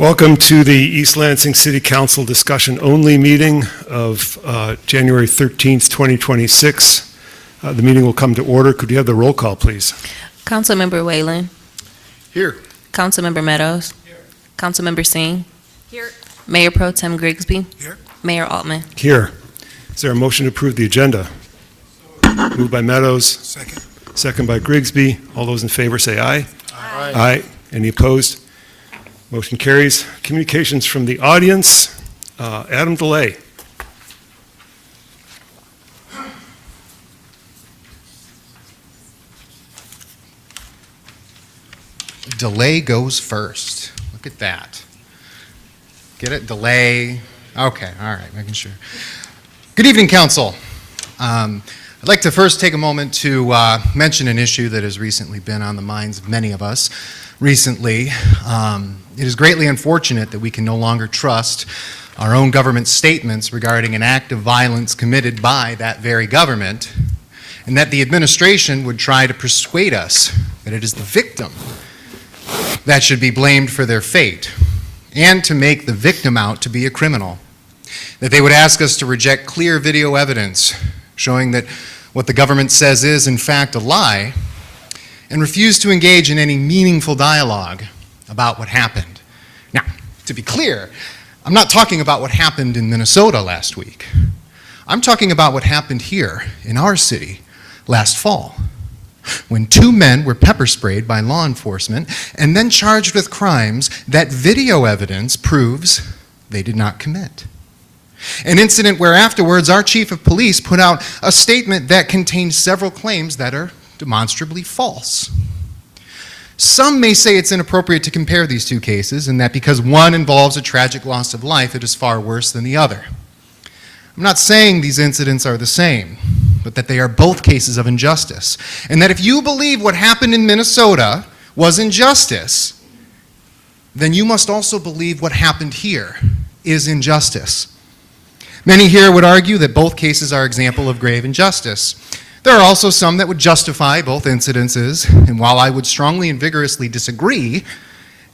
Welcome to the East Lansing City Council discussion only meeting of January 13th, 2026. The meeting will come to order. Could you have the roll call, please? Councilmember Whalen. Here. Councilmember Meadows. Here. Councilmember Singh. Here. Mayor Pro Tem Grigsby. Here. Mayor Altman. Here. Is there a motion to approve the agenda? Moved by Meadows. Second. Second by Grigsby. All those in favor say aye. Aye. Aye. Any opposed? Motion carries. Communications from the audience. Adam DeLay. Delay goes first. Look at that. Get it? Delay. Okay, all right, making sure. Good evening, Council. I'd like to first take a moment to mention an issue that has recently been on the minds of many of us. Recently, it is greatly unfortunate that we can no longer trust our own government statements regarding an act of violence committed by that very government, and that the administration would try to persuade us that it is the victim that should be blamed for their fate, and to make the victim out to be a criminal. That they would ask us to reject clear video evidence showing that what the government says is, in fact, a lie, and refuse to engage in any meaningful dialogue about what happened. Now, to be clear, I'm not talking about what happened in Minnesota last week. I'm talking about what happened here in our city last fall, when two men were pepper sprayed by law enforcement and then charged with crimes that video evidence proves they did not commit. An incident where afterwards our chief of police put out a statement that contained several claims that are demonstrably false. Some may say it's inappropriate to compare these two cases, and that because one involves a tragic loss of life, it is far worse than the other. I'm not saying these incidents are the same, but that they are both cases of injustice, and that if you believe what happened in Minnesota was injustice, then you must also believe what happened here is injustice. Many here would argue that both cases are examples of grave injustice. There are also some that would justify both incidences, and while I would strongly and vigorously disagree,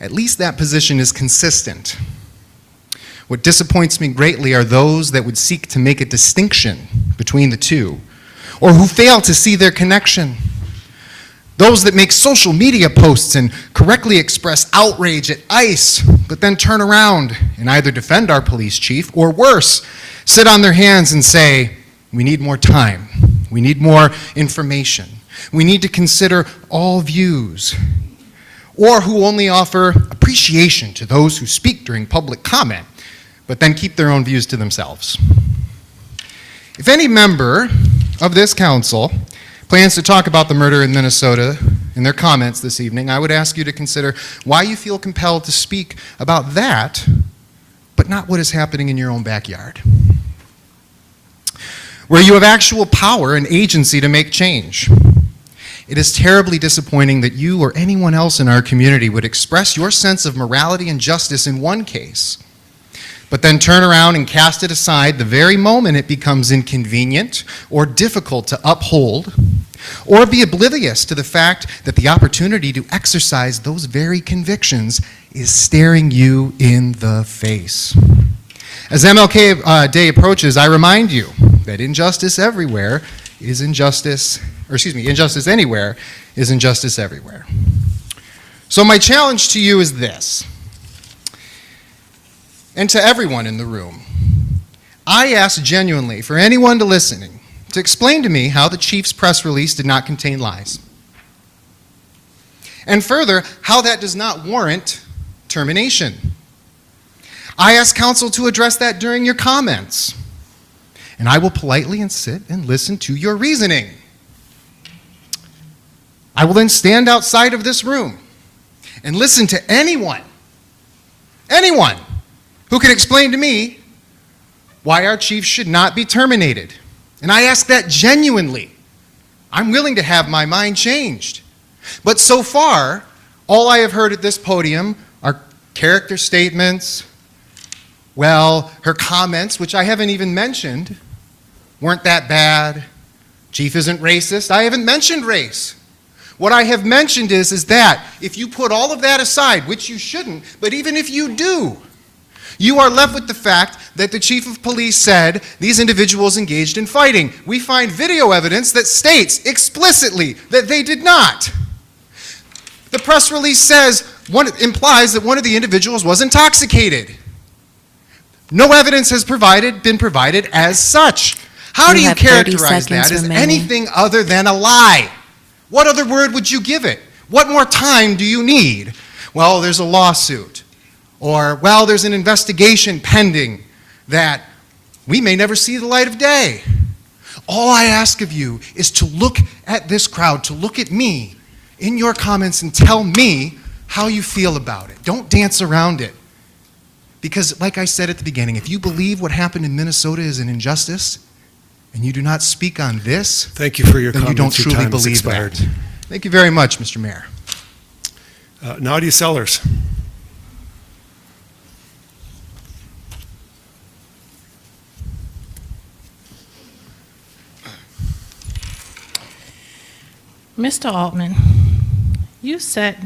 at least that position is consistent. What disappoints me greatly are those that would seek to make a distinction between the two, or who fail to see their connection. Those that make social media posts and correctly express outrage at ICE, but then turn around and either defend our police chief, or worse, sit on their hands and say, we need more time. We need more information. We need to consider all views. Or who only offer appreciation to those who speak during public comment, but then keep their own views to themselves. If any member of this council plans to talk about the murder in Minnesota in their comments this evening, I would ask you to consider why you feel compelled to speak about that, but not what is happening in your own backyard, where you have actual power and agency to make change. It is terribly disappointing that you or anyone else in our community would express your sense of morality and justice in one case, but then turn around and cast it aside the very moment it becomes inconvenient or difficult to uphold, or be oblivious to the fact that the opportunity to exercise those very convictions is staring you in the face. As MLK Day approaches, I remind you that injustice everywhere is injustice, injustice anywhere is injustice everywhere. So my challenge to you is this, and to everyone in the room. I ask genuinely for anyone listening to explain to me how the chief's press release did not contain lies. And further, how that does not warrant termination. I ask council to address that during your comments, and I will politely sit and listen to your reasoning. I will then stand outside of this room and listen to anyone who can explain to me why our chief should not be terminated. And I ask that genuinely. I'm willing to have my mind changed. But so far, all I have heard at this podium are character statements. Well, her comments, which I haven't even mentioned, weren't that bad. Chief isn't racist. I haven't mentioned race. What I have mentioned is that if you put all of that aside, which you shouldn't, but even if you do, you are left with the fact that the chief of police said these individuals engaged in fighting. We find video evidence that states explicitly that they did not. The press release implies that one of the individuals was intoxicated. No evidence has been provided as such. How do you have 30 characterize that seconds as remaining. anything other than a lie? What other word would you give it? What more time do you need? Well, there's a lawsuit. Or, well, there's an investigation pending that we may never see the light of day. All I ask of you is to look at this crowd, to look at me in your comments and tell me how you feel about it. Don't dance around it. Because, like I said at the beginning, if you believe what happened in Minnesota is an injustice, and you do not speak on this, Thank you for your then you comments. don't Your truly time has believe expired. that. Thank you very much, Mr. Mayor. Nadia Sellers. Mr. Altman, you sat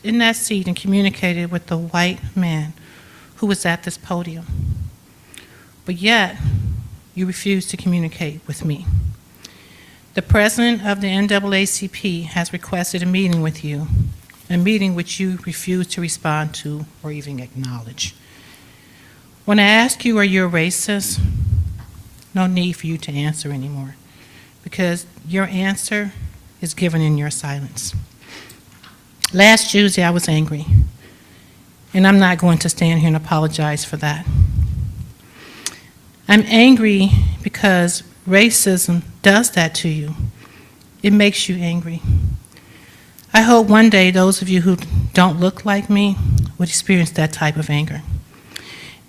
in that seat and communicated with the white man who was at this podium, but yet you refused to communicate with me. The president of the NAACP has requested a meeting with you, a meeting which you refused to respond to or even acknowledge. When I ask you, are you a racist? No need for you to answer anymore, because your answer is given in your silence. Last Tuesday, I was angry, and I'm not going to stand here and apologize for that. I'm angry because racism does that to you. It makes you angry. I hope one day those of you who don't look like me would experience that type of anger.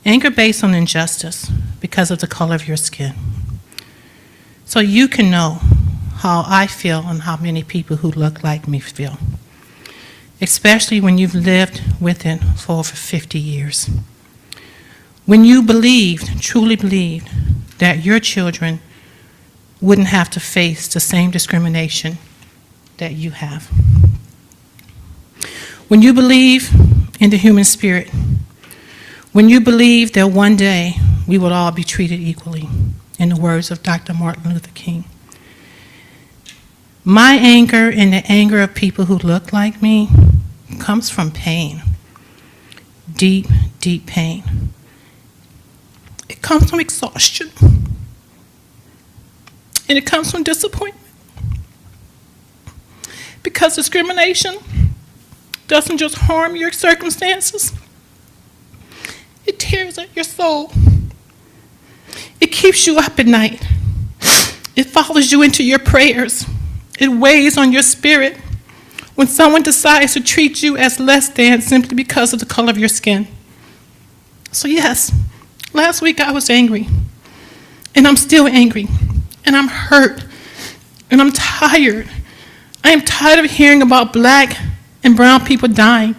Anger based on injustice because of the color of your skin. So you can know how I feel and how many people who look like me feel, especially when you've lived with it for over 50 years. When you truly believed, that your children wouldn't have to face the same discrimination that you have. When you believe in the human spirit, when you believe that one day we will all be treated equally, in the words of Dr. Martin Luther King. My anger and the anger of people who look like me comes from pain, deep, deep pain. It comes from exhaustion, and it comes from disappointment. Because discrimination doesn't just harm your circumstances, it tears at your soul. It keeps you up at night. It follows you into your prayers. It weighs on your spirit when someone decides to treat you as less than simply because of the color of your skin. So yes, last week I was angry, and I'm still angry, and I'm hurt, and I'm tired. I am tired of hearing about black and brown people dying,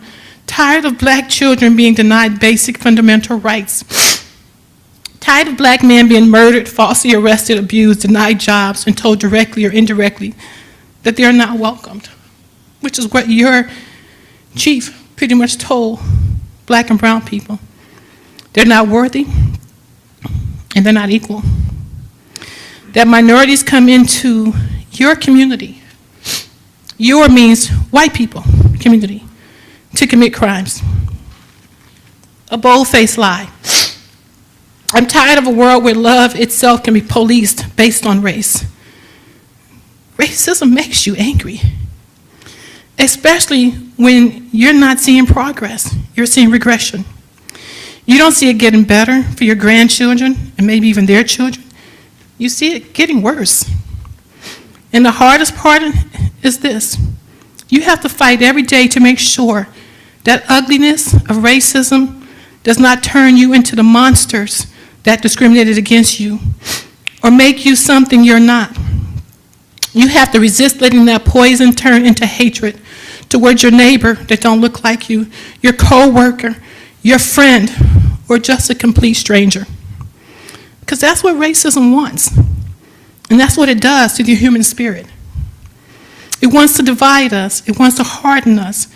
tired of black children being denied basic fundamental rights, tired of black men being murdered, falsely arrested, abused, denied jobs, and told directly or indirectly that they are not welcomed, which is what your chief pretty much told black and brown people. They're not worthy, and they're not equal. That minorities come into your community, your means white people community, to commit crimes. A bold-faced lie. I'm tired of a world where love itself can be policed based on race. Racism makes you angry, especially when you're not seeing progress, you're seeing regression. You don't see it getting better for your grandchildren and maybe even their children. You see it getting worse. And the hardest part is this. You have to fight every day to make sure that ugliness of racism does not turn you into the monsters that discriminated against you or make you something you're not. You have to resist letting that poison turn into hatred towards your neighbor that don't look like you, your coworker, your friend, or just a complete stranger. Because that's what racism wants. And that's what it does to the human spirit. It wants to divide us. It wants to harden us.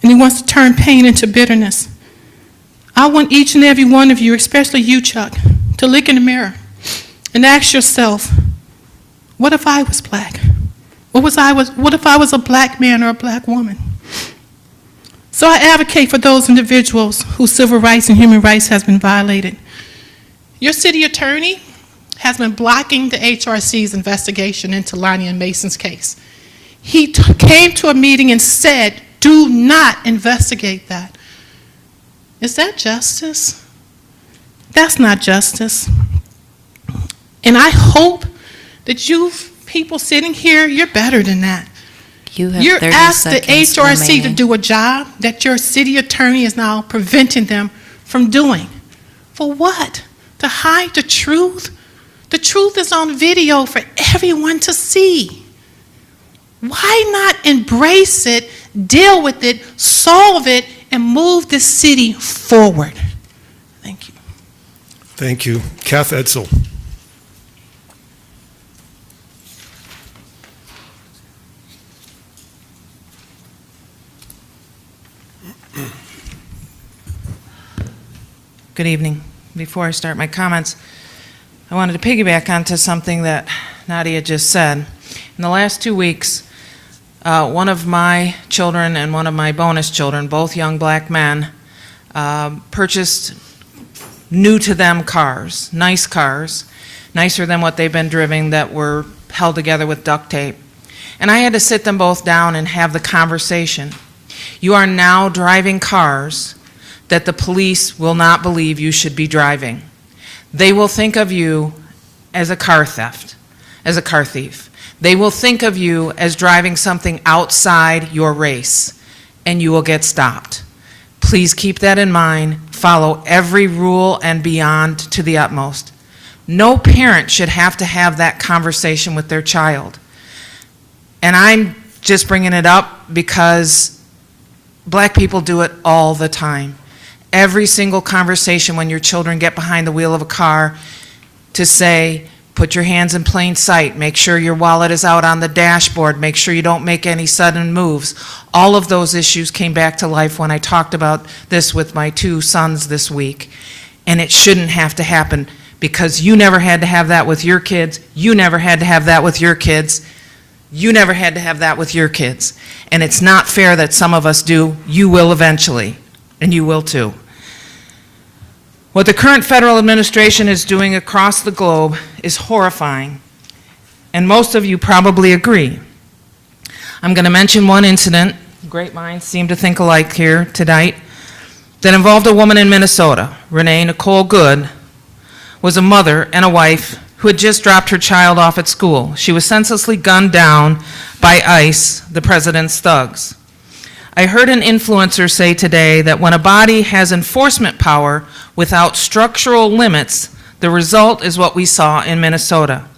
And it wants to turn pain into bitterness. I want each and every one of you, especially you, Chuck, to look in the mirror and ask yourself, what if I was black? What if I was a black man or a black woman? So I advocate for those individuals whose civil rights and human rights has been violated. Your city attorney has been blocking the HRC's investigation into Lonnie and Mason's case. He came to a meeting and said, do not investigate that. Is that justice? That's not justice. And I hope that you people sitting here, you're better than that. You have You're 30 asked the seconds HRC to remaining. do a job that your city attorney is now preventing them from doing. For what? To hide the truth? The truth is on video for everyone to see. Why not embrace it, deal with it, solve it, and move this city forward? Thank you. Thank you. Kath Edsel. Good evening. Before I start my comments, I wanted to piggyback onto something that Nadia just said. In the last 2 weeks, one of my children and one of my bonus children, both young black men, purchased new-to-them cars, nicer than what they've been driving, that were held together with duct tape. And I had to sit them both down and have the conversation. You are now driving cars that the police will not believe you should be driving. They will think of you as a car thief. They will think of you as driving something outside your race, and you will get stopped. Please keep that in mind. Follow every rule and beyond to the utmost. No parent should have to have that conversation with their child. And I'm just bringing it up because black people do it all the time. Every single conversation when your children get behind the wheel of a car, to say, put your hands in plain sight, make sure your wallet is out on the dashboard, make sure you don't make any sudden moves. All of those issues came back to life when I talked about this with my 2 sons this week. And it shouldn't have to happen, because you never had to have that with your kids, you never had to have that with your kids, you never had to have that with your kids. And it's not fair that some of us do. You will eventually, and you will too. What the current federal administration is doing across the globe is horrifying, and most of you probably agree. I'm going to mention one incident, great minds seem to think alike here tonight, that involved a woman in Minnesota. Renee Nicole Good was a mother and a wife who had just dropped her child off at school. She was senselessly gunned down by ICE, the president's thugs. I heard an influencer say today that when a body has enforcement power without structural limits, the result is what we saw in Minnesota.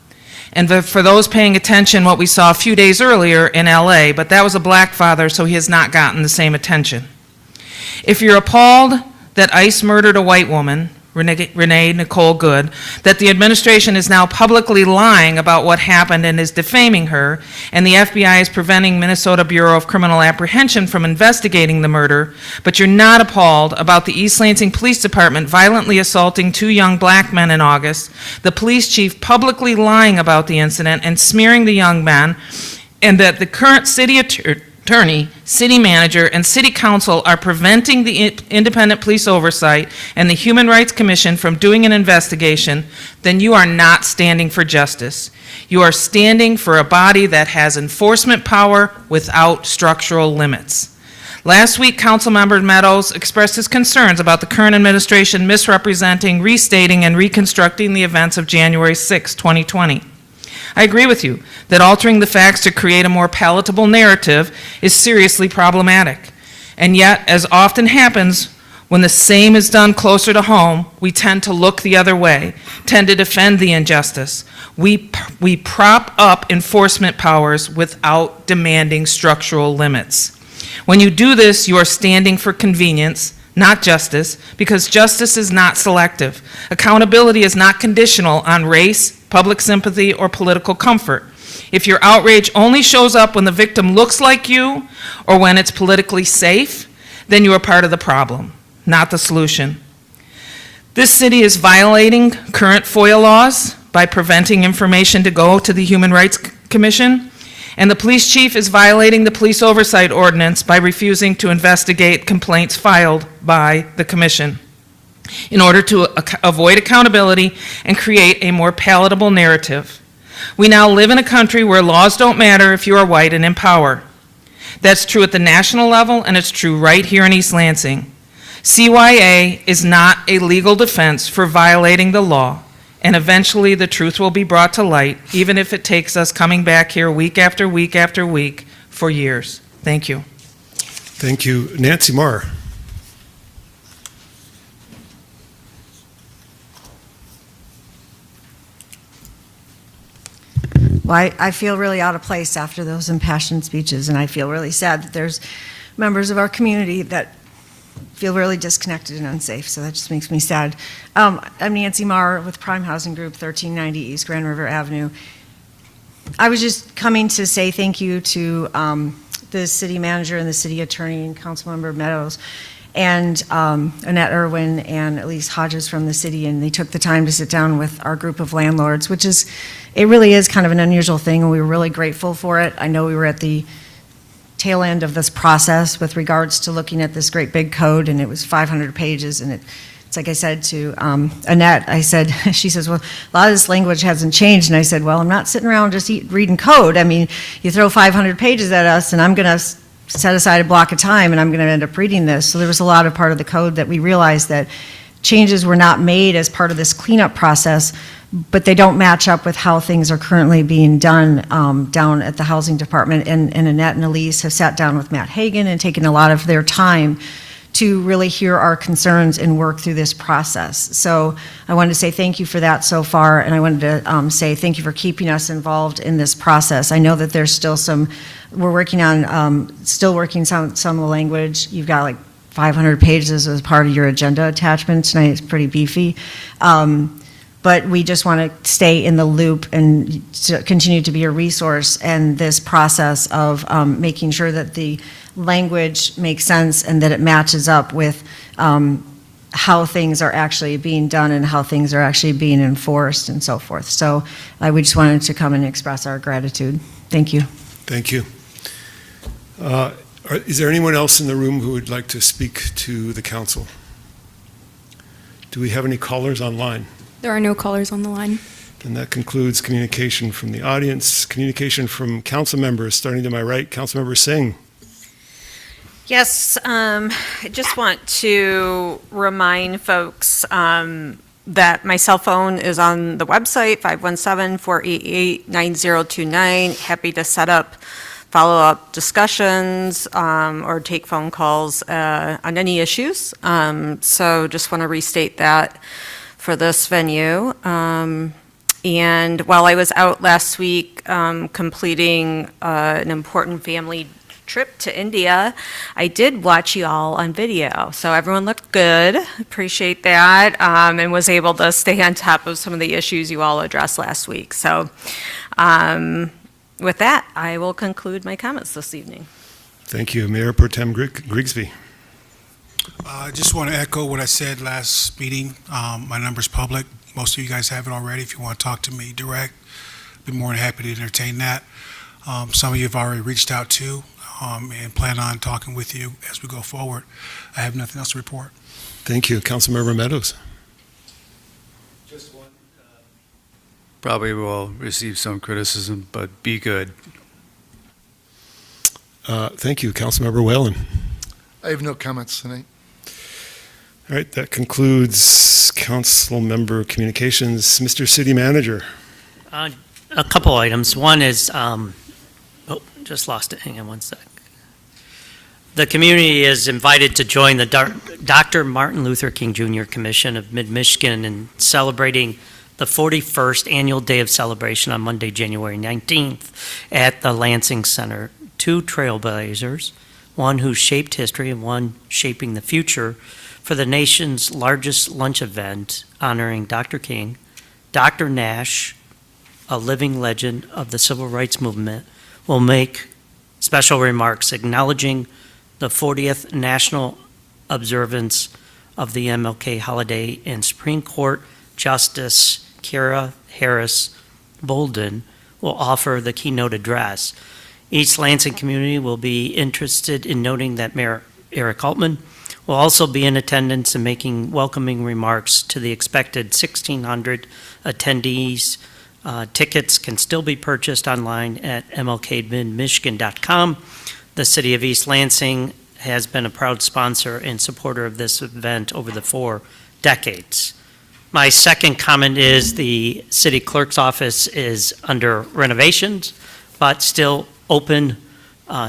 And for those paying attention, what we saw a few days earlier in LA, but that was a black father, so he has not gotten the same attention. If you're appalled that ICE murdered a white woman, Renee Nicole Good, that the administration is now publicly lying about what happened and is defaming her, and the FBI is preventing Minnesota Bureau of Criminal Apprehension from investigating the murder, but you're not appalled about the East Lansing Police Department violently assaulting 2 young black men in August, the police chief publicly lying about the incident and smearing the young men, and that the current city attorney, city manager, and city council are preventing the independent police oversight and the Human Rights Commission from doing an investigation, then you are not standing for justice. You are standing for a body that has enforcement power without structural limits. Last week, Councilmember Meadows expressed his concerns about the current administration misrepresenting, restating, and reconstructing the events of January 6, 2020. I agree with you that altering the facts to create a more palatable narrative is seriously problematic. And yet, as often happens, when the same is done closer to home, we tend to look the other way, tend to defend the injustice. We prop up enforcement powers without demanding structural limits. When you do this, you are standing for convenience, not justice, because justice is not selective. Accountability is not conditional on race, public sympathy, or political comfort. If your outrage only shows up when the victim looks like you or when it's politically safe, then you are part of the problem, not the solution. This city is violating current FOIA laws by preventing information to go to the Human Rights Commission, and the police chief is violating the police oversight ordinance by refusing to investigate complaints filed by the commission in order to avoid accountability and create a more palatable narrative. We now live in a country where laws don't matter if you are white and in power. That's true at the national level, and it's true right here in East Lansing. CYA is not a legal defense for violating the law, and eventually the truth will be brought to light, even if it takes us coming back here week after week after week for years. Thank you. Thank you. Nancy Marr. Well, I feel really out of place after those impassioned speeches, and I feel really sad that there's members of our community that feel really disconnected and unsafe, so that just makes me sad. I'm Nancy Marr with Prime Housing Group, 1390 East Grand River Avenue. I was just coming to say thank you to the city manager and the city attorney and Councilmember Meadows and Annette Irwin and Elise Hodges from the city, and they took the time to sit down with our group of landlords, which is, it really is kind of an unusual thing, and we were really grateful for it. I know we were at the tail end of this process with regards to looking at this great big code, and it was 500 pages, and it's like I said to Annette, I said, she says, well, a lot of this language hasn't changed, and I said, well, I'm not sitting around just reading code. I mean, you throw 500 pages at us, and I'm going to set aside a block of time, and I'm going to end up reading this. So there was a lot of part of the code that we realized that changes were not made as part of this cleanup process, but they don't match up with how things are currently being done down at the housing department. And Annette and Elise have sat down with Matt Hagan and taken a lot of their time to really hear our concerns and work through this process. So I wanted to say thank you for that so far, and I wanted to say thank you for keeping us involved in this process. I know that there's still some, we're working on, still working some of the language. You've got like 500 pages as part of your agenda attachment tonight. It's pretty beefy. But we just want to stay in the loop and to continue to be a resource in this process of making sure that the language makes sense and that it matches up with how things are actually being done and how things are actually being enforced and so forth. So we just wanted to come and express our gratitude. Thank you. Thank you. Is there anyone else in the room who would like to speak to the council? Do we have any callers online? There are no callers on the line. Then that concludes communication from the audience. Communication from council members, starting to my right, Councilmember Singh. Yes, I just want to remind folks that my cell phone is on the website, 517-488-9029. Happy to set up follow-up discussions or take phone calls on any issues. So just want to restate that for this venue. And while I was out last week completing an important family trip to India, I did watch you all on video. So everyone looked good, appreciate that, and was able to stay on top of some of the issues you all addressed last week. So with that, I will conclude my comments this evening. Thank you. Mayor Pro Tem Grigsby. I just want to echo what I said last meeting. My number's public. Most of you guys have it already. If you want to talk to me direct, I'd be more than happy to entertain that. Some of you have already reached out to and plan on talking with you as we go forward. I have nothing else to report. Thank you. Councilmember Meadows. Just one. Probably will receive some criticism, but be good. Thank you. Councilmember Whalen. I have no comments tonight. All right, that concludes council member communications. Mr. City Manager. A couple items. One is, just lost it. Hang on one sec. The community is invited to join the Dr. Martin Luther King Jr. Commission of Mid-Michigan in celebrating the 41st Annual Day of Celebration on Monday, January 19th at the Lansing Center. Two trailblazers, one who shaped history and one shaping the future, for the nation's largest lunch event honoring Dr. King, Dr. Nash, a living legend of the civil rights movement, will make special remarks acknowledging the 40th National Observance of the MLK holiday, and Supreme Court Justice Kira Harris Bolden will offer the keynote address. East Lansing community will be interested in noting that Mayor Eric Altman will also be in attendance and making welcoming remarks to the expected 1,600 attendees. Tickets can still be purchased online at mlkmidmichigan.com. The City of East Lansing has been a proud sponsor and supporter of this event over the 4 decades. My second comment is the city clerk's office is under renovations, but still open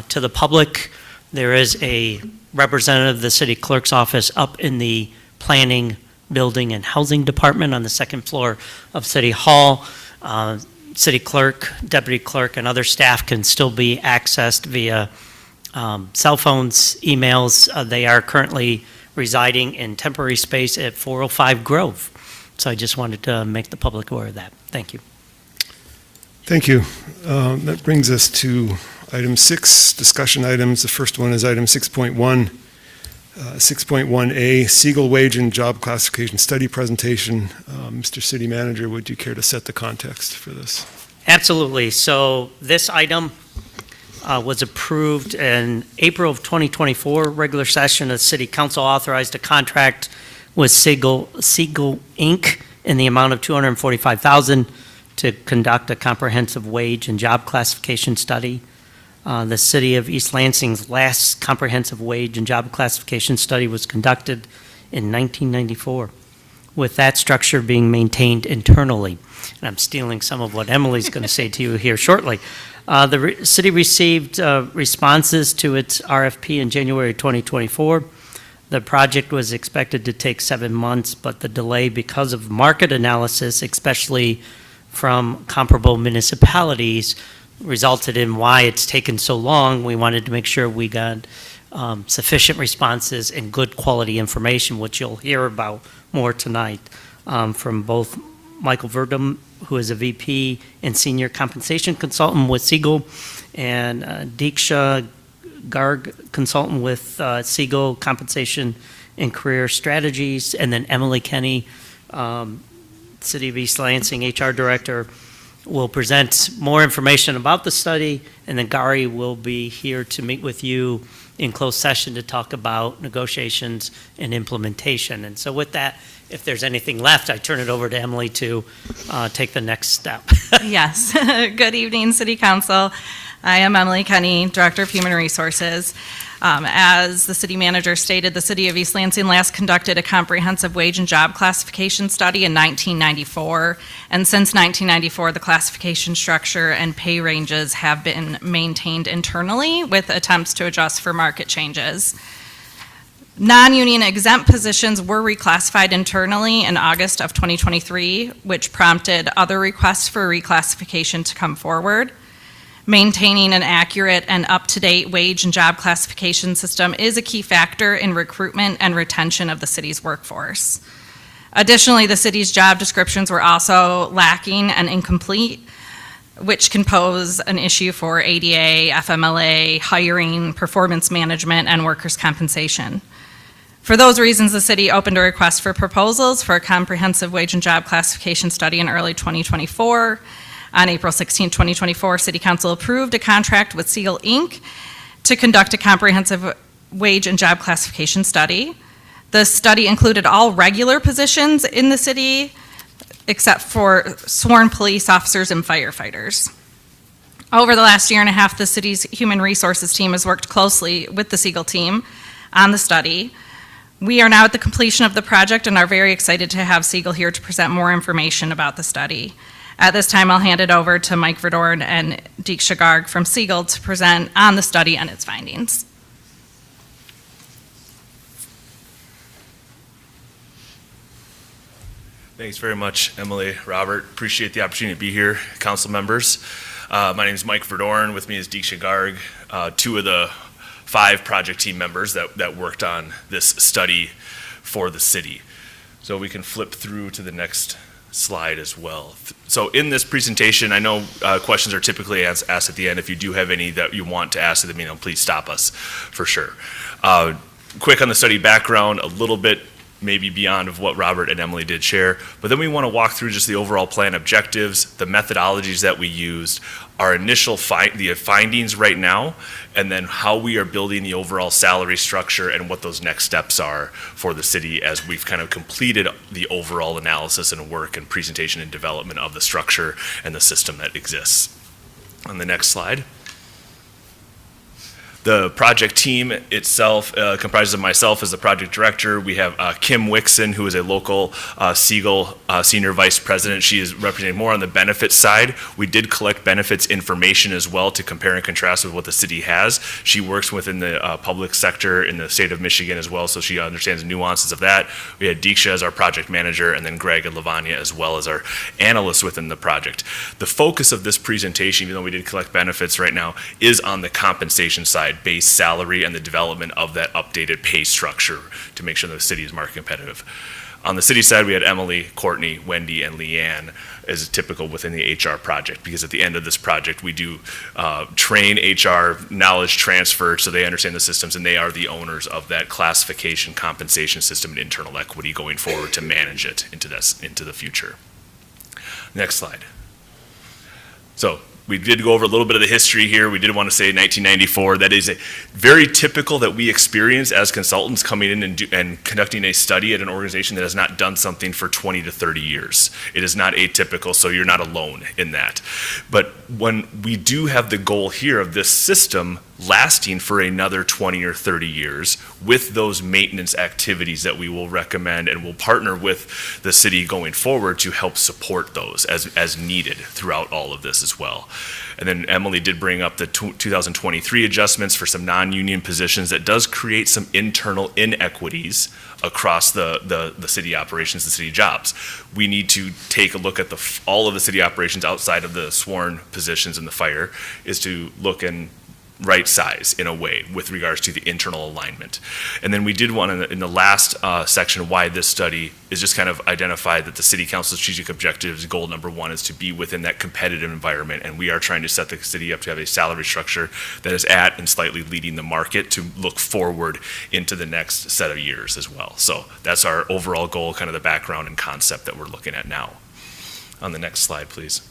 to the public. There is a representative of the city clerk's office up in the planning, building, and housing department on the second floor of City Hall. City clerk, deputy clerk, and other staff can still be accessed via cell phones, emails. They are currently residing in temporary space at 405 Grove. So I just wanted to make the public aware of that. Thank you. Thank you. That brings us to item 6, discussion items. The first one is item 6.1. 6.1A, Segal Wage and Job Classification Study Presentation. Mr. City Manager, would you care to set the context for this? Absolutely. So this item was approved in April of 2024. Regular session of the City Council authorized a contract with Segal Inc. in the amount of $245,000 to conduct a comprehensive wage and job classification study. The City of East Lansing's last comprehensive wage and job classification study was conducted in 1994, with that structure being maintained internally. And I'm stealing some of what Emily's going to say to you here shortly. The city received responses to its RFP in January 2024. The project was expected to take 7 months, but the delay because of market analysis, especially from comparable municipalities, resulted in why it's taken so long. We wanted to make sure we got sufficient responses and good quality information, which you'll hear about more tonight from both Michael Verdum, who is a VP and Senior Compensation Consultant with Segal, and Diksha Garg, Consultant with Segal Compensation and Career Strategies, and then Emily Kenny, City of East Lansing HR Director, will present more information about the study, and then Gary will be here to meet with you in closed session to talk about negotiations and implementation. And so with that, if there's anything left, I turn it over to Emily to take the next step. Yes. Good evening, City Council. I am Emily Kenny, Director of Human Resources. As the city manager stated, the City of East Lansing last conducted a comprehensive wage and job classification study in 1994. And since 1994, the classification structure and pay ranges have been maintained internally with attempts to adjust for market changes. Non-union exempt positions were reclassified internally in August of 2023, which prompted other requests for reclassification to come forward. Maintaining an accurate and up-to-date wage and job classification system is a key factor in recruitment and retention of the city's workforce. Additionally, the city's job descriptions were also lacking and incomplete, which can pose an issue for ADA, FMLA, hiring, performance management, and workers' compensation. For those reasons, the city opened a request for proposals for a comprehensive wage and job classification study in early 2024. On April 16, 2024, City Council approved a contract with Segal Inc. to conduct a comprehensive wage and job classification study. The study included all regular positions in the city except for sworn police officers and firefighters. Over the last year and a half, the city's human resources team has worked closely with the Segal team on the study. We are now at the completion of the project and are very excited to have Segal here to present more information about the study. At this time, I'll hand it over to Mike Verdorn and Diksha Garg from Segal to present on the study and its findings. Thanks very much, Emily, Robert. Appreciate the opportunity to be here, council members. My name is Mike Verdorn. With me is Diksha Garg, 2 of the 5 project team members that worked on this study for the city. So we can flip through to the next slide as well. So in this presentation, I know questions are typically asked at the end. If you do have any that you want to ask at the meeting, please stop us for sure. Quick on the study background, a little bit maybe beyond of what Robert and Emily did share, but then we want to walk through just the overall plan objectives, the methodologies that we used, our initial the findings right now, and then how we are building the overall salary structure and what those next steps are for the city as we've kind of completed the overall analysis and work and presentation and development of the structure and the system that exists. On the next slide. The project team itself comprises of myself as the project director. We have Kim Wixon, who is a local Segal senior vice president. She is representing more on the benefits side. We did collect benefits information as well to compare and contrast with what the city has. She works within the public sector in the state of Michigan as well, so she understands the nuances of that. We had Deeksha as our project manager, and then Greg and Lavanya as well as our analysts within the project. The focus of this presentation, even though we did collect benefits right now, is on the compensation side, base salary, and the development of that updated pay structure to make sure that the city is market competitive. On the city side, we had Emily, Courtney, Wendy, and Leanne as typical within the HR project, because at the end of this project, we do train HR knowledge transfer so they understand the systems, and they are the owners of that classification compensation system and internal equity going forward to manage it into the future. Next slide. So we did go over a little bit of the history here. We did want to say 1994. That is very typical that we experience as consultants coming in and conducting a study at an organization that has not done something for 20 to 30 years. It is not atypical, so you're not alone in that. But when we do have the goal here of this system lasting for another 20 or 30 years with those maintenance activities that we will recommend and will partner with the city going forward to help support those as needed throughout all of this as well. And then Emily did bring up the 2023 adjustments for some non-union positions. That does create some internal inequities across the city operations, the city jobs. We need to take a look at all of the city operations outside of the sworn positions in the fire, is to look and right size in a way with regards to the internal alignment. And then we did want in the last section why this study is just kind of identify that the city council's strategic objectives, goal number one, is to be within that competitive environment, and we are trying to set the city up to have a salary structure that is at and slightly leading the market to look forward into the next set of years as well. So that's our overall goal, kind of the background and concept that we're looking at now. On the next slide, please.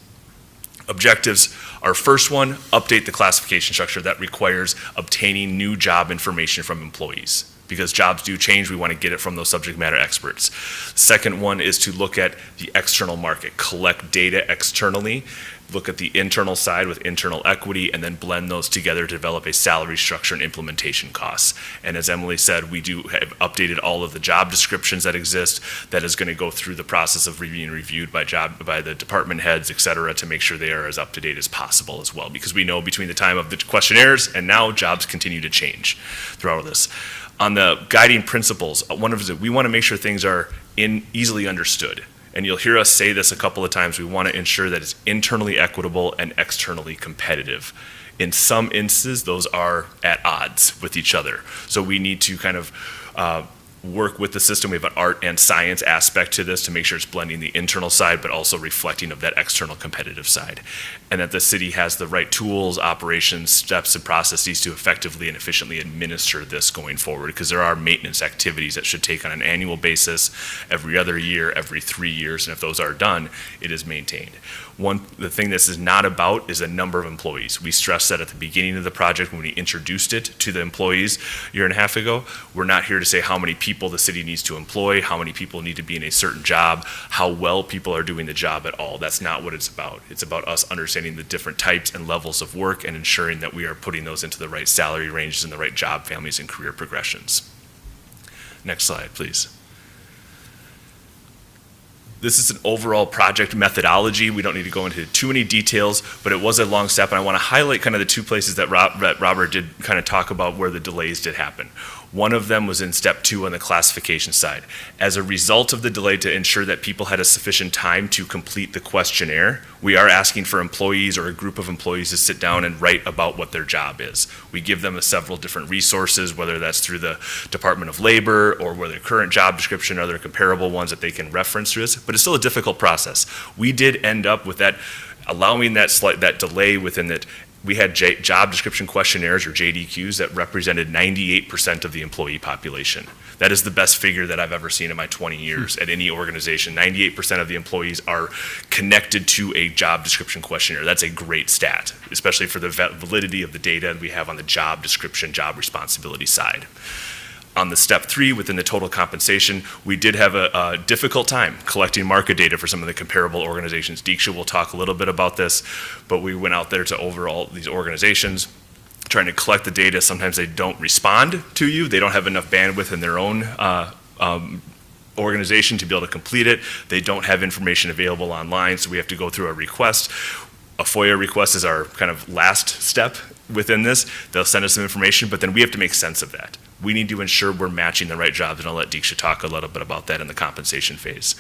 Objectives, our first one, update the classification structure. That requires obtaining new job information from employees. Because jobs do change, we want to get it from those subject matter experts. Second one is to look at the external market, collect data externally, look at the internal side with internal equity, and then blend those together to develop a salary structure and implementation costs. And as Emily said, we do have updated all of the job descriptions that exist. That is going to go through the process of being reviewed by the department heads, et cetera, to make sure they are as up to date as possible as well. Because we know between the time of the questionnaires and now, jobs continue to change throughout this. On the guiding principles, one of them, we want to make sure things are easily understood. And you'll hear us say this a couple of times. We want to ensure that it's internally equitable and externally competitive. In some instances, those are at odds with each other. So we need to kind of work with the system. We have an art and science aspect to this to make sure it's blending the internal side, but also reflecting of that external competitive side. And that the city has the right tools, operations, steps, and processes to effectively and efficiently administer this going forward, because there are maintenance activities that should take on an annual basis, every other year, every 3 years, and if those are done, it is maintained. The thing this is not about is the number of employees. We stressed that at the beginning of the project when we introduced it to the employees a year and a half ago. We're not here to say how many people the city needs to employ, how many people need to be in a certain job, how well people are doing the job at all. That's not what it's about. It's about us understanding the different types and levels of work and ensuring that we are putting those into the right salary ranges and the right job families and career progressions. Next slide, please. This is an overall project methodology. We don't need to go into too many details, but it was a long step, and I want to highlight kind of the two places that Robert did kind of talk about where the delays did happen. One of them was in step 2 on the classification side. As a result of the delay to ensure that people had a sufficient time to complete the questionnaire, we are asking for employees or a group of employees to sit down and write about what their job is. We give them several different resources, whether that's through the Department of Labor or where their current job description or other comparable ones that they can reference through this, but it's still a difficult process. We did end up with that, allowing that delay within that. We had job description questionnaires, or JDQs, that represented 98% of the employee population. That is the best figure that I've ever seen in my 20 years at any organization. 98% of the employees are connected to a job description questionnaire. That's a great stat, especially for the validity of the data we have on the job description, job responsibility side. On the step 3, within the total compensation, we did have a difficult time collecting market data for some of the comparable organizations. Deeksha will talk a little bit about this, but we went out there to overall these organizations, trying to collect the data. Sometimes they don't respond to you. They don't have enough bandwidth in their own organization to be able to complete it. They don't have information available online, so we have to go through a request. A FOIA request is our kind of last step within this. They'll send us some information, but then we have to make sense of that. We need to ensure we're matching the right jobs, and I'll let Deeksha talk a little bit about that in the compensation phase.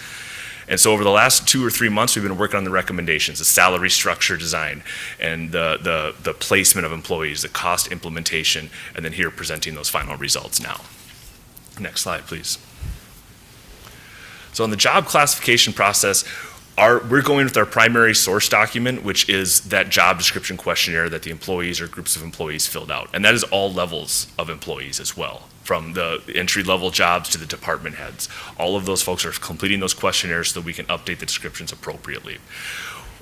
And so over the last 2 or 3 months, we've been working on the recommendations, the salary structure design, and the placement of employees, the cost implementation, and then here presenting those final results now. Next slide, please. So in the job classification process, we're going with our primary source document, which is that job description questionnaire that the employees or groups of employees filled out. And that is all levels of employees as well, from the entry-level jobs to the department heads. All of those folks are completing those questionnaires so that we can update the descriptions appropriately.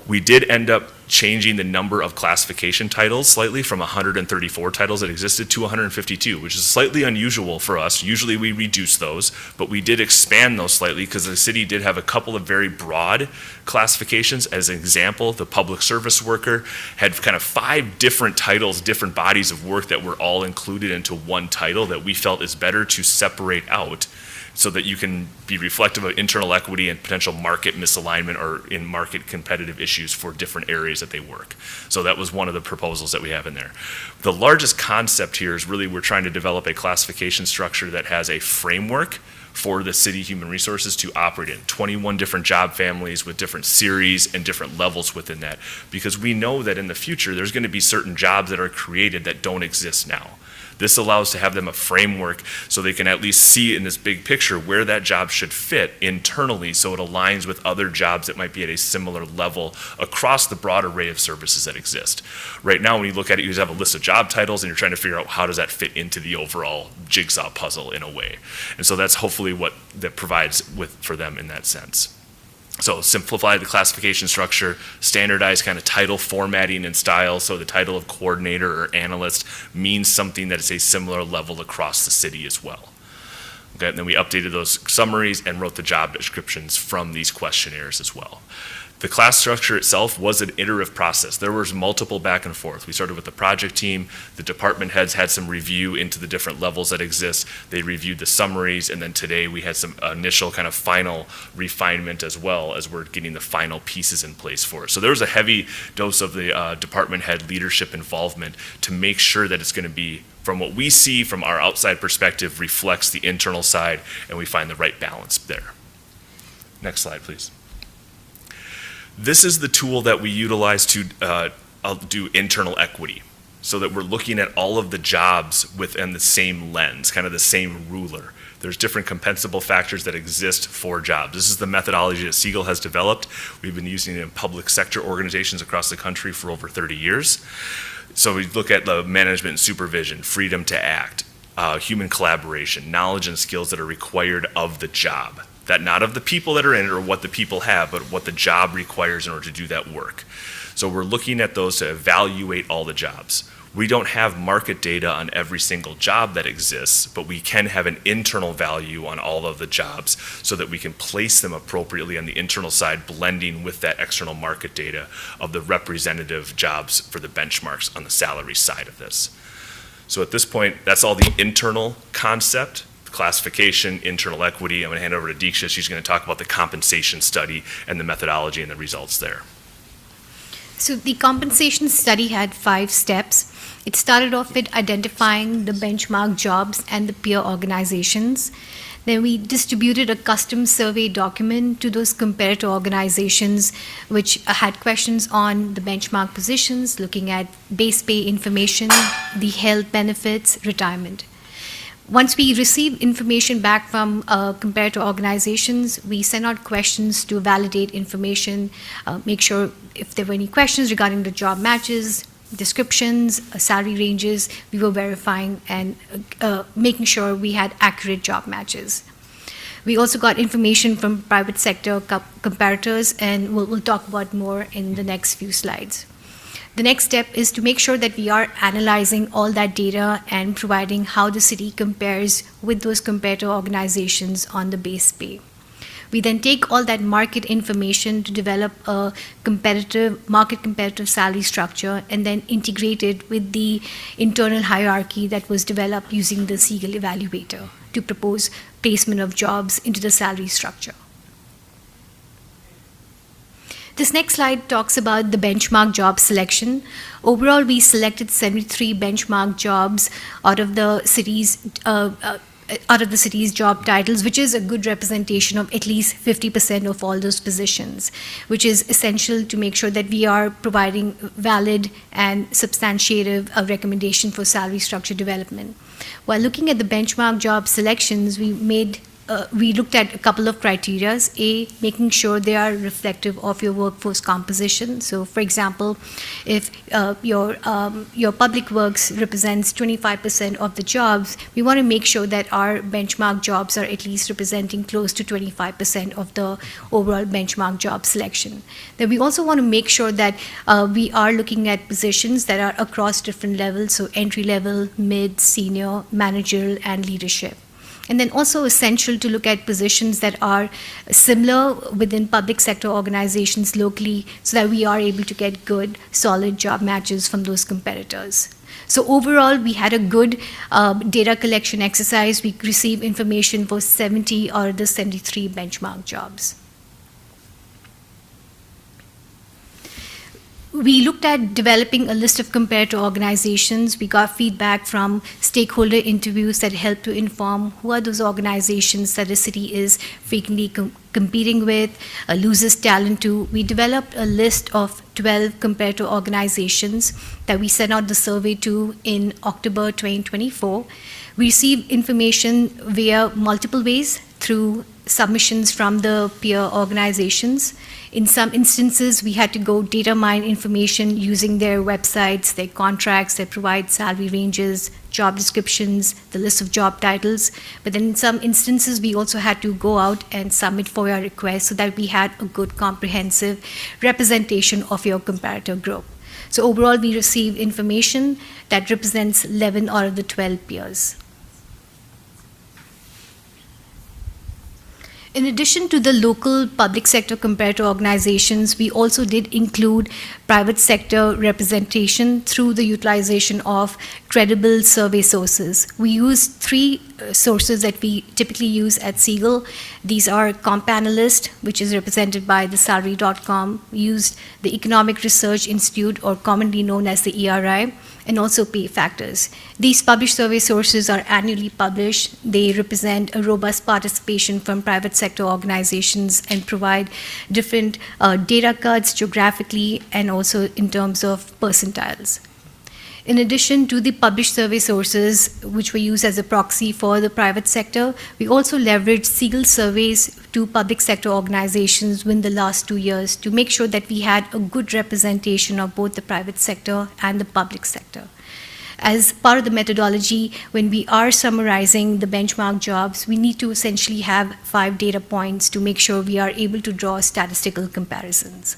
We did end up changing the number of classification titles slightly from 134 titles that existed to 152, which is slightly unusual for us. Usually we reduce those, but we did expand those slightly because the city did have a couple of very broad classifications. As an example, the public service worker had kind of 5 different titles, different bodies of work that were all included into one title that we felt is better to separate out, so that you can be reflective of internal equity and potential market misalignment or in market competitive issues for different areas that they work. So that was one of the proposals that we have in there. The largest concept here is really we're trying to develop a classification structure that has a framework for the city human resources to operate in. 21 different job families with different series and different levels within that, because we know that in the future there's going to be certain jobs that are created that don't exist now. This allows to have them a framework so they can at least see in this big picture where that job should fit internally, so it aligns with other jobs that might be at a similar level across the broad array of services that exist. Right now, when you look at it, you just have a list of job titles and you're trying to figure out how does that fit into the overall jigsaw puzzle in a way. And so that's hopefully what that provides for them in that sense. So simplify the classification structure, standardize kind of title formatting and style, so the title of coordinator or analyst means something that is a similar level across the city as well. Okay, and then we updated those summaries and wrote the job descriptions from these questionnaires as well. The class structure itself was an iterative process. There was multiple back and forth. We started with the project team. The department heads had some review into the different levels that exist. They reviewed the summaries, and then today we had some initial kind of final refinement as well as we're getting the final pieces in place for it. So there was a heavy dose of the department head leadership involvement to make sure that it's going to be, from what we see from our outside perspective, reflects the internal side, and we find the right balance there. Next slide, please. This is the tool that we utilize to do internal equity, so that we're looking at all of the jobs within the same lens, kind of the same ruler. There's different compensable factors that exist for jobs. This is the methodology that Segal has developed. We've been using it in public sector organizations across the country for over 30 years. So we look at the management and supervision, freedom to act, human collaboration, knowledge and skills that are required of the job. That not of the people that are in it or what the people have, but what the job requires in order to do that work. So we're looking at those to evaluate all the jobs. We don't have market data on every single job that exists, but we can have an internal value on all of the jobs so that we can place them appropriately on the internal side, blending with that external market data of the representative jobs for the benchmarks on the salary side of this. So at this point, that's all the internal concept. Classification, internal equity. I'm going to hand over to Deeksha. She's going to talk about the compensation study and the methodology and the results there. So the compensation study had 5 steps. It started off with identifying the benchmark jobs and the peer organizations. Then we distributed a custom survey document to those comparator organizations which had questions on the benchmark positions, looking at base pay information, the health benefits, retirement. Once we receive information back from comparator organizations, we send out questions to validate information, make sure if there were any questions regarding the job matches, descriptions, salary ranges, we were verifying and making sure we had accurate job matches. We also got information from private sector comparators, and we'll talk about more in the next few slides. The next step is to make sure that we are analyzing all that data and providing how the city compares with those comparator organizations on the base pay. We then take all that market information to develop a market competitive salary structure and then integrate it with the internal hierarchy that was developed using the Segal evaluator to propose placement of jobs into the salary structure. This next slide talks about the benchmark job selection. Overall, we selected 73 benchmark jobs out of the city's job titles, which is a good representation of at least 50% of all those positions, which is essential to make sure that we are providing valid and substantiative recommendation for salary structure development. While looking at the benchmark job selections, we looked at a couple of criteria. A, making sure they are reflective of your workforce composition. So, for example, if your public works represents 25% of the jobs, we want to make sure that our benchmark jobs are at least representing close to 25% of the overall benchmark job selection. Then we also want to make sure that we are looking at positions that are across different levels, so entry level, mid, senior, managerial, and leadership. And then also essential to look at positions that are similar within public sector organizations locally so that we are able to get good, solid job matches from those competitors. So overall, we had a good data collection exercise. We received information for 70 out of the 73 benchmark jobs. We looked at developing a list of comparator organizations. We got feedback from stakeholder interviews that helped to inform who are those organizations that the city is frequently competing with, loses talent to. We developed a list of 12 comparator organizations that we sent out the survey to in October 2024. We received information via multiple ways through submissions from the peer organizations. In some instances, we had to go data mine information using their websites, their contracts that provide salary ranges, job descriptions, the list of job titles. But then in some instances, we also had to go out and submit FOIA requests so that we had a good comprehensive representation of your comparator group. So overall, we received information that represents 11 out of the 12 peers. In addition to the local public sector comparator organizations, we also did include private sector representation through the utilization of credible survey sources. We used 3 sources that we typically use at Segal. These are Companalist, which is represented by the salary.com. We used the Economic Research Institute, or commonly known as the ERI, and also Pay Factors. These published survey sources are annually published. They represent a robust participation from private sector organizations and provide different data cuts geographically and also in terms of percentiles. In addition to the published survey sources, which were used as a proxy for the private sector, we also leveraged Segal surveys to public sector organizations within the last 2 years to make sure that we had a good representation of both the private sector and the public sector. As part of the methodology, when we are summarizing the benchmark jobs, we need to essentially have 5 data points to make sure we are able to draw statistical comparisons.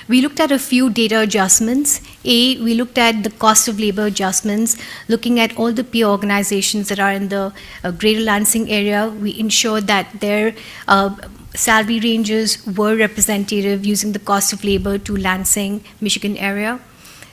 We looked at a few data adjustments. We looked at the cost of labor adjustments, looking at all the peer organizations that are in the Greater Lansing area. We ensured that their salary ranges were representative using the cost of labor to Lansing, Michigan area.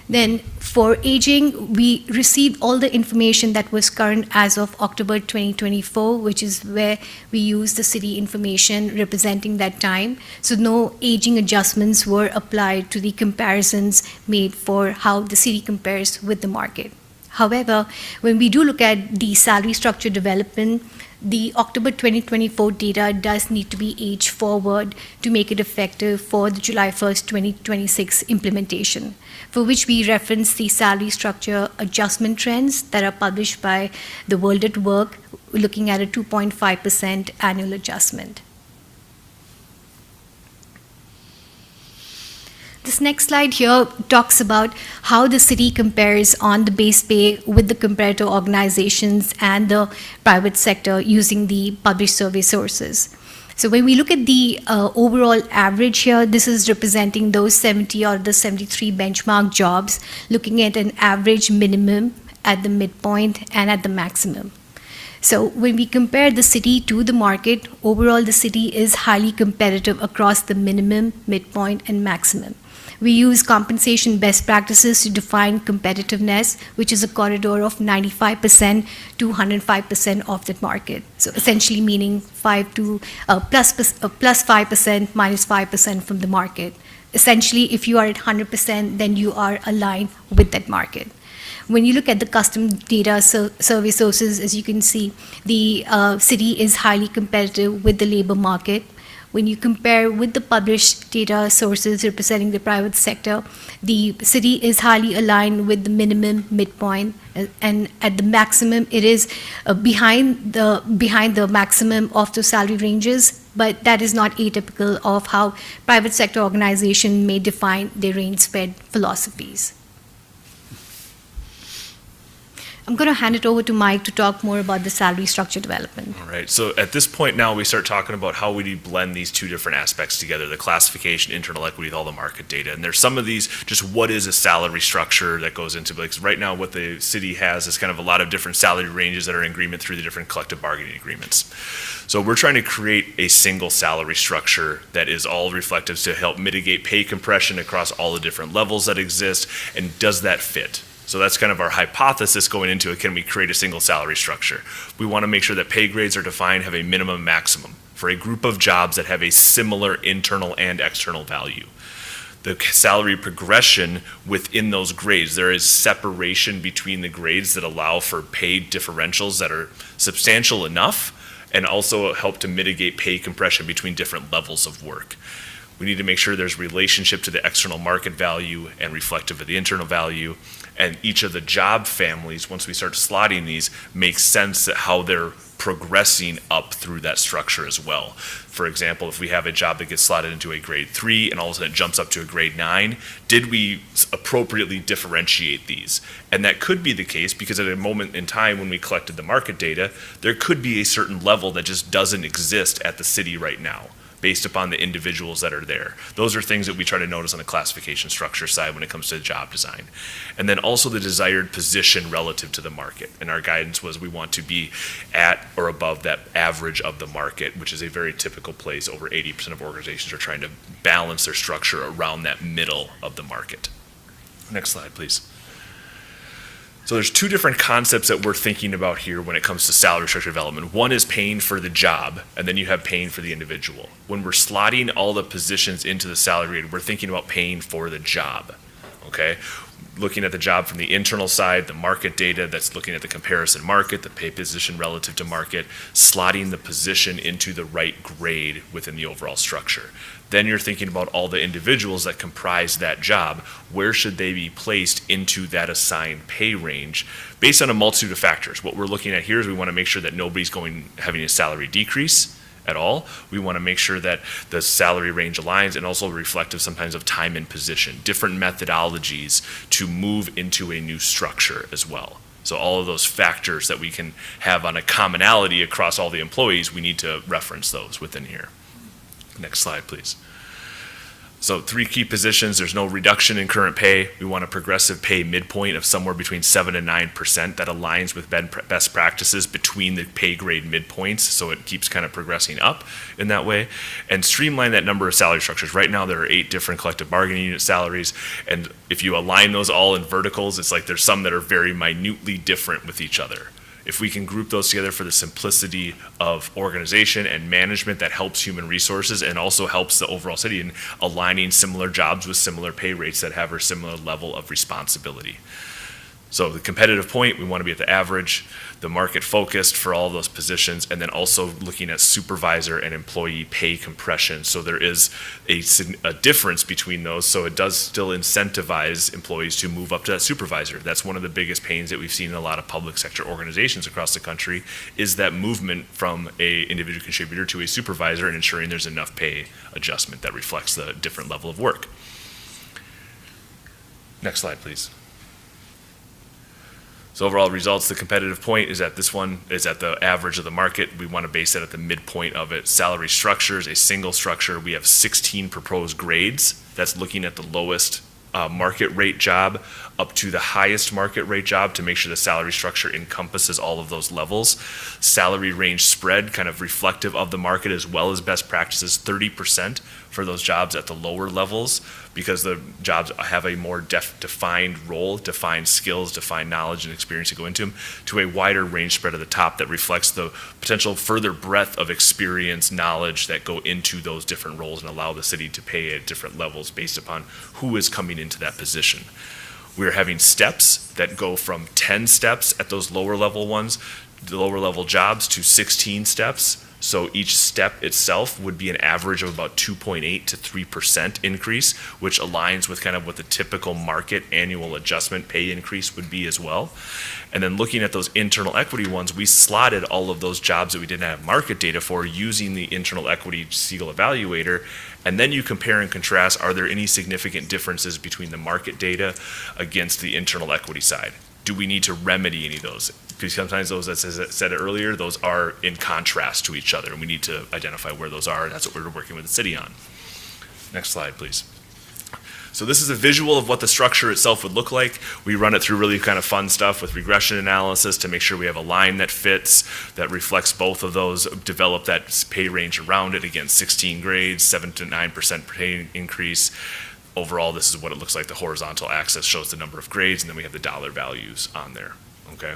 Then for aging, we received all the information that was current as of October 2024, which is where we use the city information representing that time. So no aging adjustments were applied to the comparisons made for how the city compares with the market. However, when we do look at the salary structure development, the October 2024 data does need to be aged forward to make it effective for the July 1st, 2026 implementation, for which we reference the salary structure adjustment trends that are published by the World at Work, looking at a 2.5% annual adjustment. This next slide here talks about how the city compares on the base pay with the comparator organizations and the private sector using the published survey sources. So when we look at the overall average here, this is representing those 70 or the 73 benchmark jobs, looking at an average minimum at the midpoint and at the maximum. So when we compare the city to the market, overall the city is highly competitive across the minimum, midpoint, and maximum. We use compensation best practices to define competitiveness, which is a corridor of 95% to 105% of that market. So essentially meaning plus 5%, minus 5% from the market. Essentially, if you are at 100%, then you are aligned with that market. When you look at the custom data survey sources, as you can see, the city is highly competitive with the labor market. When you compare with the published data sources representing the private sector, the city is highly aligned with the minimum, midpoint, and at the maximum, it is behind the maximum of the salary ranges, but that is not atypical of how private sector organizations may define their range-fed philosophies. I'm going to hand it over to Mike to talk more about the salary structure development. All right, so at this point now, we start talking about how we blend these two different aspects together, the classification, internal equity with all the market data. And there's some of these, just what is a salary structure that goes into, like right now what the city has is kind of a lot of different salary ranges that are in agreement through the different collective bargaining agreements. So we're trying to create a single salary structure that is all reflective to help mitigate pay compression across all the different levels that exist, and does that fit? So that's kind of our hypothesis going into it. Can we create a single salary structure? We want to make sure that pay grades are defined, have a minimum maximum for a group of jobs that have a similar internal and external value. The salary progression within those grades, there is separation between the grades that allow for pay differentials that are substantial enough and also help to mitigate pay compression between different levels of work. We need to make sure there's relationship to the external market value and reflective of the internal value. And each of the job families, once we start slotting these, makes sense that how they're progressing up through that structure as well. For example, if we have a job that gets slotted into a grade 3 and all of a sudden it jumps up to a grade 9, did we appropriately differentiate these? And that could be the case because at a moment in time when we collected the market data, there could be a certain level that just doesn't exist at the city right now, based upon the individuals that are there. Those are things that we try to notice on the classification structure side when it comes to job design. And then also the desired position relative to the market. And our guidance was we want to be at or above that average of the market, which is a very typical place. Over 80% of organizations are trying to balance their structure around that middle of the market. Next slide, please. So there's two different concepts that we're thinking about here when it comes to salary structure development. One is paying for the job, and then you have paying for the individual. When we're slotting all the positions into the salary grade, we're thinking about paying for the job, okay? Looking at the job from the internal side, the market data that's looking at the comparison market, the pay position relative to market, slotting the position into the right grade within the overall structure. Then you're thinking about all the individuals that comprise that job. Where should they be placed into that assigned pay range based on a multitude of factors? What we're looking at here is we want to make sure that nobody's having a salary decrease at all. We want to make sure that the salary range aligns and also reflective sometimes of time and position, different methodologies to move into a new structure as well. So all of those factors that we can have on a commonality across all the employees, we need to reference those within here. Next slide, please. So 3 key positions, there's no reduction in current pay. We want a progressive pay midpoint of somewhere between 7 and 9% that aligns with best practices between the pay grade midpoints, so it keeps kind of progressing up in that way. And streamline that number of salary structures. Right now, there are 8 different collective bargaining unit salaries, and if you align those all in verticals, it's like there's some that are very minutely different with each other. If we can group those together for the simplicity of organization and management, that helps human resources and also helps the overall city in aligning similar jobs with similar pay rates that have a similar level of responsibility. So the competitive point, we want to be at the average, the market focused for all those positions, and then also looking at supervisor and employee pay compression. So there is a difference between those, so it does still incentivize employees to move up to that supervisor. That's one of the biggest pains that we've seen in a lot of public sector organizations across the country, is that movement from a individual contributor to a supervisor and ensuring there's enough pay adjustment that reflects the different level of work. Next slide, please. So overall results, the competitive point is that this one is at the average of the market. We want to base it at the midpoint of it. Salary structures, a single structure. We have 16 proposed grades. That's looking at the lowest market rate job up to the highest market rate job to make sure the salary structure encompasses all of those levels. Salary range spread, kind of reflective of the market as well as best practices, 30% for those jobs at the lower levels, because the jobs have a more defined role, defined skills, defined knowledge and experience to go into them, to a wider range spread at the top that reflects the potential further breadth of experience, knowledge that go into those different roles and allow the city to pay at different levels based upon who is coming into that position. We're having steps that go from 10 steps at those lower level ones, the lower level jobs, to 16 steps. So each step itself would be an average of about 2.8 to 3% increase, which aligns with kind of what the typical market annual adjustment pay increase would be as well. And then looking at those internal equity ones, we slotted all of those jobs that we didn't have market data for using the internal equity Segal evaluator. And then you compare and contrast, are there any significant differences between the market data against the internal equity side? Do we need to remedy any of those? Because sometimes those, as I said earlier, those are in contrast to each other, and we need to identify where those are, and that's what we're working with the city on. Next slide, please. So this is a visual of what the structure itself would look like. We run it through really kind of fun stuff with regression analysis to make sure we have a line that fits, that reflects both of those, develop that pay range around it. Again, 16 grades, 7 to 9% pay increase. Overall, this is what it looks like. The horizontal axis shows the number of grades, and then we have the dollar values on there, okay?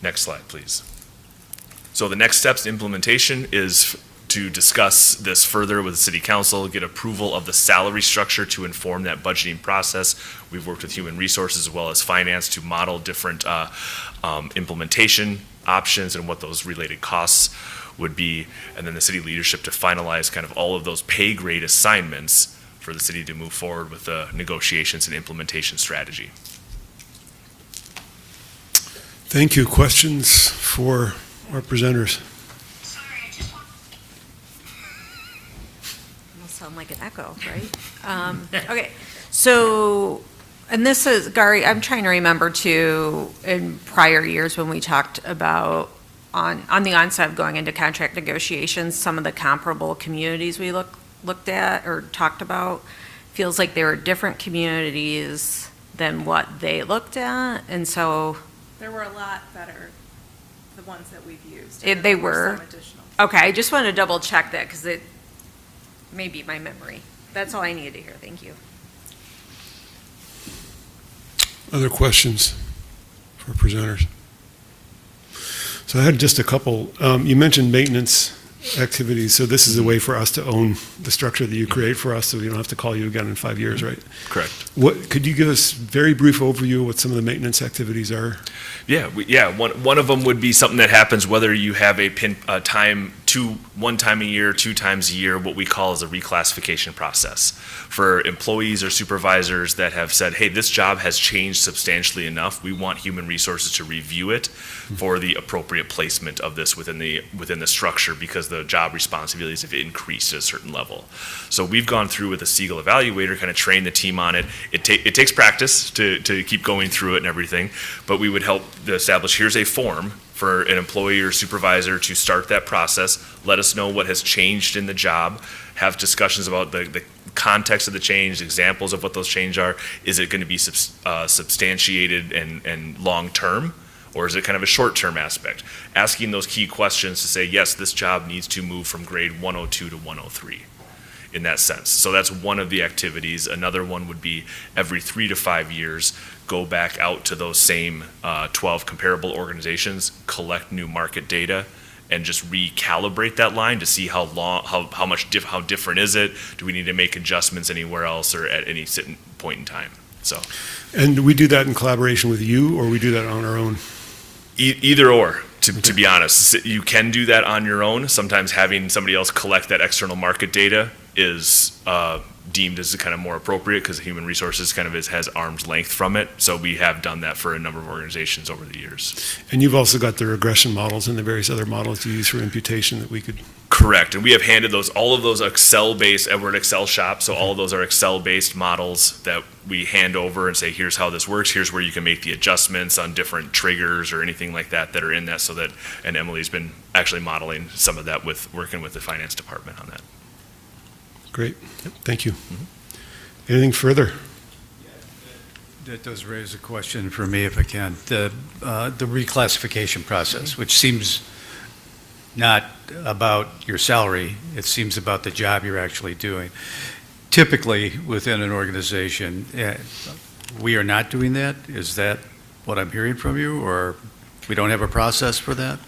Next slide, please. So the next steps in implementation is to discuss this further with the city council, get approval of the salary structure to inform that budgeting process. We've worked with human resources as well as finance to model different implementation options and what those related costs would be, and then the city leadership to finalize kind of all of those pay grade assignments for the city to move forward with the negotiations and implementation strategy. Thank you. Questions for our presenters? Almost sound like an echo, right? Okay, so, and this is, Gary, I'm trying to remember too, in prior years when we talked about on the onset of going into contract negotiations, some of the comparable communities we looked at or talked about, feels like they were different communities than what they looked at, and so. There were a lot better, the ones that we've used. They were? Some additional. Okay, I just wanted to double check that because it may be my memory. That's all I needed to hear. Thank you. Other questions for presenters? So I had just a couple. You mentioned maintenance activities, so this is a way for us to own the structure that you create for us, so we don't have to call you again in 5 years, right? Correct. What could you give us a very brief overview of what some of the maintenance activities are? Yeah, one of them would be something that happens whether you have one time a year, 2 times a year, what we call as a reclassification process for employees or supervisors that have said, hey, this job has changed substantially enough. We want human resources to review it for the appropriate placement of this within the structure, because the job responsibilities have increased at a certain level. So we've gone through with a Segal evaluator, kind of trained the team on it. It takes practice to keep going through it and everything, but we would help to establish, here's a form for an employee or supervisor to start that process, let us know what has changed in the job, have discussions about the context of the change, examples of what those changes are. Is it going to be substantiated and long-term, or is it kind of a short-term aspect? Asking those key questions to say, yes, this job needs to move from grade 102 to 103 in that sense. So that's one of the activities. Another one would be every 3 to 5 years, go back out to those same 12 comparable organizations, collect new market data, and just recalibrate that line to see how different is it? Do we need to make adjustments anywhere else or at any certain point in time? So, And do we do that in collaboration with you, or we do that on our own? Either or, to be honest. You can do that on your own. Sometimes having somebody else collect that external market data is deemed as kind of more appropriate because human resources kind of has arm's length from it. So we have done that for a number of organizations over the years. And you've also got the regression models and the various other models you use for imputation that we could... Correct, and we have handed all of those Excel-based, we're an Excel shop, so all of those are Excel-based models that we hand over and say, here's how this works, here's where you can make the adjustments on different triggers or anything like that are in that, so that, and Emily's been actually modeling some of that working with the finance department on that. Great, yep, thank you. Anything further? That does raise a question for me, if I can. The reclassification process, which seems not about your salary, it seems about the job you're actually doing. Typically, within an organization, we are not doing that. Is that what I'm hearing from you, or we don't have a process for that?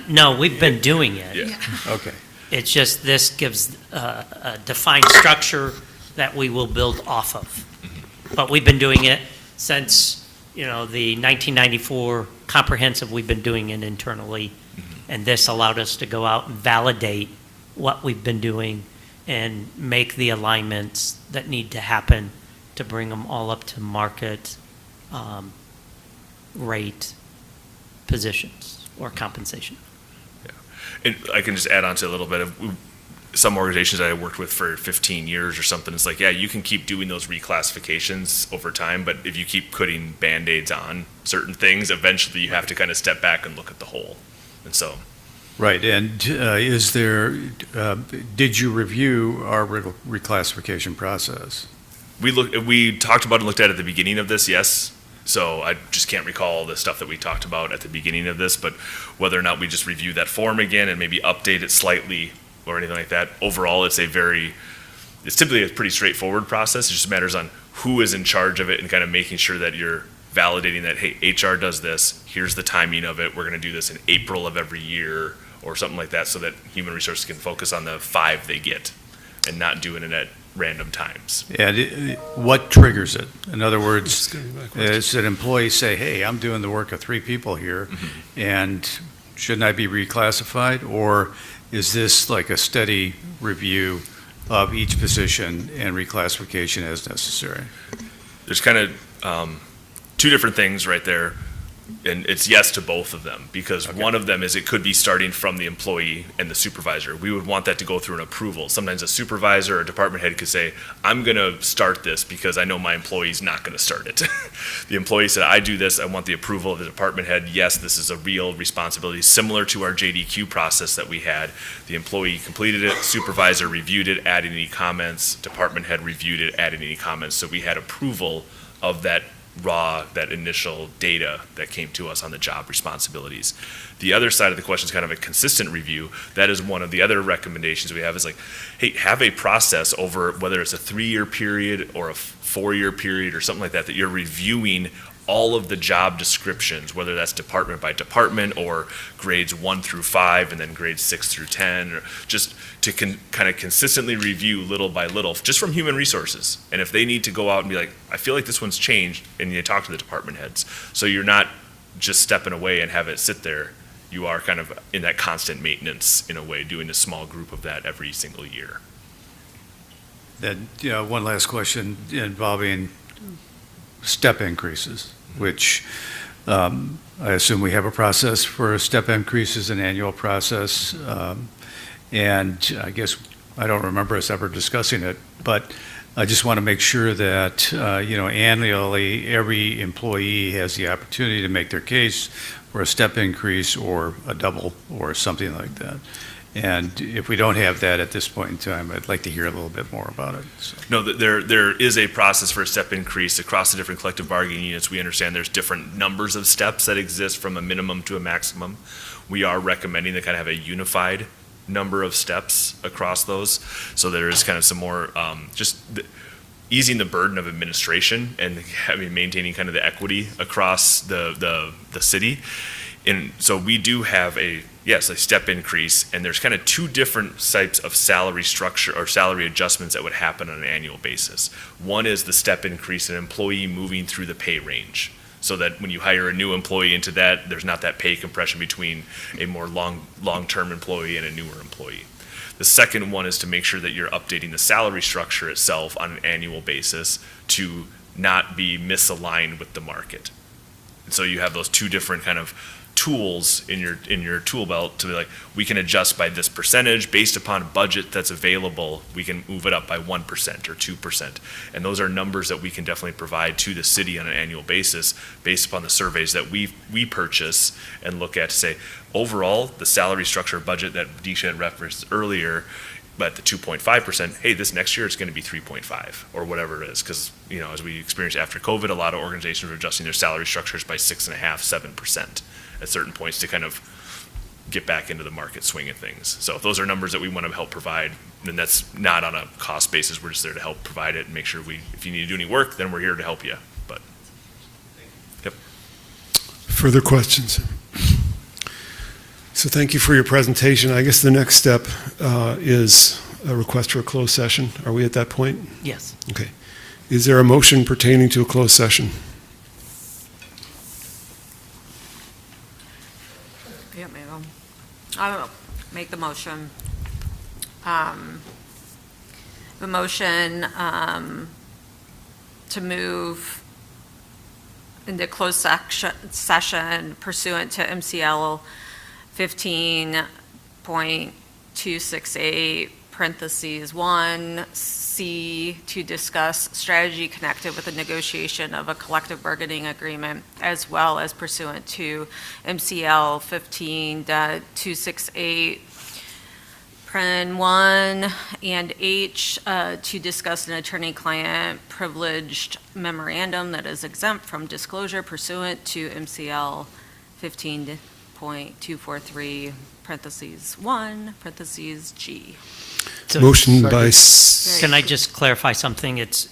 No, we've been doing it. Yeah. Okay. It's just this gives a defined structure that we will build off of. But we've been doing it since, the 1994 comprehensive, we've been doing it internally. And this allowed us to go out and validate what we've been doing and make the alignments that need to happen to bring them all up to market rate positions or compensation. And I can just add on to a little bit of some organizations that I worked with for 15 years or something. It's like, yeah, you can keep doing those reclassifications over time, but if you keep putting Band-Aids on certain things, eventually you have to kind of step back and look at the whole. And so. Right, and did you review our reclassification process? We talked about and looked at the beginning of this, yes. So I just can't recall the stuff that we talked about at the beginning of this, but whether or not we just review that form again and maybe update it slightly or anything like that. Overall, it's typically a pretty straightforward process. It just matters on who is in charge of it and kind of making sure that you're validating that, hey, HR does this, here's the timing of it, we're going to do this in April of every year or something like that, so that human resources can focus on the 5 they get and not doing it at random times. And what triggers it? In other words, does an employee say, hey, I'm doing the work of 3 people here, and shouldn't I be reclassified? Or is this like a steady review of each position and reclassification as necessary? There's kind of 2 different things right there, and it's yes to both of them, because one of them is it could be starting from the employee and the supervisor. We would want that to go through an approval. Sometimes a supervisor or a department head could say, I'm going to start this because I know my employee's not going to start it. The employee said, I do this, I want the approval of the department head. Yes, this is a real responsibility, similar to our JDQ process that we had. The employee completed it, supervisor reviewed it, added any comments, department head reviewed it, added any comments. So we had approval of that that initial data that came to us on the job responsibilities. The other side of the question is kind of a consistent review. That is one of the other recommendations we have is like, hey, have a process over whether it's a 3-year period or a 4-year period or something like that, that you're reviewing all of the job descriptions, whether that's department by department or grades 1 through 5 and then grades 6 through 10, or just to kind of consistently review little by little, just from human resources. And if they need to go out and be like, I feel like this one's changed, and you talk to the department heads. So you're not just stepping away and have it sit there. You are kind of in that constant maintenance in a way, doing a small group of that every single year. Then, one last question involving step increases, which I assume we have a process for step increases, an annual process. And I guess I don't remember us ever discussing it, but I just want to make sure that, annually every employee has the opportunity to make their case or a step increase, or a double, or something like that. And if we don't have that at this point in time, I'd like to hear a little bit more about it. So. No, there is a process for a step increase across the different collective bargaining units. We understand there's different numbers of steps that exist from a minimum to a maximum. We are recommending to kind of have a unified number of steps across those, so there is kind of some more easing the burden of administration and maintaining kind of the equity across the city. And so we do have a step increase, and there's kind of two different types of salary structure or salary adjustments that would happen on an annual basis. One is the step increase, an employee moving through the pay range, so that when you hire a new employee into that, there's not that pay compression between a more long-term employee and a newer employee. The second one is to make sure that you're updating the salary structure itself on an annual basis to not be misaligned with the market. And so you have those two different kind of tools in your tool belt to be like, we can adjust by this percentage based upon a budget that's available. We can move it up by 1% or 2. And those are numbers that we can definitely provide to the city on an annual basis based upon the surveys that we purchase and look at to say, overall, the salary structure budget that Deisha had referenced earlier, but the 2.5%, hey, this next year it's going to be 3.5 or whatever it is. Because, as we experienced after COVID, a lot of organizations were adjusting their salary structures by 6.5%, 7% at certain points to kind of get back into the market swing of things. So those are numbers that we want to help provide, and that's not on a cost basis. We're just there to help provide it and make sure if you need to do any work, then we're here to help you. But, yep. Further questions? So thank you for your presentation. I guess the next step is a request for a closed session. Are we at that point? Yes. Okay. Is there a motion pertaining to a closed session? Yeah, maybe. I'll make the motion. The motion to move into closed session pursuant to MCL 15.268 parentheses 1C to discuss strategy connected with the negotiation of a collective bargaining agreement, as well as pursuant to MCL 15.268 Pren 1 and H to discuss an attorney-client privileged memorandum that is exempt from disclosure pursuant to MCL 15.243 parentheses 1 parentheses G. So- Motion by, Can I just clarify something? It's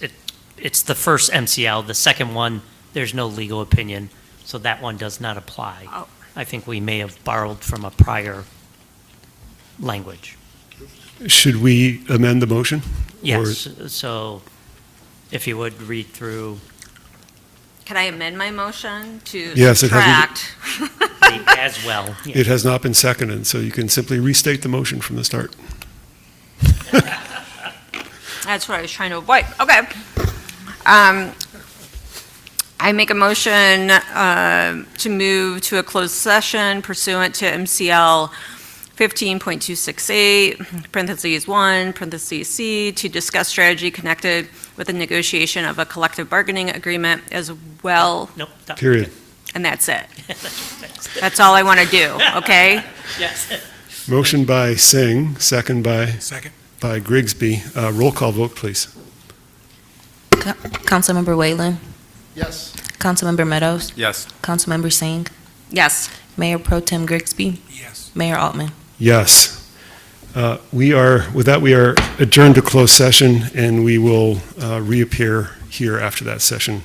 the first MCL. The second one, there's no legal opinion, so that one does not apply. Oh. I think we may have borrowed from a prior language. should we amend the motion? Yes, so if you would read through. Can I amend my motion to Yes, it hasn't- subtract? As well. yeah. It has not been seconded, so you can simply restate the motion from the start. That's what I was trying to avoid. Okay. I make a motion to move to a closed session pursuant to MCL 15.268, parentheses 1, parentheses C, to discuss strategy connected with the negotiation of a collective bargaining agreement as well. Nope. stop. Period. And that's it. That's all I want to do, okay? Yes. Motion by Singh, second by Grigsby. Roll call vote, please. Councilmember Whalen? Yes. Councilmember Meadows? Yes. Councilmember Singh? Yes. Mayor Pro Tem Grigsby? Yes. Mayor Altman? Yes. With that, we are adjourned to closed session, and we will reappear here after that session.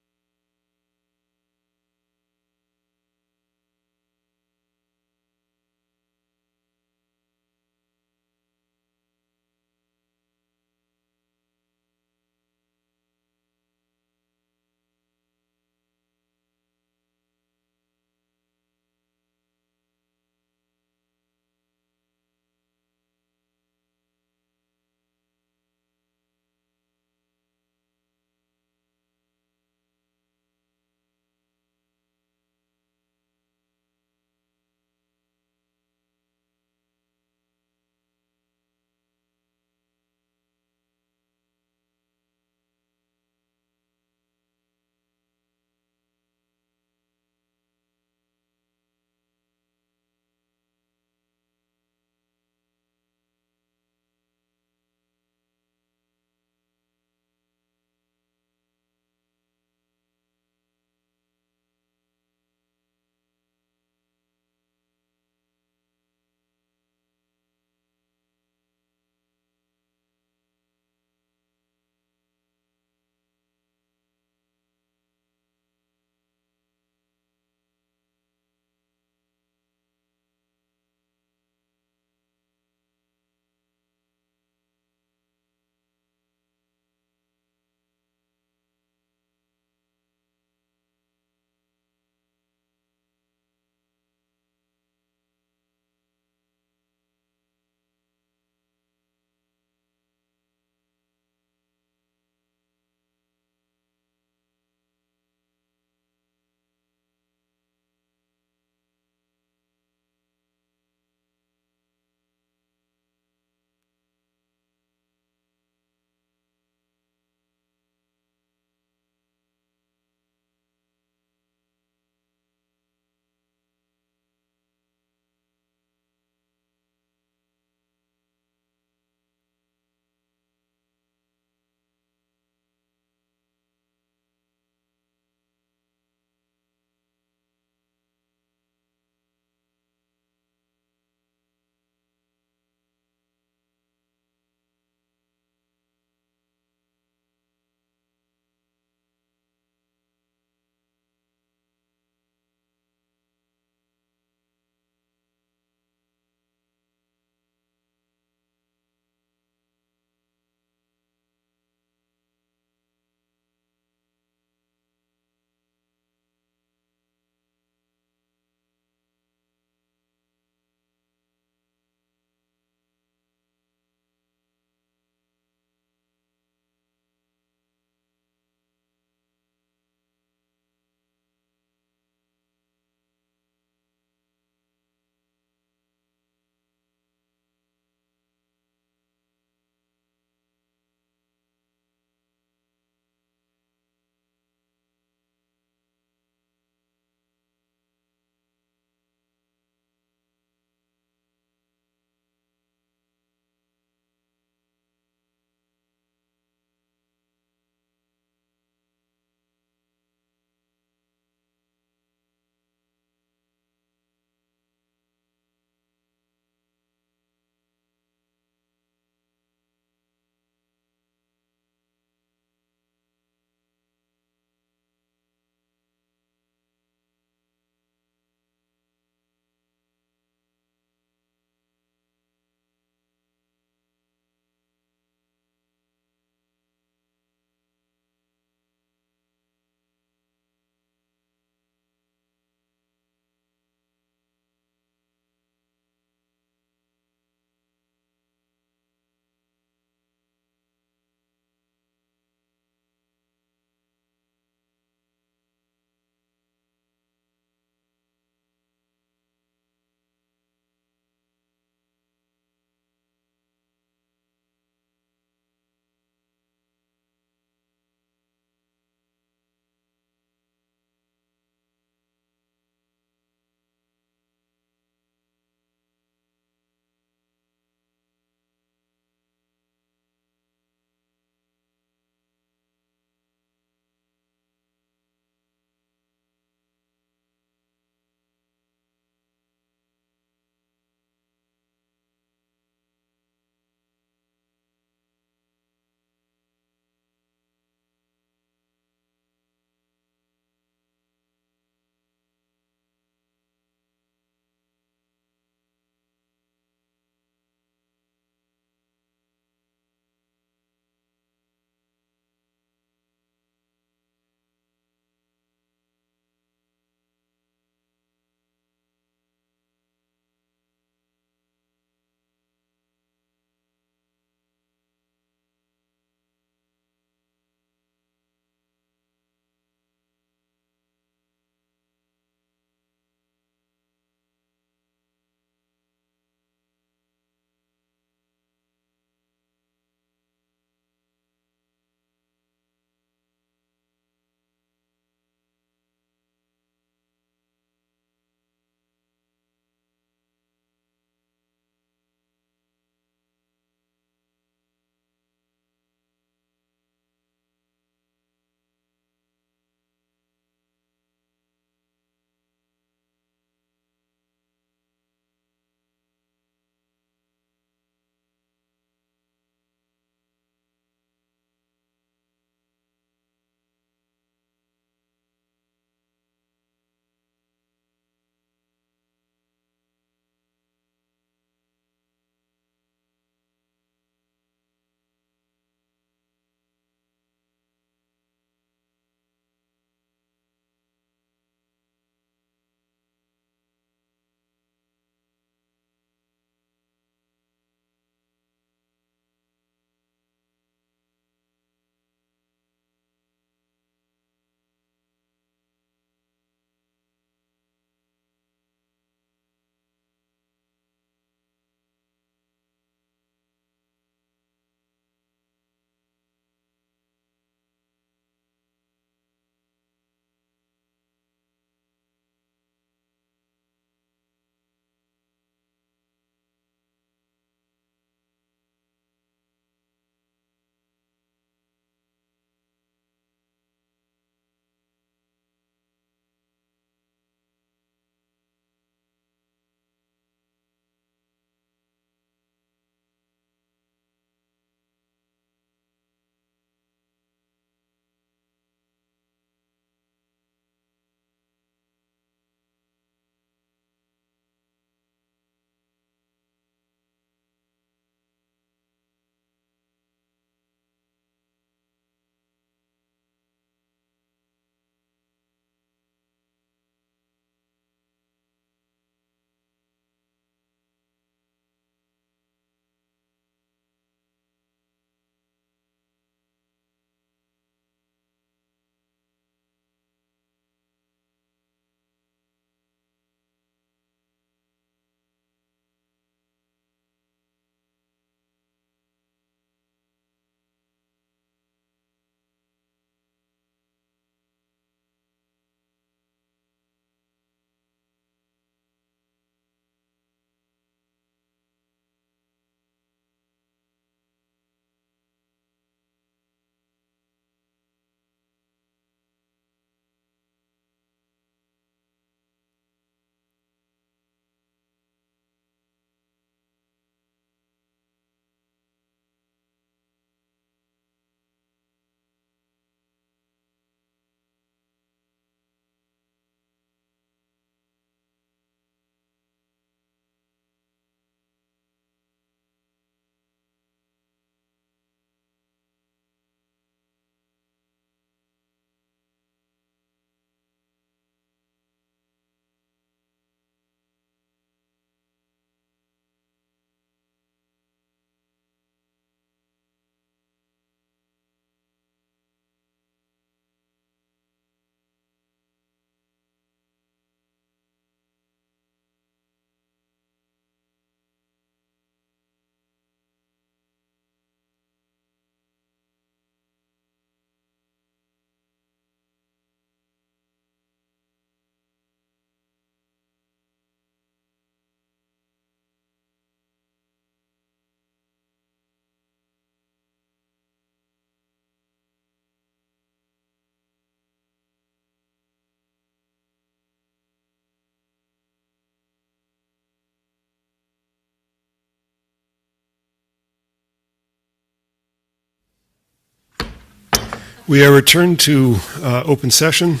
We are returned to open session.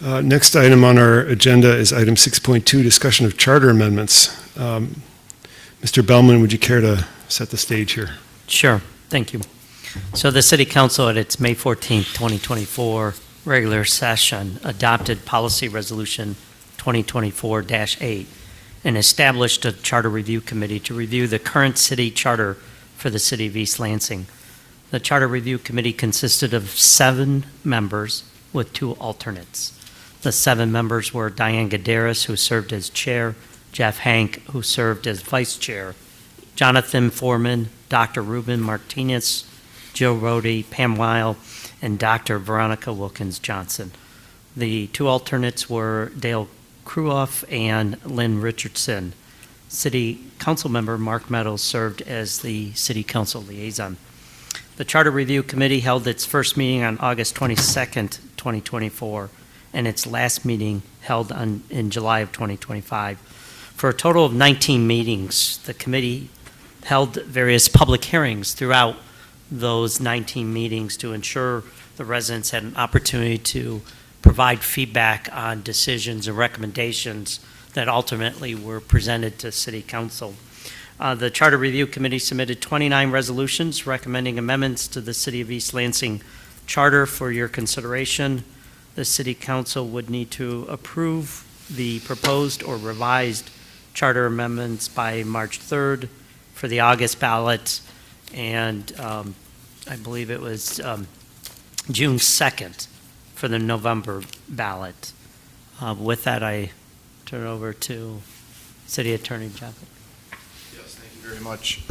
Next item on our agenda is item 6.2, discussion of charter amendments. Mr. Bellman, would you care to set the stage here? Sure, thank you. So the City Council at its May 14th, 2024 regular session adopted Policy Resolution 2024-8 and established a Charter Review Committee to review the current city charter for the City of East Lansing. The Charter Review Committee consisted of 7 members with 2 alternates. The 7 members were Diane Gadaris, who served as chair, Jeff Hank, who served as vice chair, Jonathan Foreman, Dr. Ruben Martinez, Joe Rody, Pam Weil, and Dr. Veronica Wilkins Johnson. The 2 alternates were Dale Kruoff and Lynn Richardson. City Council member Mark Meadows served as the City Council liaison. The Charter Review Committee held its first meeting on August 22nd, 2024, and its last meeting held in July of 2025. For a total of 19 meetings, the committee held various public hearings throughout those 19 meetings to ensure the residents had an opportunity to provide feedback on decisions and recommendations that ultimately were presented to City Council. The Charter Review Committee submitted 29 resolutions recommending amendments to the City of East Lansing Charter for your consideration. The City Council would need to approve the proposed or revised charter amendments by March 3rd for the August ballot, and I believe it was June 2nd for the November ballot. With that, I turn it over to City Attorney Jeff. Yes, thank you very much.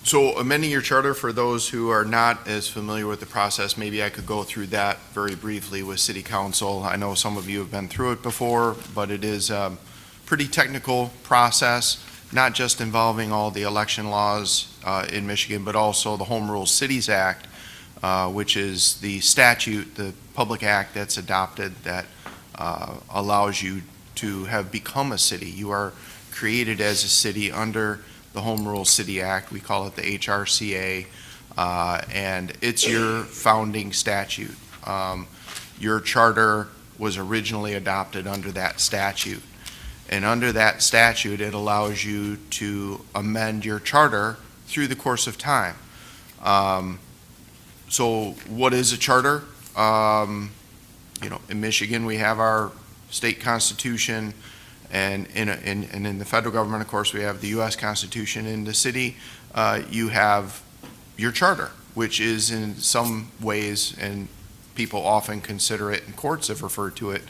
So amending your charter, for those who are not as familiar with the process, maybe I could go through that very briefly with City Council. I know some of you have been through it before, but it is a pretty technical process, not just involving all the election laws in Michigan, but also the Home Rule Cities Act, which is the statute, the public act that's adopted that allows you to have become a city. You are created as a city under the Home Rule City Act. We call it the HRCA, and it's your founding statute. Your charter was originally adopted under that statute. And under that statute, it allows you to amend your charter through the course of time. So what is a charter? In Michigan, we have our state constitution, and in the federal government, of course, we have the U.S. Constitution. In the city, you have your charter, which is in some ways, and people often consider it, and courts have referred to it,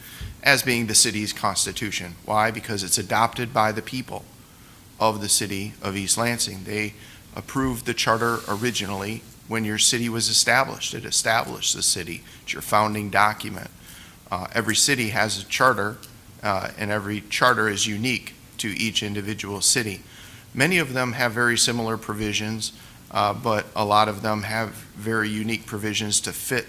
as being the city's constitution. Why? Because it's adopted by the people of the city of East Lansing. They approved the charter originally when your city was established. It established the city. It's your founding document. Every city has a charter, and every charter is unique to each individual city. Many of them have very similar provisions, but a lot of them have very unique provisions to fit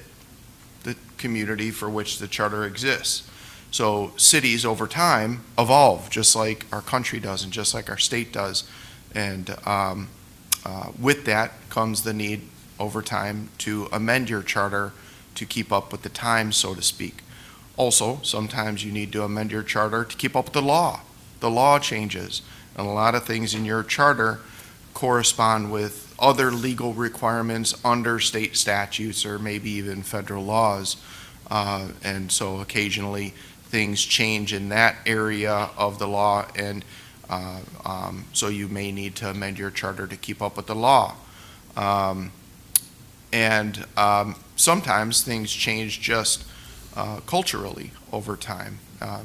the community for which the charter exists. So cities over time evolve, just like our country does and just like our state does. And with that comes the need over time to amend your charter to keep up with the times, so to speak. Also, sometimes you need to amend your charter to keep up with the law. The law changes, and a lot of things in your charter correspond with other legal requirements under state statutes or maybe even federal laws. And so occasionally things change in that area of the law, and so you may need to amend your charter to keep up with the law. And sometimes things change just culturally over time.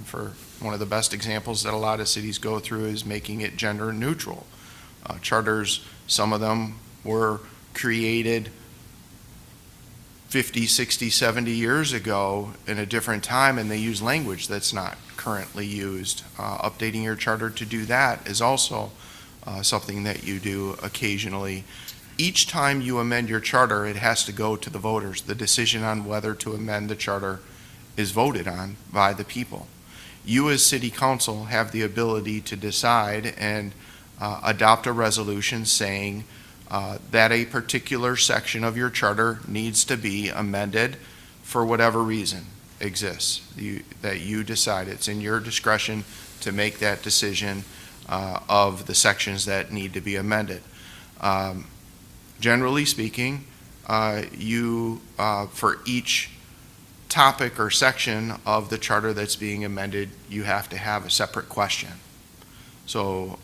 For one of the best examples that a lot of cities go through is making it gender neutral. Charters, some of them were created 50, 60, 70 years ago in a different time, and they use language that's not currently used. Updating your charter to do that is also something that you do occasionally. Each time you amend your charter, it has to go to the voters. The decision on whether to amend the charter is voted on by the people. You as City Council have the ability to decide and adopt a resolution saying that a particular section of your charter needs to be amended for whatever reason exists, that you decide. It's in your discretion to make that decision of the sections that need to be amended. Generally speaking, for each topic or section of the charter that's being amended, you have to have a separate question. So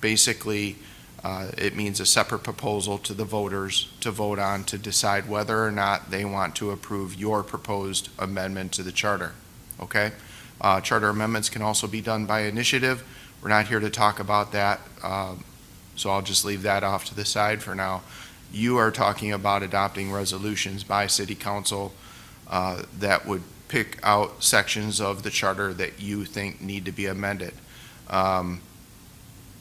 basically, it means a separate proposal to the voters to vote on to decide whether or not they want to approve your proposed amendment to the charter. Okay? Charter amendments can also be done by initiative. We're not here to talk about that, so I'll just leave that off to the side for now. You are talking about adopting resolutions by City Council that would pick out sections of the charter that you think need to be amended.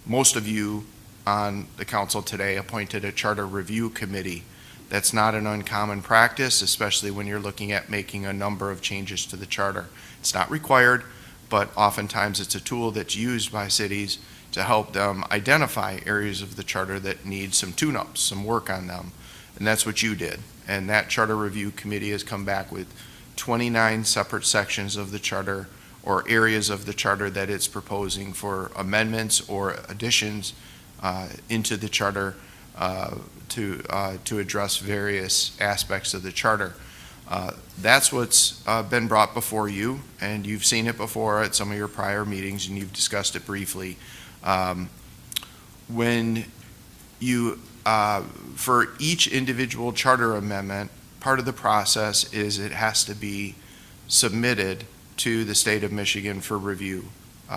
Most of you on the council today appointed a charter review committee. That's not an uncommon practice, especially when you're looking at making a number of changes to the charter. It's not required, but oftentimes it's a tool that's used by cities to help them identify areas of the charter that need some tune-ups, some work on them. And that's what you did. And that charter review committee has come back with 29 separate sections of the charter or areas of the charter that it's proposing for amendments or additions into the charter to address various aspects of the charter. That's what's been brought before you, and you've seen it before at some of your prior meetings, and you've discussed it briefly. When you, for each individual charter amendment, part of the process is it has to be submitted to the state of Michigan for review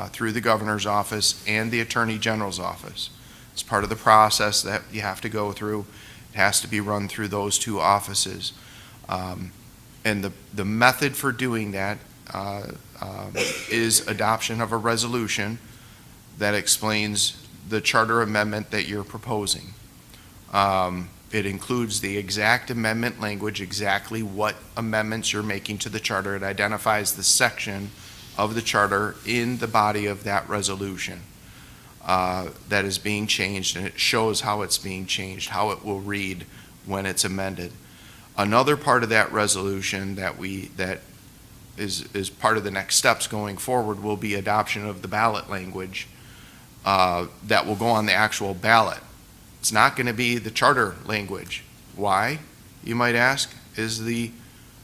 through the governor's office and the attorney general's office. It's part of the process that you have to go through. It has to be run through those two offices. And the method for doing that is adoption of a resolution that explains the charter amendment that you're proposing. It includes the exact amendment language, exactly what amendments you're making to the charter. It identifies the section of the charter in the body of that resolution that is being changed, and it shows how it's being changed, how it will read when it's amended. Another part of that resolution that is part of the next steps going forward will be adoption of the ballot language that will go on the actual ballot. It's not going to be the charter language. Why, you might ask? Is the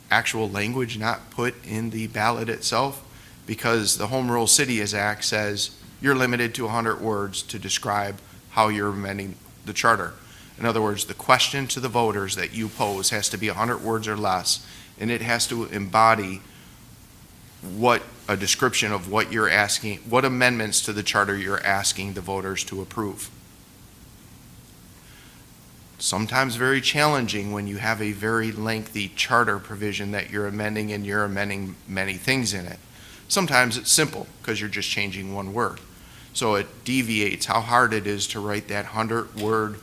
actual language not put in the ballot itself? Because the Home Rule Cities Act says you're limited to 100 words to describe how you're amending the charter. In other words, the question to the voters that you pose has to be 100 words or less, and it has to embody a description of what you're asking, what amendments to the charter you're asking the voters to approve. Sometimes very challenging when you have a very lengthy charter provision that you're amending and you're amending many things in it. Sometimes it's simple because you're just changing one word. So it deviates how hard it is to write that 100-word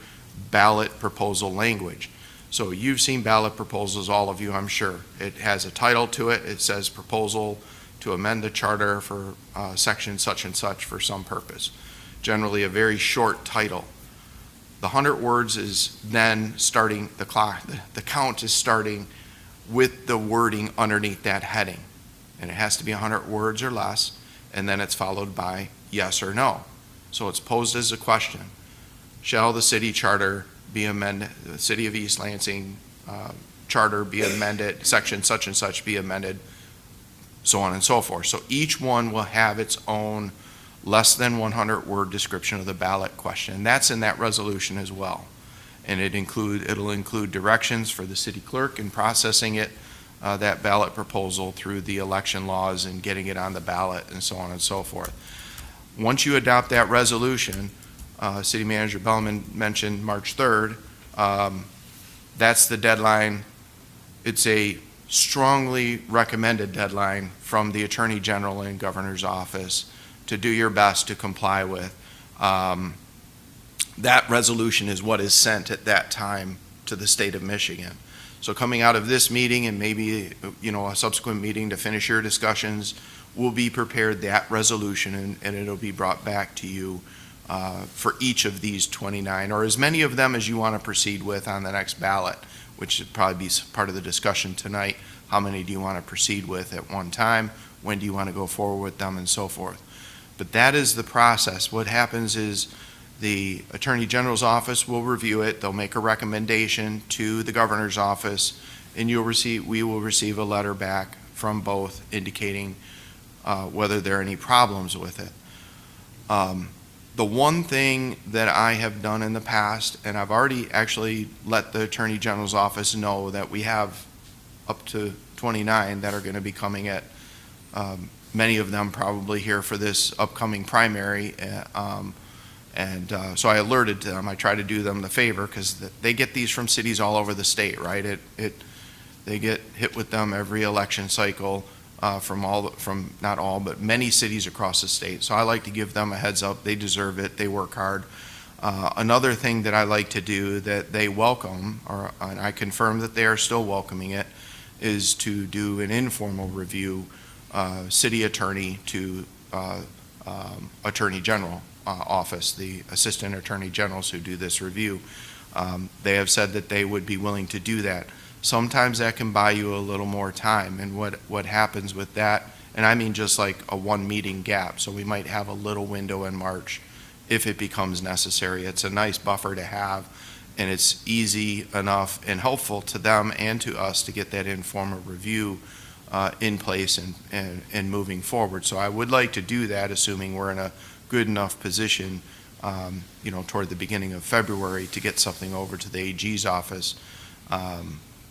ballot proposal language. So you've seen ballot proposals, all of you, I'm sure. It has a title to it. It says proposal to amend the charter for section such and such for some purpose. Generally a very short title. The 100 words is then starting the clock. The count is starting with the wording underneath that heading. And it has to be 100 words or less, and then it's followed by yes or no. So it's posed as a question. Shall the city charter be amended, the City of East Lansing charter be amended, section such and such be amended, so on and so forth. So each one will have its own less than 100-word description of the ballot question. And that's in that resolution as well. And it'll include directions for the city clerk in processing it, that ballot proposal through the election laws and getting it on the ballot and so on and so forth. Once you adopt that resolution, City Manager Bellman mentioned March 3rd. That's the deadline. It's a strongly recommended deadline from the Attorney General and Governor's office to do your best to comply with. That resolution is what is sent at that time to the state of Michigan. So coming out of this meeting and maybe a subsequent meeting to finish your discussions, will be prepared that resolution and it'll be brought back to you for each of these 29, or as many of them as you want to proceed with on the next ballot, which should probably be part of the discussion tonight. How many do you want to proceed with at one time? When do you want to go forward with them, and so forth? But that is the process. What happens is the Attorney General's office will review it. They'll make a recommendation to the Governor's office, and we will receive a letter back from both indicating whether there are any problems with it. The one thing that I have done in the past, and I've already actually let the Attorney General's office know that we have up to 29 that are going to be coming at, many of them probably here for this upcoming primary. So I alerted them. I try to do them the favor because they get these from cities all over the state, right? They get hit with them every election cycle from not all, but many cities across the state. So I like to give them a heads up. They deserve it. They work hard. Another thing that I like to do that they welcome, and I confirm that they are still welcoming it, is to do an informal review, city attorney to Attorney General office, the assistant attorney generals who do this review. They have said that they would be willing to do that. Sometimes that can buy you a little more time, and what happens with that, and I mean just like a one meeting gap, so we might have a little window in March if it becomes necessary. It's a nice buffer to have, and it's easy enough and helpful to them and to us to get that informal review in place and moving forward. So I would like to do that, assuming we're in a good enough position, toward the beginning of February to get something over to the AG's office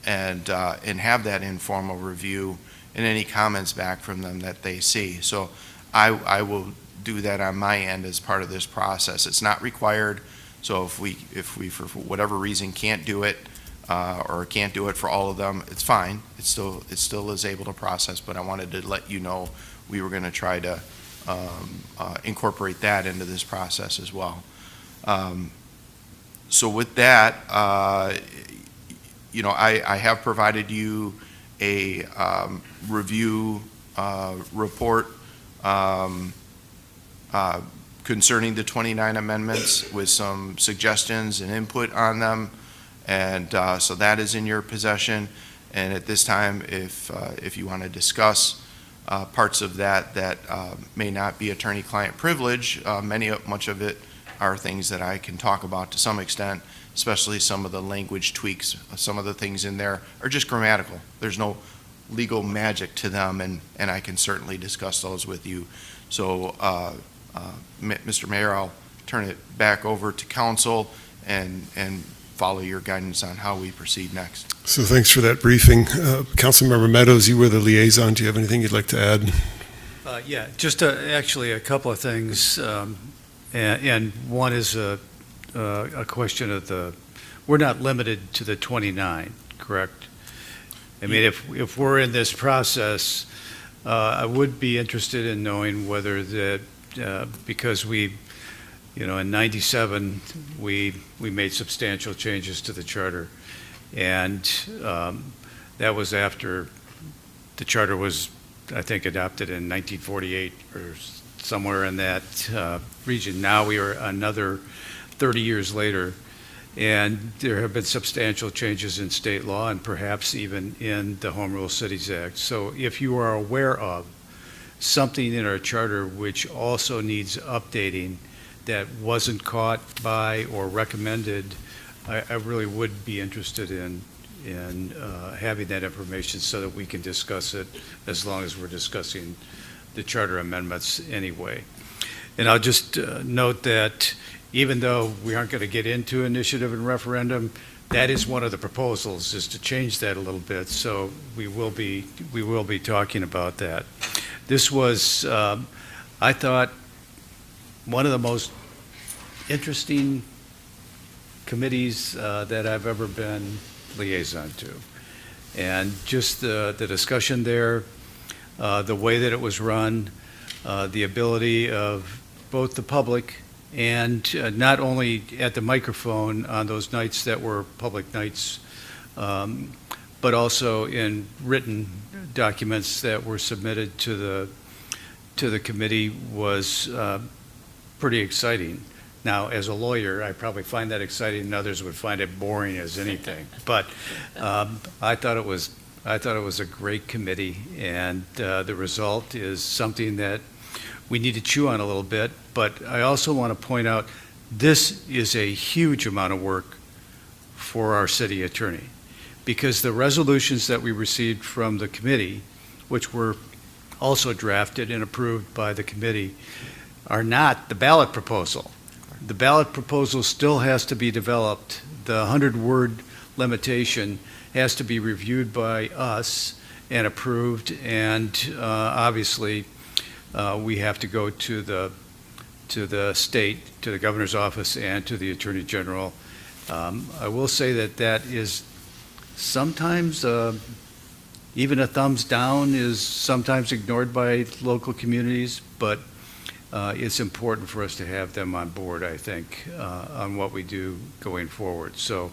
and have that informal review and any comments back from them that they see. So I will do that on my end as part of this process. It's not required. So if we for whatever reason can't do it or can't do it for all of them, it's fine. It still is able to process. But I wanted to let you know we were going to try to incorporate that into this process as well. So with that, I have provided you a review report concerning the 29 amendments with some suggestions and input on them, and so that is in your possession. And at this time, if you want to discuss parts of that may not be attorney-client privilege, much of it are things that I can talk about to some extent, especially some of the language tweaks. Some of the things in there are just grammatical. There's no legal magic to them, and I can certainly discuss those with you. So, Mr. Mayor, I'll turn it back over to council and follow your guidance on how we proceed next. So thanks for that briefing. Councilmember Meadows, you were the liaison. Do you have anything you'd like to add? Yeah, just actually a couple of things, and one is a question of we're not limited to the 29, correct? I mean, if we're in this process, I would be interested in knowing whether that, because in 97, we made substantial changes to the charter, and that was after the charter was, I think, adopted in 1948 or somewhere in that region. Now we are another 30 years later, and there have been substantial changes in state law and perhaps even in the Home Rule Cities Act. So if you are aware of something in our charter which also needs updating that wasn't caught by or recommended, I really would be interested in having that information so that we can discuss it, as long as we're discussing the charter amendments anyway. And I'll just note that even though we aren't going to get into initiative and referendum, that is one of the proposals, is to change that a little bit. So we will be talking about that. This was, I thought, one of the most interesting committees that I've ever been liaison to. And just the discussion there, the way that it was run, the ability of both the public and not only at the microphone on those nights that were public nights, but also in written documents that were submitted to the committee, was pretty exciting. Now, as a lawyer, I probably find that exciting, and others would find it boring as anything. But I thought it was a great committee, and the result is something that we need to chew on a little bit. But I also want to point out, this is a huge amount of work for our city attorney, because the resolutions that we received from the committee, which were also drafted and approved by the committee, are not the ballot proposal. The ballot proposal still has to be developed. The 100-word limitation has to be reviewed by us and approved, and obviously, we have to go to the state, to the governor's office, and to the attorney general. I will say that is sometimes, even a thumbs down is sometimes ignored by local communities, but it's important for us to have them on board, I think, on what we do going forward. So,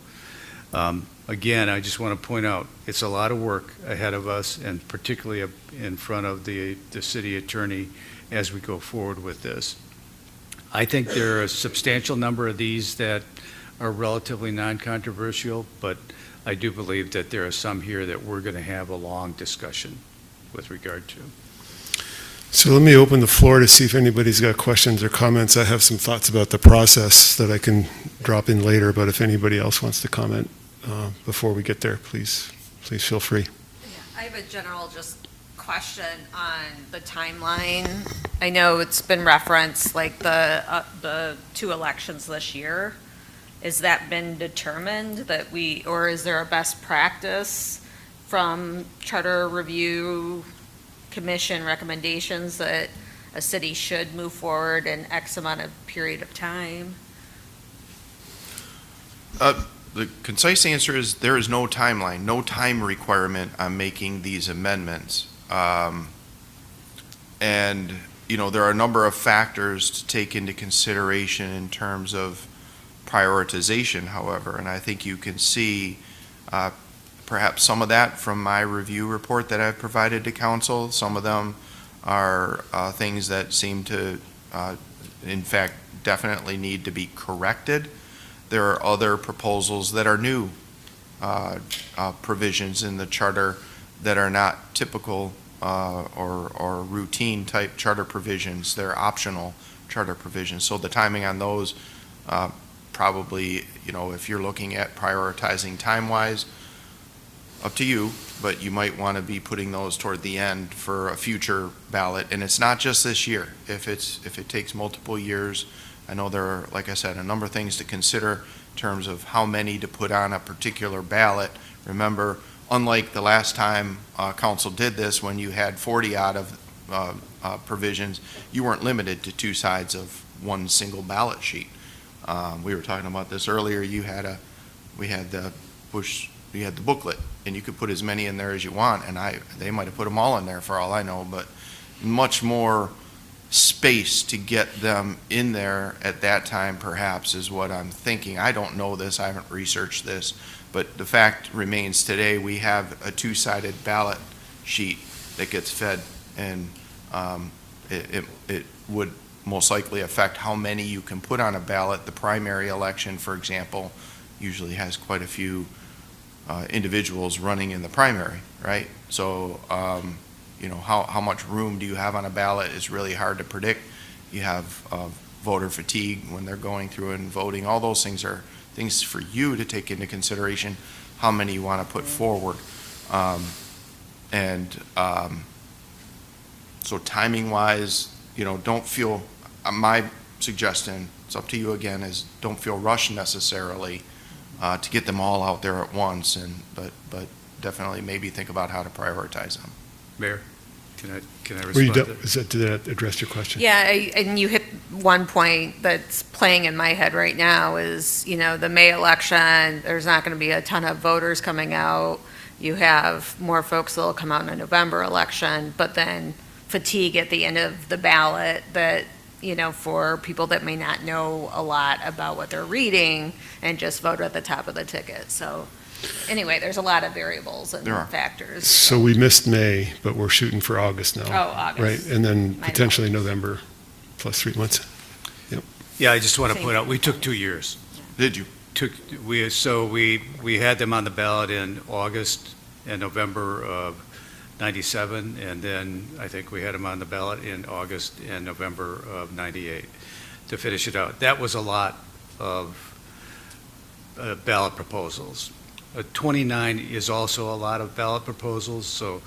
again, I just want to point out, it's a lot of work ahead of us, and particularly in front of the city attorney as we go forward with this. I think there are a substantial number of these that are relatively non-controversial, but I do believe that there are some here that we're going to have a long discussion with regard to. So let me open the floor to see if anybody's got questions or comments. I have some thoughts about the process that I can drop in later, but if anybody else wants to comment before we get there, please feel free. I have a general just question on the timeline. I know it's been referenced, like the 2 elections this year. Has that been determined that or is there a best practice from Charter Review Commission recommendations that a city should move forward in X amount of period of time? The concise answer is there is no timeline, no time requirement on making these amendments. And, there are a number of factors to take into consideration in terms of prioritization, however, and I think you can see perhaps some of that from my review report that I've provided to council. Some of them are things that seem to, in fact, definitely need to be corrected. There are other proposals that are new provisions in the charter that are not typical or routine type charter provisions. They're optional charter provisions. So the timing on those probably, if you're looking at prioritizing time-wise, up to you, but you might want to be putting those toward the end for a future ballot. And it's not just this year. If it takes multiple years, I know there are, like I said, a number of things to consider in terms of how many to put on a particular ballot. Remember, unlike the last time council did this, when you had 40 out of provisions, you weren't limited to 2 sides of one single ballot sheet. We were talking about this earlier. You had the booklet, and you could put as many in there as you want, and they might have put them all in there for all I know, but much more space to get them in there at that time perhaps is what I'm thinking. I don't know this, I haven't researched this, but the fact remains today we have a 2-sided ballot sheet that gets fed, and it would most likely affect how many you can put on a ballot. The primary election, for example, usually has quite a few individuals running in the primary, right? So, how much room do you have on a ballot is really hard to predict. You have voter fatigue when they're going through and voting. All those things are things for you to take into consideration, how many you want to put forward. So timing-wise, don't feel, my suggestion, it's up to you again, is don't feel rushed necessarily to get them all out there at once, but definitely maybe think about how to prioritize them. Mayor, can I respond to that? Did that address your question? Yeah, and you hit one point that's playing in my head right now is, the May election, there's not going to be a ton of voters coming out. You have more folks that will come out in a November election, but then fatigue at the end of the ballot that, for people that may not know a lot about what they're reading and just vote at the top of the ticket. So anyway, there's a lot of variables and factors. So we missed May, but we're shooting for August now. Oh, August. Right, and then potentially November plus 3 months. Yep. Yeah, I just want to point out, we took 2 years. Did you? We had them on the ballot in August and November of 97, and then I think we had them on the ballot in August and November of 98 to finish it out. That was a lot of ballot proposals. 29 is also a lot of ballot proposals, so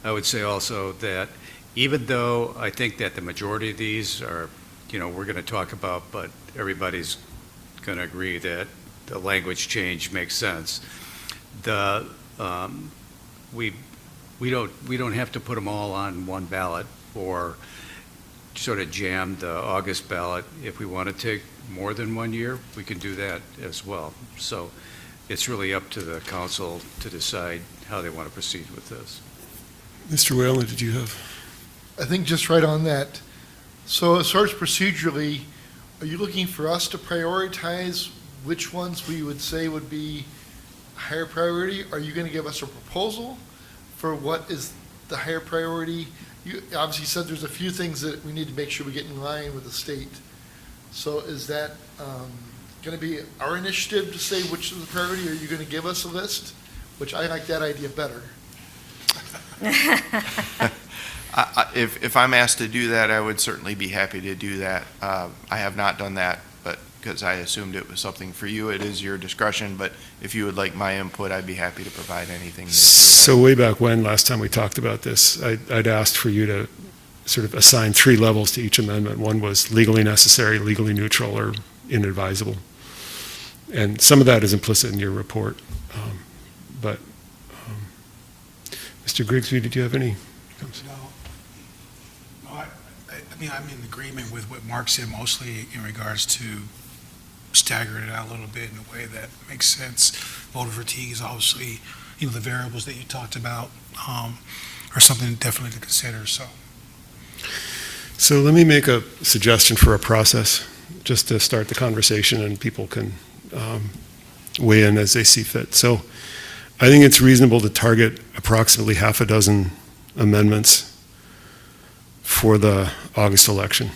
I would say also that even though I think that the majority of these are, we're going to talk about, but everybody's going to agree that the language change makes sense. We don't have to put them all on one ballot or sort of jam the August ballot. If we want to take more than 1 year, we can do that as well. So it's really up to the council to decide how they want to proceed with this. Mr. Whalen, did you have? I think just right on that. So as far as procedurally, are you looking for us to prioritize which ones we would say would be higher priority? Are you going to give us a proposal for what is the higher priority? You obviously said there's a few things that we need to make sure we get in line with the state. So is that going to be our initiative to say which is the priority, or are you going to give us a list? Which I like that idea better. If I'm asked to do that, I would certainly be happy to do that. I have not done that, but because I assumed it was something for you, it is your discretion. But if you would like my input, I'd be happy to provide anything. So way back when, last time we talked about this, I'd asked for you to sort of assign 3 levels to each amendment. One was legally necessary, legally neutral, or inadvisable. And some of that is implicit in your report. Mr. Grigsby, did you have any? No, I mean, I'm in agreement with what Mark said mostly in regards to staggering it out a little bit in a way that makes sense. Voter fatigue is obviously, the variables that you talked about are something definitely to consider, so. So let me make a suggestion for a process, just to start the conversation, and people can weigh in as they see fit. So I think it's reasonable to target approximately half a dozen amendments for the August election,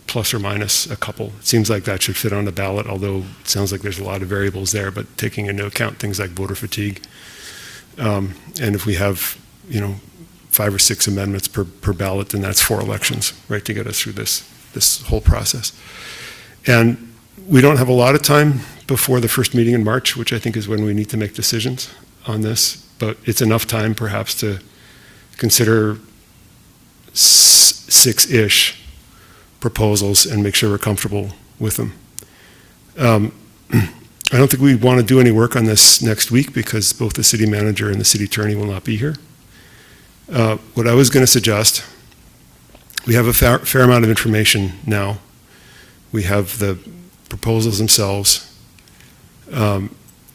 plus or minus a couple. It seems like that should fit on the ballot, although it sounds like there's a lot of variables there, but taking into account things like voter fatigue. And if we have, 5 or 6 amendments per ballot, then that's 4 elections, right, to get us through this whole process. And we don't have a lot of time before the first meeting in March, which I think is when we need to make decisions on this, but it's enough time perhaps to consider 6-ish proposals and make sure we're comfortable with them. I don't think we want to do any work on this next week because both the city manager and the city attorney will not be here. What I was going to suggest, we have a fair amount of information now. We have the proposals themselves, and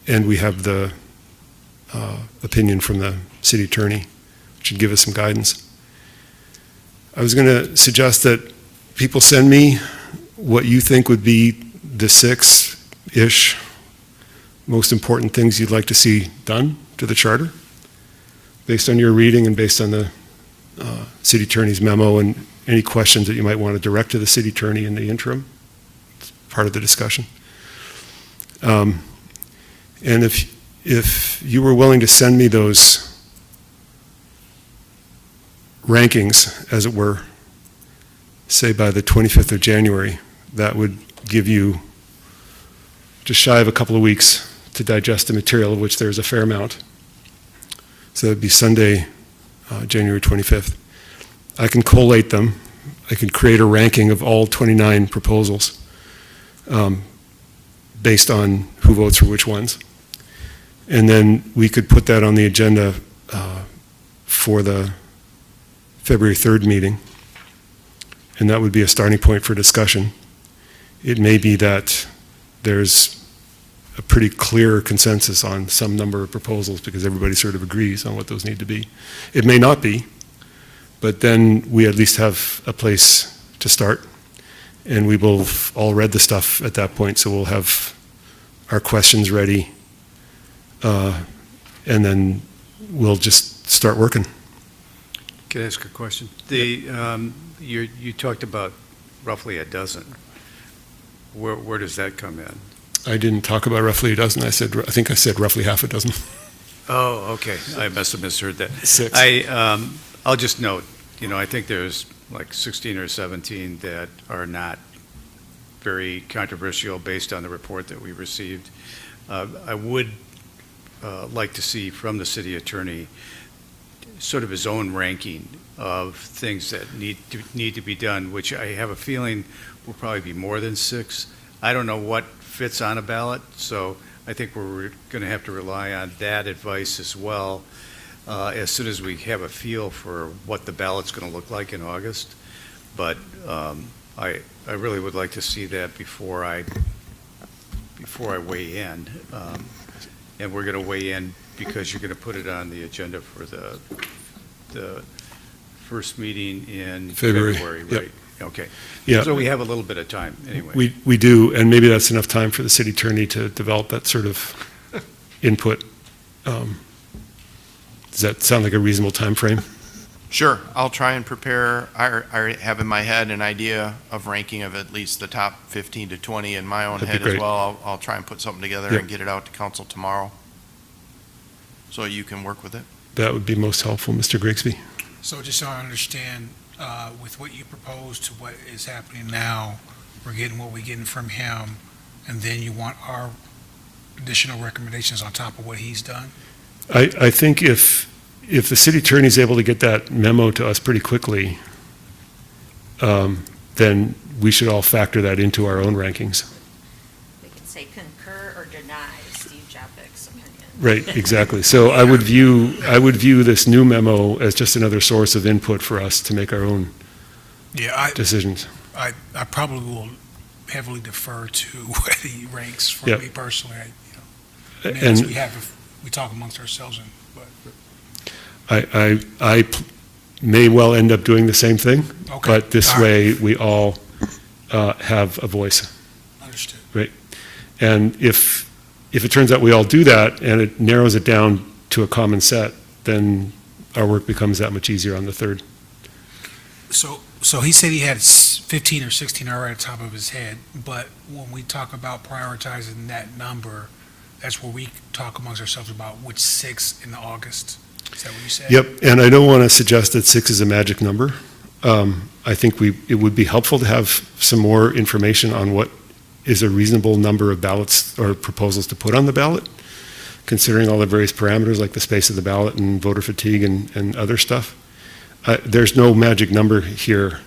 we have the opinion from the city attorney, which should give us some guidance. I was going to suggest that people send me what you think would be the 6-ish most important things you'd like to see done to the charter, based on your reading and based on the city attorney's memo, and any questions that you might want to direct to the city attorney in the interim. It's part of the discussion. And if you were willing to send me those rankings, as it were, say by the 25th of January, that would give you just shy of a couple of weeks to digest the material, of which there's a fair amount. So that'd be Sunday, January 25th. I can collate them. I can create a ranking of all 29 proposals based on who votes for which ones. And then we could put that on the agenda for the February 3rd meeting. And that would be a starting point for discussion. It may be that there's a pretty clear consensus on some number of proposals because everybody sort of agrees on what those need to be. It may not be, but then we at least have a place to start, and we will have all read the stuff at that point, so we'll have our questions ready, and then we'll just start working. Can I ask a question? You talked about roughly a dozen. Where does that come in? I didn't talk about roughly a dozen. I think I said roughly half a dozen. Oh, okay. I must have misheard that. 6. I'll just note, I think there's like 16 or 17 that are not very controversial based on the report that we received. I would like to see from the city attorney sort of his own ranking of things that need to be done, which I have a feeling will probably be more than 6. I don't know what fits on a ballot, so I think we're going to have to rely on that advice as well as soon as we have a feel for what the ballot's going to look like in August. But I really would like to see that before I weigh in. And we're going to weigh in because you're going to put it on the agenda for the first meeting in February, right? yep. Okay. Yeah. So we have a little bit of time anyway. We do, and maybe that's enough time for the city attorney to develop that sort of input. Does that sound like a reasonable time frame? Sure, I'll try and prepare. I have in my head an idea of ranking of at least the top 15 to 20 in my own That'd be head as great. well. I'll try and put something together Yep. and get it out to council tomorrow, so you can work with it. That would be most helpful, Mr. Grigsby. So just so I understand, with what you proposed to what is happening now, we're getting what we're getting from him, and then you want our additional recommendations on top of what he's done? I think if the city attorney is able to get that memo to us pretty quickly, then we should all factor that into our own rankings. We can say concur or deny Steve Joppick's opinion. Right, exactly. So I would view this new memo as just another source of input for us to make our own decisions. I probably will heavily defer to what he ranks for Yep. me personally. And As we have, if we talk amongst ourselves, but I may well end up doing the same thing, Okay. but this All way we all have a voice. understood. Right. And if it turns out we all do that and it narrows it down to a common set, then our work becomes that much easier on the 3rd. So he said he had 15 or 16 already at the top of his head, but when we talk about prioritizing that number, that's where we talk amongst ourselves about which 6 in August. Is that what you said? Yep, and I don't want to suggest that 6 is a magic number. I think it would be helpful to have some more information on what is a reasonable number of ballots or proposals to put on the ballot, considering all the various parameters like the space of the ballot and voter fatigue and other stuff. There's no magic number here.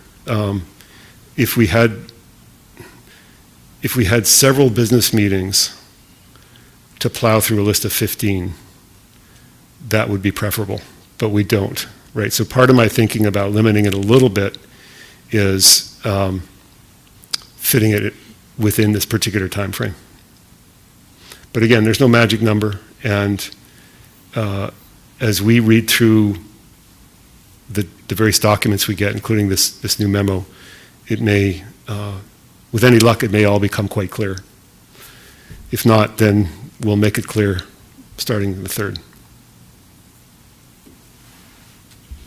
If we had several business meetings to plow through a list of 15, that would be preferable, but we don't, right? So part of my thinking about limiting it a little bit is fitting it within this particular time frame. But again, there's no magic number, and as we read through the various documents we get, including this new memo, it may, with any luck, it may all become quite clear. If not, then we'll make it clear starting the 3rd.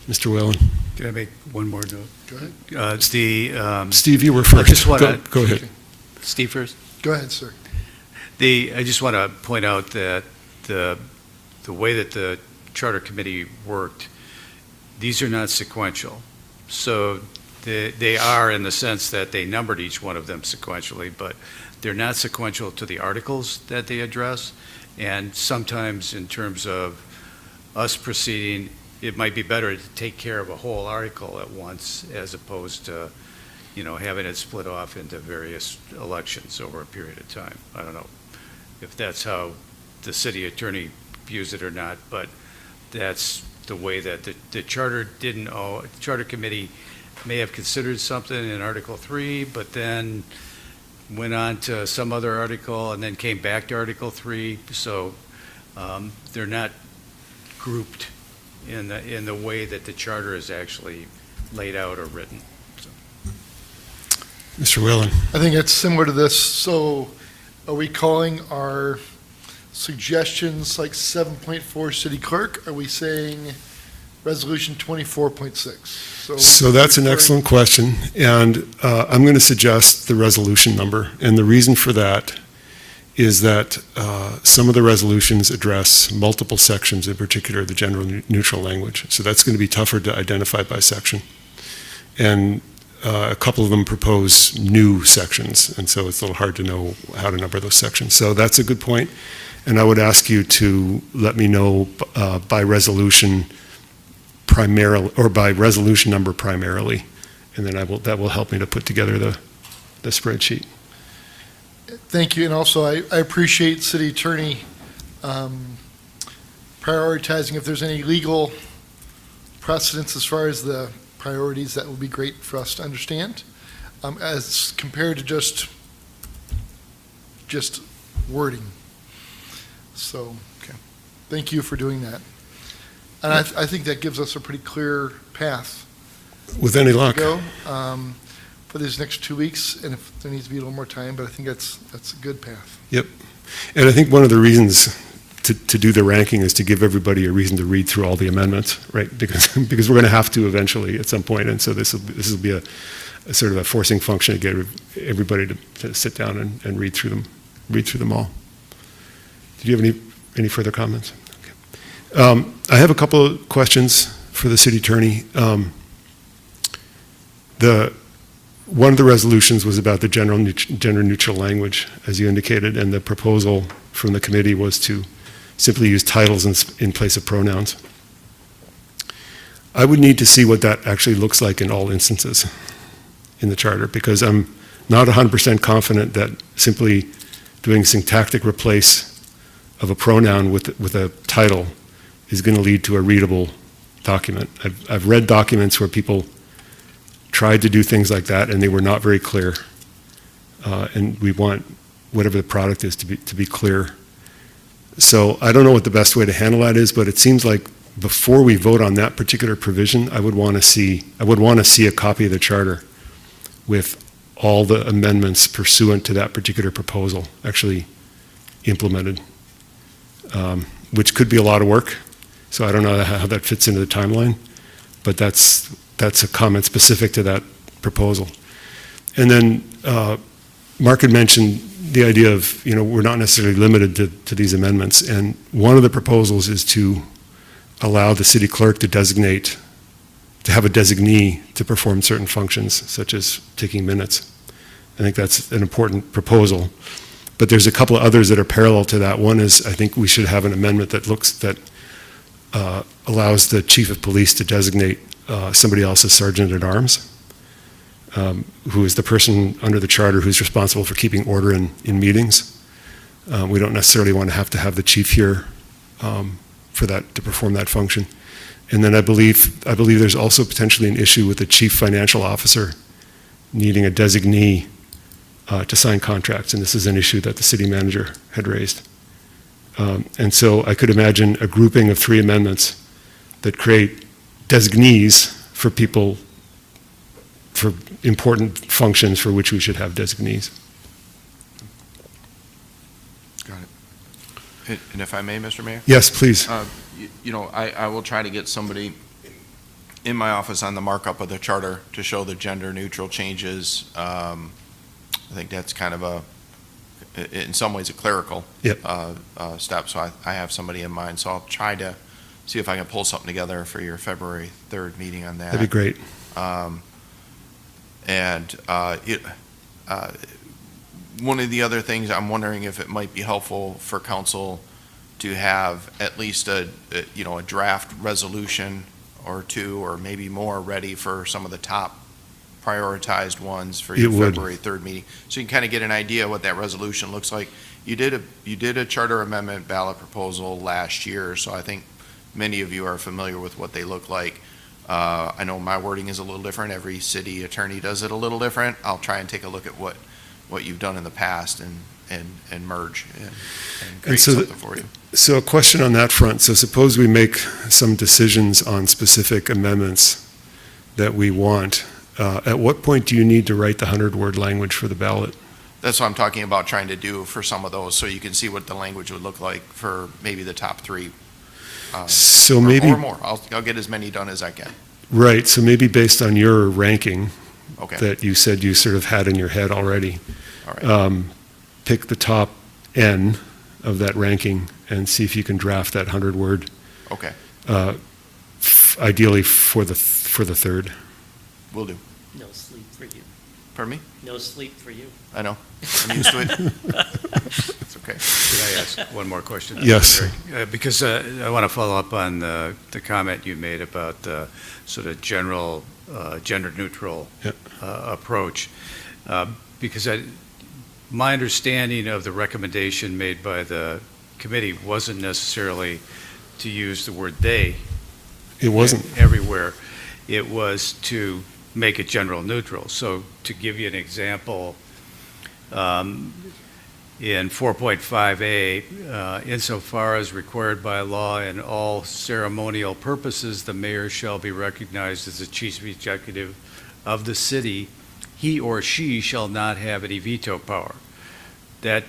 Mr. Whalen? Can I make one more note? Go ahead. It's the, Steve, you were I first. just want to. Go ahead. Steve first? Go ahead, sir. I just want to point out that the way that the Charter Committee worked, these are not sequential. So they are in the sense that they numbered each one of them sequentially, but they're not sequential to the articles that they address. And sometimes in terms of us proceeding, it might be better to take care of a whole article at once as opposed to, having it split off into various elections over a period of time. I don't know if that's how the city attorney views it or not, but that's the way that the charter Charter Committee may have considered something in Article 3, but then went on to some other article and then came back to Article 3. So they're not grouped in the way that the charter is actually laid out or written. Mr. Whalen? I think it's similar to this. So are we calling our suggestions like 7.4 city clerk? Are we saying Resolution 24.6. So that's an excellent question, and I'm going to suggest the resolution number. And the reason for that is that some of the resolutions address multiple sections, in particular the general neutral language. So that's going to be tougher to identify by section. And a couple of them propose new sections, and so it's a little hard to know how to number those sections. So that's a good point, and I would ask you to let me know by resolution primarily, or by resolution number primarily, and then that will help me to put together the spreadsheet. Thank you, and also I appreciate City Attorney prioritizing. If there's any legal precedents as far as the priorities, that would be great for us to understand, as compared to just wording. So, thank you for doing that. And I think that gives us a pretty clear path. With any luck. To go for these next 2 weeks, and if there needs to be a little more time, but I think that's a good path. Yep. And I think one of the reasons to do the ranking is to give everybody a reason to read through all the amendments, right? Because we're going to have to eventually at some point, and so this will be a sort of a forcing function to get everybody to sit down and read through them all. Did you have any further comments? Okay. I have a couple of questions for the city attorney. One of the resolutions was about the gender neutral language, as you indicated, and the proposal from the committee was to simply use titles in place of pronouns. I would need to see what that actually looks like in all instances in the charter, because I'm not 100% confident that simply doing syntactic replace of a pronoun with a title is going to lead to a readable document. I've read documents where people tried to do things like that and they were not very clear. And we want whatever the product is to be clear. So I don't know what the best way to handle that is, but it seems like before we vote on that particular provision, I would want to see a copy of the charter with all the amendments pursuant to that particular proposal actually implemented, which could be a lot of work. So I don't know how that fits into the timeline, but that's a comment specific to that proposal. And then Mark had mentioned the idea of, we're not necessarily limited to these amendments, and one of the proposals is to allow the city clerk to have a designee to perform certain functions, such as taking minutes. I think that's an important proposal. But there's a couple of others that are parallel to that. One is, I think we should have an amendment that allows the chief of police to designate somebody else as sergeant at arms, who is the person under the charter who's responsible for keeping order in meetings. We don't necessarily want to have the chief here for that, to perform that function. And then I believe there's also potentially an issue with the chief financial officer needing a designee to sign contracts, and this is an issue that the city manager had raised. And so I could imagine a grouping of 3 amendments that create designees for people, for important functions for which we should have designees. Got it. And if I may, Mr. Mayor? Yes, please. I will try to get somebody in my office on the markup of the charter to show the gender neutral changes. I think that's kind of in some ways a clerical step, so I have somebody in mind. So I'll try to see if I can pull something together for your February 3rd meeting on that. That'd be great. One of the other things, I'm wondering if it might be helpful for council to have at least a draft resolution or 2 or maybe more ready for some of the top prioritized ones for your February 3rd meeting, so you can kind of get an idea what that resolution looks like. You did a charter amendment ballot proposal last year, so I think many of you are familiar with what they look like. I know my wording is a little different. Every city attorney does it a little different. I'll try and take a look at what you've done in the past and merge and create something for you. So a question on that front. So suppose we make some decisions on specific amendments that we want. At what point do you need to write the 100-word language for the ballot? That's what I'm talking about trying to do for some of those, so you can see what the language would look like for maybe the top 3. So or- maybe, Or more. I'll get as many done as I can. right, so maybe based on your ranking Okay, that you said you sort of had in your head already, all right. pick the top N of that ranking and see if you can draft that 100-word, Okay, ideally for the third. will do. No sleep for you. Pardon me? No sleep for you. I know. I'm used to it. It's okay. Could I ask one more question? Yes. Because I want to follow up on the comment you made about sort of general gender-neutral Yeah. approach. Because my understanding of the recommendation made by the committee wasn't necessarily to use the word "they" It wasn't. everywhere. It was to make it general neutral. So to give you an example, in 4.5A, insofar as required by law in all ceremonial purposes, the mayor shall be recognized as the chief executive of the city. He or she shall not have any veto power. That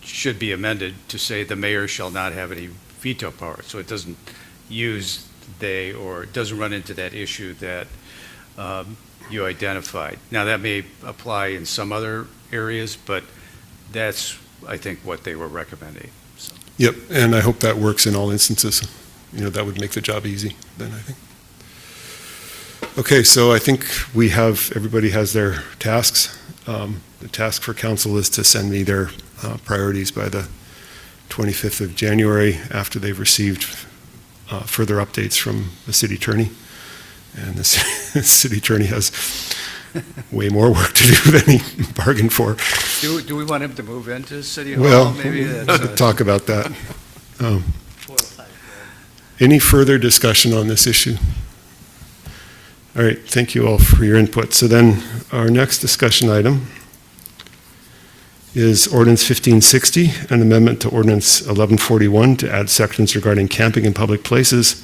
should be amended to say the mayor shall not have any veto power. So it doesn't use they, or it doesn't run into that issue that you identified. Now, that may apply in some other areas, but that's, I think, what they were recommending. So. Yep, and I hope that works in all instances. You know, that would make the job easy, then, I think. Okay, so I think everybody has their tasks. The task for council is to send me their priorities by the 25th of January after they've received further updates from the city attorney. And the city attorney has way more work to do than he bargained for. Do we want him to move into City Hall? Well, Maybe we'll talk about that. Any further discussion on this issue? All right, thank you all for your input. So then, our next discussion item is Ordinance 1560, an amendment to Ordinance 1141 to add sections regarding camping in public places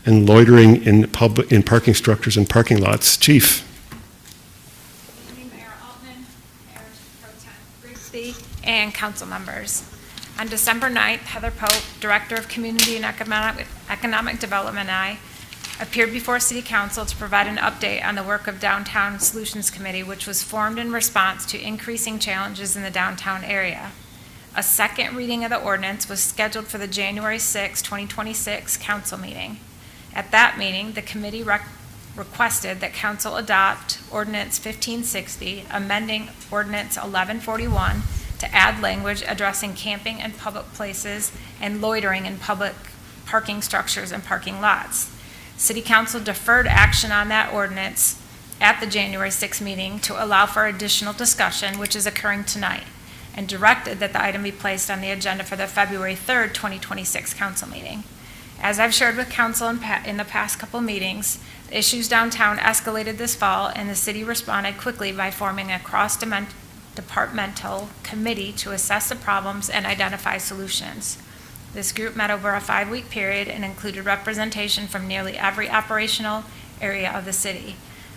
and loitering in parking structures and parking lots. Chief? Mayor Altman, Mayor Pro Tem Grigsby, and council members. On December 9th, Heather Pope, Director of Community and Economic Development, and I appeared before City Council to provide an update on the work of Downtown Solutions Committee, which was formed in response to increasing challenges in the downtown area. A second reading of the ordinance was scheduled for the January 6, 2026 council meeting. At that meeting, the committee requested that council adopt Ordinance 1560, amending Ordinance 1141 to add language addressing camping in public places and loitering in public parking structures and parking lots. City Council deferred action on that ordinance at the January 6 meeting to allow for additional discussion, which is occurring tonight, and directed that the item be placed on the agenda for the February 3rd, 2026 council meeting. As I've shared with council in the past couple meetings, the issues downtown escalated this fall, and the city responded quickly by forming a cross-departmental committee to assess the problems and identify solutions. This group met over a 5-week period and included representation from nearly every operational area of the city.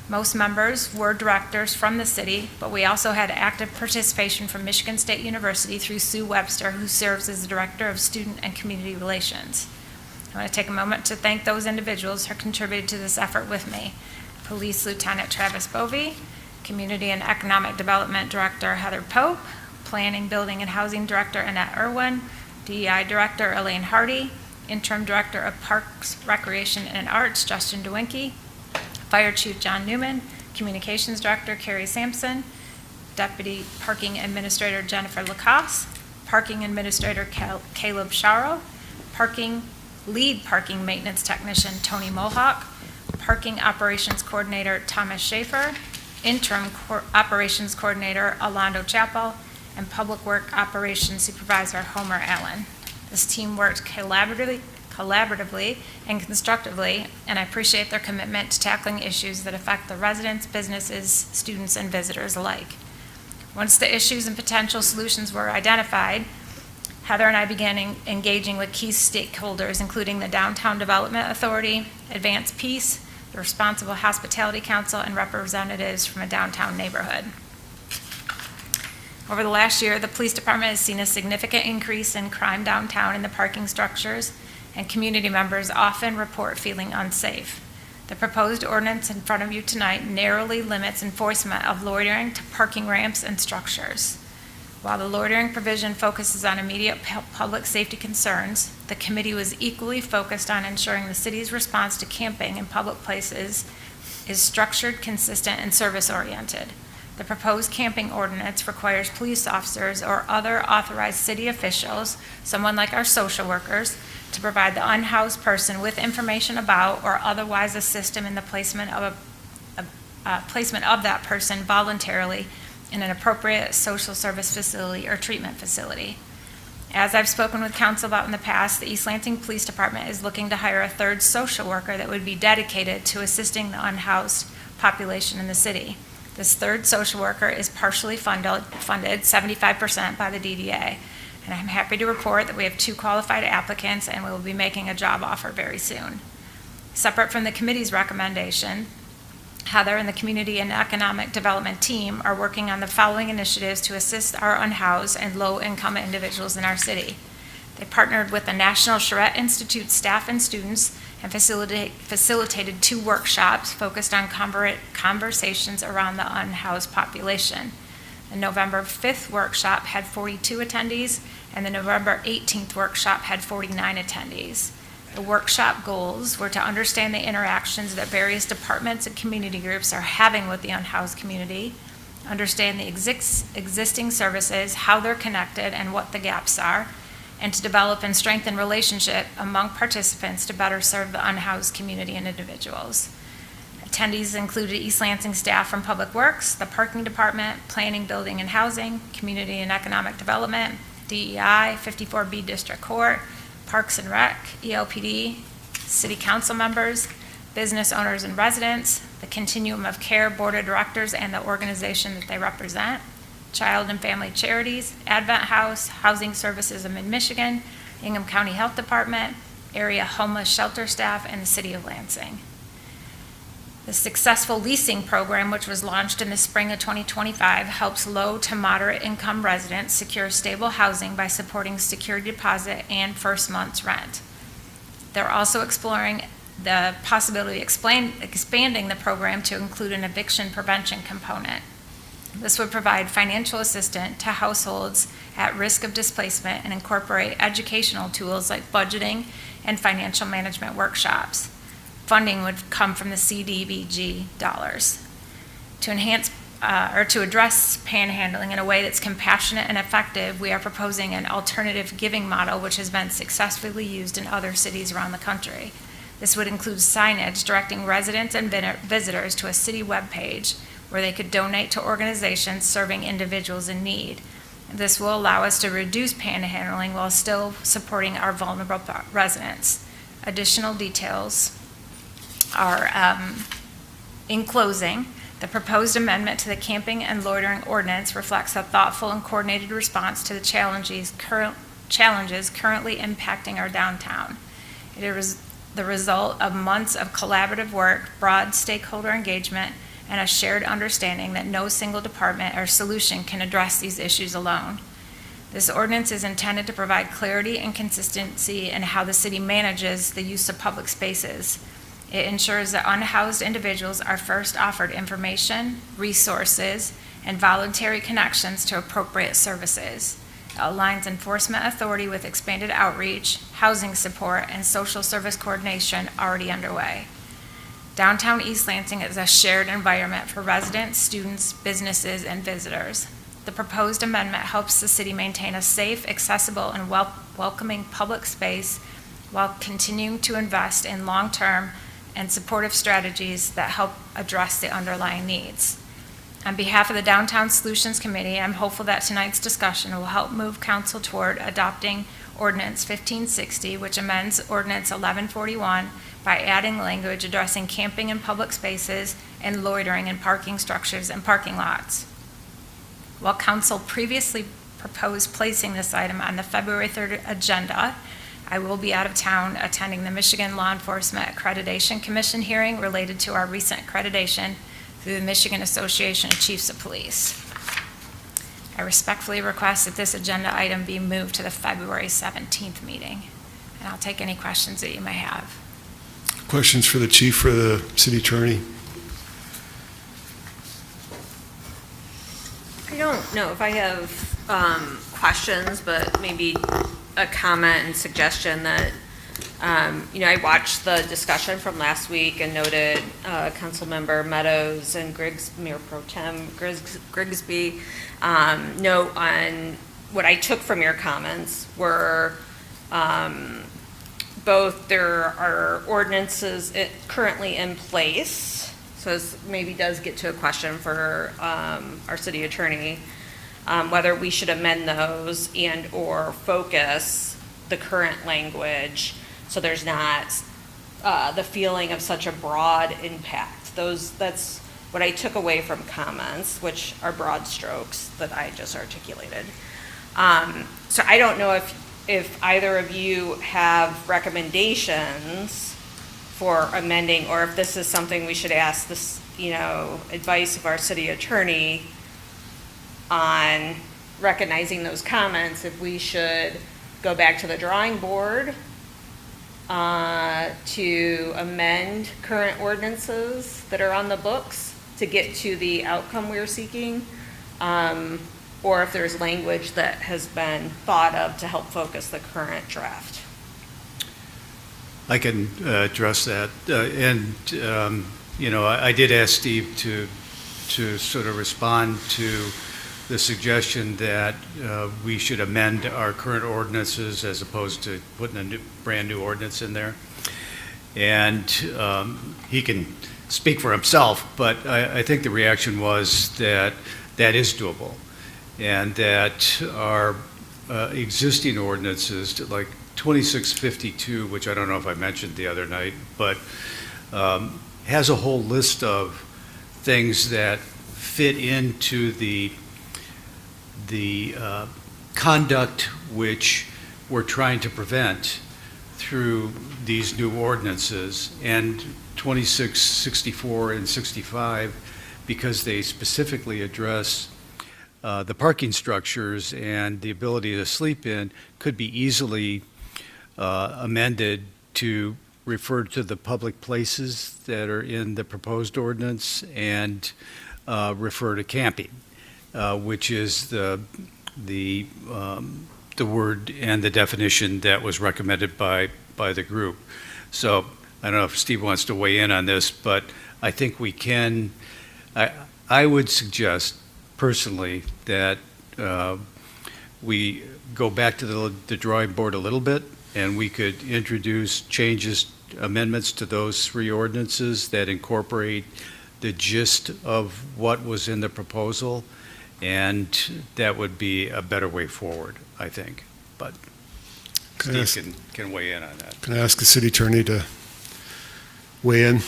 Most members were directors from the city, but we also had active participation from Michigan State University through Sue Webster, who serves as the Director of Student and Community Relations. I want to take a moment to thank those individuals who contributed to this effort with me. Police Lieutenant Travis Bovee, Community and Economic Development Director Heather Pope, Planning, Building, and Housing Director Annette Irwin, DEI Director Elaine Hardy, Interim Director of Parks, Recreation, and Arts Justin DeWinke, Fire Chief John Newman, Communications Director Carrie Sampson, Deputy Parking Administrator Jennifer Lacoste, Parking Administrator Caleb Sharo, Lead Parking Maintenance Technician Tony Mohawk, Parking Operations Coordinator Thomas Schaefer, Interim Operations Coordinator Alando Chappell, and Public Work Operations Supervisor Homer Allen. This team worked collaboratively and constructively, and I appreciate their commitment to tackling issues that affect the residents, businesses, students, and visitors alike. Once the issues and potential solutions were identified, Heather and I began engaging with key stakeholders, including the Downtown Development Authority, Advance Peace, the Responsible Hospitality Council, and representatives from a downtown neighborhood. Over the last year, the police department has seen a significant increase in crime downtown in the parking structures and community members often report feeling unsafe. The proposed ordinance in front of you tonight narrowly limits enforcement of loitering to parking ramps and structures. While the loitering provision focuses on immediate public safety concerns, the committee was equally focused on ensuring the city's response to camping in public places is structured, consistent, and service-oriented. The proposed camping ordinance requires police officers or other authorized city officials, someone like our social workers, to provide the unhoused person with information about or otherwise assist him in the placement of that person voluntarily in an appropriate social service facility or treatment facility. As I've spoken with council about in the past, the East Lansing Police Department is looking to hire a third social worker that would be dedicated to assisting the unhoused population in the city. This third social worker is partially funded 75% by the DDA. And I'm happy to report that we have 2 qualified applicants and we will be making a job offer very soon. Separate from the committee's recommendation, Heather and the Community and Economic Development team are working on the following initiatives to assist our unhoused and low-income individuals in our city. They partnered with the National Charette Institute staff and students and facilitated 2 workshops focused on conversations around the unhoused population. The November 5th workshop had 42 attendees, and the November 18th workshop had 49 attendees. The workshop goals were to understand the interactions that various departments and community groups are having with the unhoused community, understand the existing services, how they're connected, and what the gaps are, and to develop and strengthen relationship among participants to better serve the unhoused community and individuals. Attendees included East Lansing staff from Public Works, the Parking Department, Planning, Building and Housing, Community and Economic Development, DEI, 54B District Court, Parks and Rec, ELPD, City Council members, business owners and residents, the Continuum of Care Board of Directors and the organization that they represent, Child and Family Charities, Advent House, Housing Services of Mid-Michigan, Ingham County Health Department, area homeless shelter staff, and the City of Lansing. The successful leasing program, which was launched in the spring of 2025, helps low to moderate income residents secure stable housing by supporting security deposit and first month's rent. They're also exploring the possibility of expanding the program to include an eviction prevention component. This would provide financial assistance to households at risk of displacement and incorporate educational tools like budgeting and financial management workshops. Funding would come from the CDBG dollars. To enhance or to address panhandling in a way that's compassionate and effective, we are proposing an alternative giving model which has been successfully used in other cities around the country. This would include signage directing residents and visitors to a city webpage where they could donate to organizations serving individuals in need. This will allow us to reduce panhandling while still supporting our vulnerable residents. Additional details are in closing. The proposed amendment to the camping and loitering ordinance reflects a thoughtful and coordinated response to the challenges currently impacting our downtown. It is the result of months of collaborative work, broad stakeholder engagement, and a shared understanding that no single department or solution can address these issues alone. This ordinance is intended to provide clarity and consistency in how the city manages the use of public spaces. It ensures that unhoused individuals are first offered information, resources, and voluntary connections to appropriate services. It aligns enforcement authority with expanded outreach, housing support, and social service coordination already underway. Downtown East Lansing is a shared environment for residents, students, businesses, and visitors. The proposed amendment helps the city maintain a safe, accessible, and welcoming public space while continuing to invest in long-term and supportive strategies that help address the underlying needs. On behalf of the Downtown Solutions Committee, I'm hopeful that tonight's discussion will help move council toward adopting Ordinance 1560, which amends Ordinance 1141 by adding language addressing camping in public spaces and loitering in parking structures and parking lots. While council previously proposed placing this item on the February 3rd agenda, I will be out of town attending the Michigan Law Enforcement Accreditation Commission hearing related to our recent accreditation through the Michigan Association of Chiefs of Police. I respectfully request that this agenda item be moved to the February 17th meeting. and I'll take any questions that you may have. Questions for the chief, for the city attorney? I don't know if I have questions, but maybe a comment and suggestion that, I watched the discussion from last week and noted Councilmember Meadows and Mayor Pro Tem Grigsby note on what I took from your comments were both there are ordinances currently in place, so this maybe does get to a question for our city attorney, whether we should amend those and or focus the current language so there's not the feeling of such a broad impact. That's what I took away from comments, which are broad strokes that I just articulated. So I don't know if either of you have recommendations for amending, or if this is something we should ask this, advice of our city attorney on recognizing those comments, if we should go back to the drawing board to amend current ordinances that are on the books to get to the outcome we're seeking, or if there's language that has been thought of to help focus the current draft. I can address that. I did ask Steve to sort of respond to the suggestion that we should amend our current ordinances as opposed to putting a brand new ordinance in there. And he can speak for himself, but I think the reaction was that that is doable, and that our existing ordinances, like 2652, which I don't know if I mentioned the other night, but has a whole list of things that fit into the conduct which we're trying to prevent through these new ordinances, and 2664 and 65, because they specifically address the parking structures and the ability to sleep in, could be easily amended to refer to the public places that are in the proposed ordinance and refer to camping, which is the word and the definition that was recommended by the group. So I don't know if Steve wants to weigh in on this, but I think we can. I would suggest personally that we go back to the drawing board a little bit, and we could introduce amendments to those three ordinances that incorporate the gist of what was in the proposal, and that would be a better way forward, I think. But Steve can weigh in on that. Can I ask the city attorney to weigh in?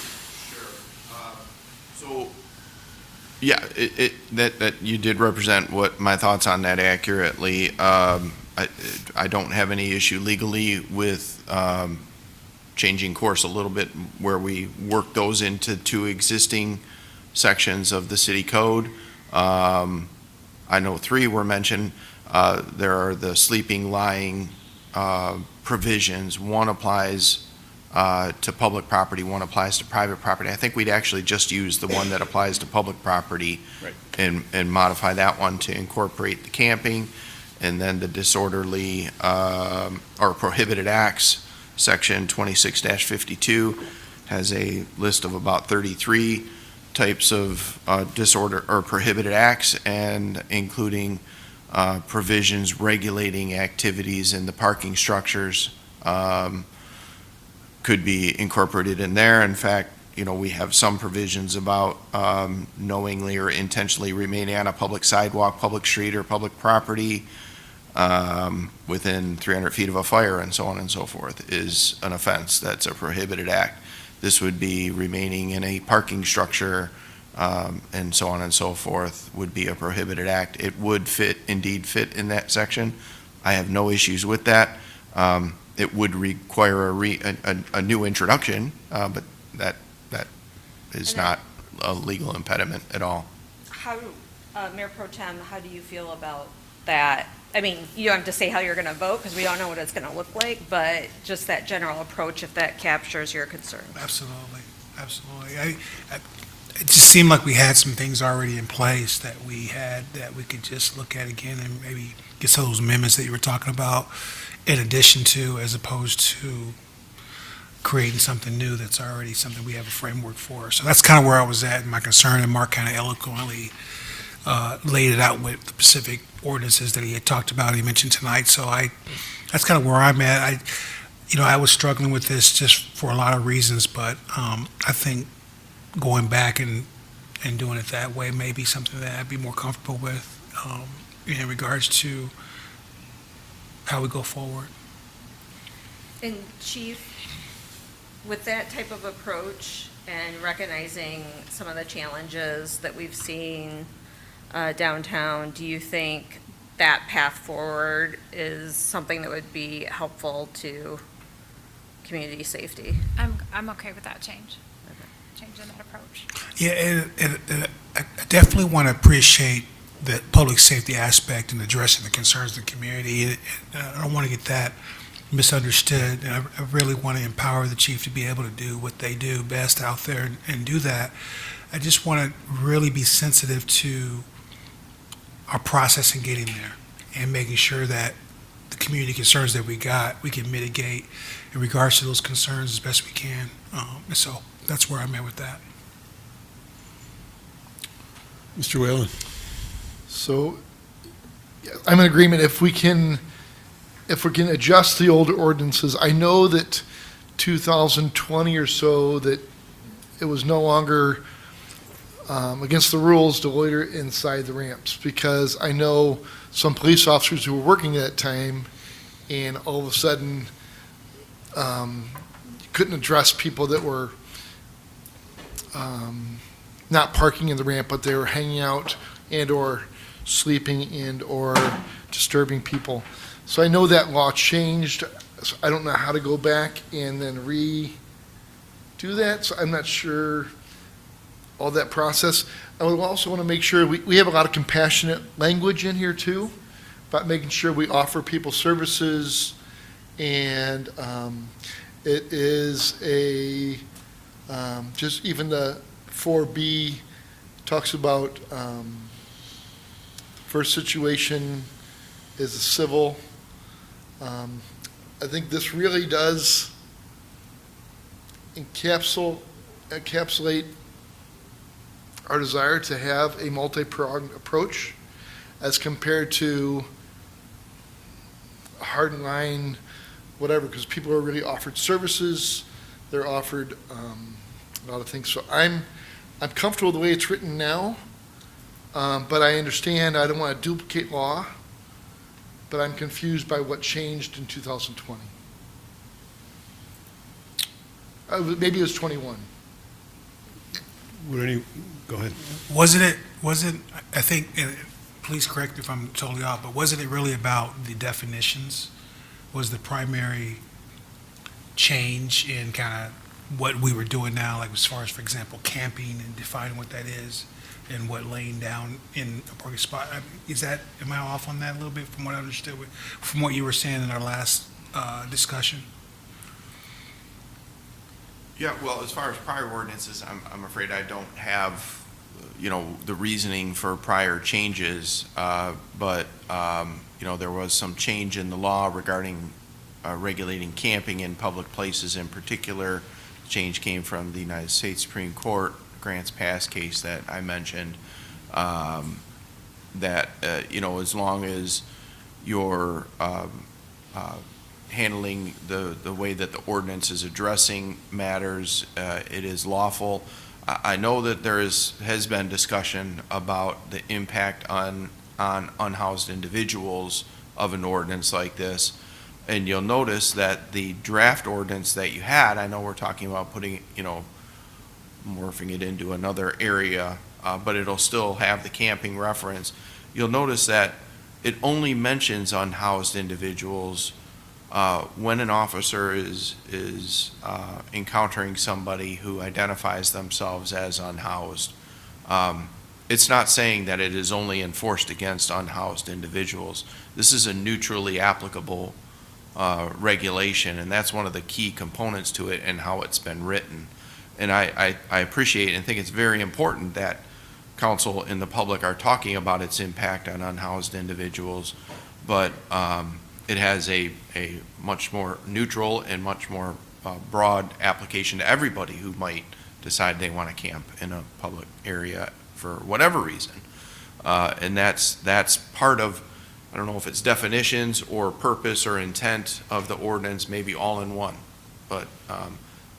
Yeah, that you did represent what my thoughts on that accurately. I don't have any issue legally with changing course a little bit where we work those into two existing sections of the city code. I know three were mentioned. There are the sleeping, lying provisions. One applies to public property, one applies to private property. I think we'd actually just use the one that applies to public property, right, and modify that one to incorporate the camping. And then the disorderly or prohibited acts, section 26-52, has a list of about 33 types of disorder or prohibited acts, and including provisions regulating activities in the parking structures could be incorporated in there. In fact, we have some provisions about knowingly or intentionally remaining on a public sidewalk, public street, or public property within 300 feet of a fire, and so on and so forth, is an offense. That's a prohibited act. This would be remaining in a parking structure, and so on and so forth, would be a prohibited act. It would indeed fit in that section. I have no issues with that. It would require a new introduction, but that is not a legal impediment at all. Mayor Pro Tem, how do you feel about that I mean, you don't have to say how you're going to vote because we don't know what it's going to look like, but just that general approach, if that captures your concern. Absolutely, absolutely. It just seemed like we had some things already in place that we could just look at again and maybe get some of those amendments that you were talking about in addition to, as opposed to creating something new that's already something we have a framework for. So that's kind of where I was at in my concern, and Mark kind of eloquently laid it out with the specific ordinances that he had talked about, he mentioned tonight. So that's kind of where I'm at. I was struggling with this just for a lot of reasons, but I think going back and doing it that way may be something that I'd be more comfortable with in regards to how we go forward. And Chief, with that type of approach and recognizing some of the challenges that we've seen downtown, do you think that path forward is something that would be helpful to community safety? I'm okay with that change. Changing that approach. Yeah, and I definitely want to appreciate the public safety aspect and addressing the concerns of the community. I don't want to get that misunderstood, and I really want to empower the chief to be able to do what they do best out there and do that. I just want to really be sensitive to our process in getting there and making sure that the community concerns that we can mitigate in regards to those concerns as best we can. And so that's where I'm at with that. Mr. Whalen? So yeah, I'm in agreement. If we can adjust the older ordinances, I know that 2020 or so that it was no longer against the rules to loiter inside the ramps, because I know some police officers who were working at that time, and all of a sudden you couldn't address people that were not parking in the ramp, but they were hanging out and or sleeping and or disturbing people. So I know that law changed. So I don't know how to go back and then redo that. So I'm not sure all that process. I would also want to make sure we have a lot of compassionate language in here too, about making sure we offer people services, and it is just even the 4B talks about first situation is a civil. I think this really does encapsulate our desire to have a multi-pronged approach as compared to a hard line, whatever, because people are really offered services, they're offered a lot of things. So I'm comfortable the way it's written now, but I understand I don't want to duplicate law, but I'm confused by what changed in 2020. Maybe it was 21. Go ahead. Wasn't I think, and please correct me if I'm totally off, but wasn't it really about the definitions? Was the primary change in kind of what we were doing now, like as far as, for example, camping and defining what that is and what laying down in a parking spot? Am I off on that a little bit from what I understood, from what you were saying in our last discussion? Yeah, well, as far as prior ordinances, I'm afraid I don't have, the reasoning for prior changes, but, there was some change in the law regarding regulating camping in public places in particular. Change came from the United States Supreme Court, Grants Pass case that I mentioned, that, as long as you're handling the way that the ordinance is addressing matters, it is lawful. I know that there has been discussion about the impact on unhoused individuals of an ordinance like this. And you'll notice that the draft ordinance that you had, I know we're talking about putting, morphing it into another area, but it'll still have the camping reference. You'll notice that it only mentions unhoused individuals when an officer is encountering somebody who identifies themselves as unhoused. it's not saying that it is only enforced against unhoused individuals. This is a neutrally applicable regulation, and that's one of the key components to it and how it's been written. And I appreciate and think it's very important that council and the public are talking about its impact on unhoused individuals, but it has a much more neutral and much more broad application to everybody who might decide they want to camp in a public area for whatever reason. And that's part of, I don't know if it's definitions or purpose or intent of the ordinance, maybe all in one. But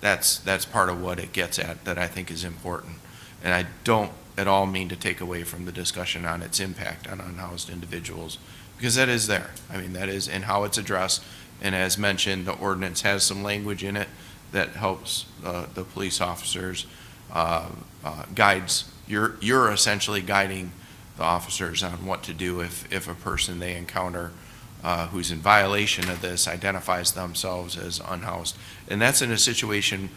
that's part of what it gets at that I think is important. And I don't at all mean to take away from the discussion on its impact on unhoused individuals, because that is there. I mean, that is in how it's addressed. And as mentioned, the ordinance has some language in it that helps the police officers, guides. You're essentially guiding the officers on what to do if a person they encounter who's in violation of this identifies themselves as unhoused. And that's in a situation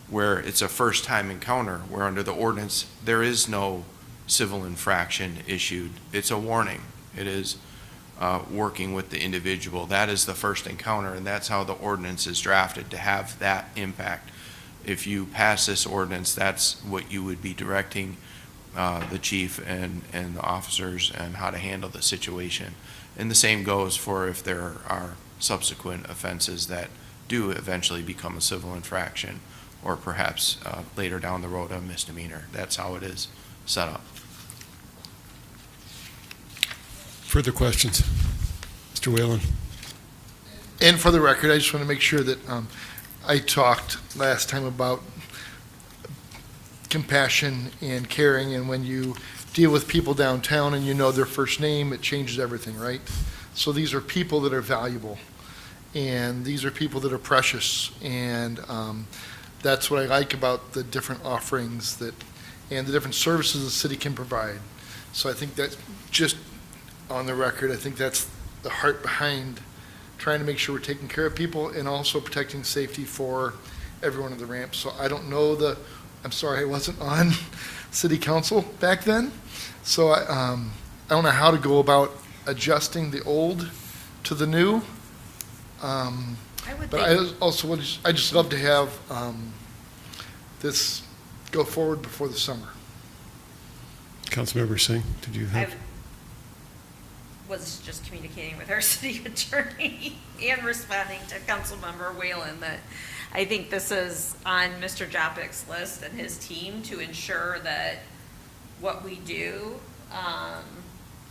where it's a first-time encounter, where under the ordinance, there is no civil infraction issued. It's a warning. It is working with the individual. That is the first encounter, and that's how the ordinance is drafted, to have that impact. If you pass this ordinance, that's what you would be directing the chief and the officers and how to handle the situation. And the same goes for if there are subsequent offenses that do eventually become a civil infraction, or perhaps later down the road a misdemeanor. That's how it is set up. Further questions? Mr. Whalen? And for the record, I just want to make sure that I talked last time about compassion and caring, and when you deal with people downtown and you know their first name, it changes everything, right? So these are people that are valuable, and these are people that are precious, and that's what I like about the different offerings that, and the different services the city can provide. So I think that's just on the record, I think that's the heart behind trying to make sure we're taking care of people and also protecting safety for everyone on the ramp. So I don't know I'm sorry, I wasn't on city council back then. So I don't know how to go about adjusting the old to the new. But I just love to have this go forward before the summer. Councilmember Singh, did you have? Was just communicating with our city attorney and responding to Councilmember Whalen that I think this is on Mr. Jopik's list and his team to ensure that what we do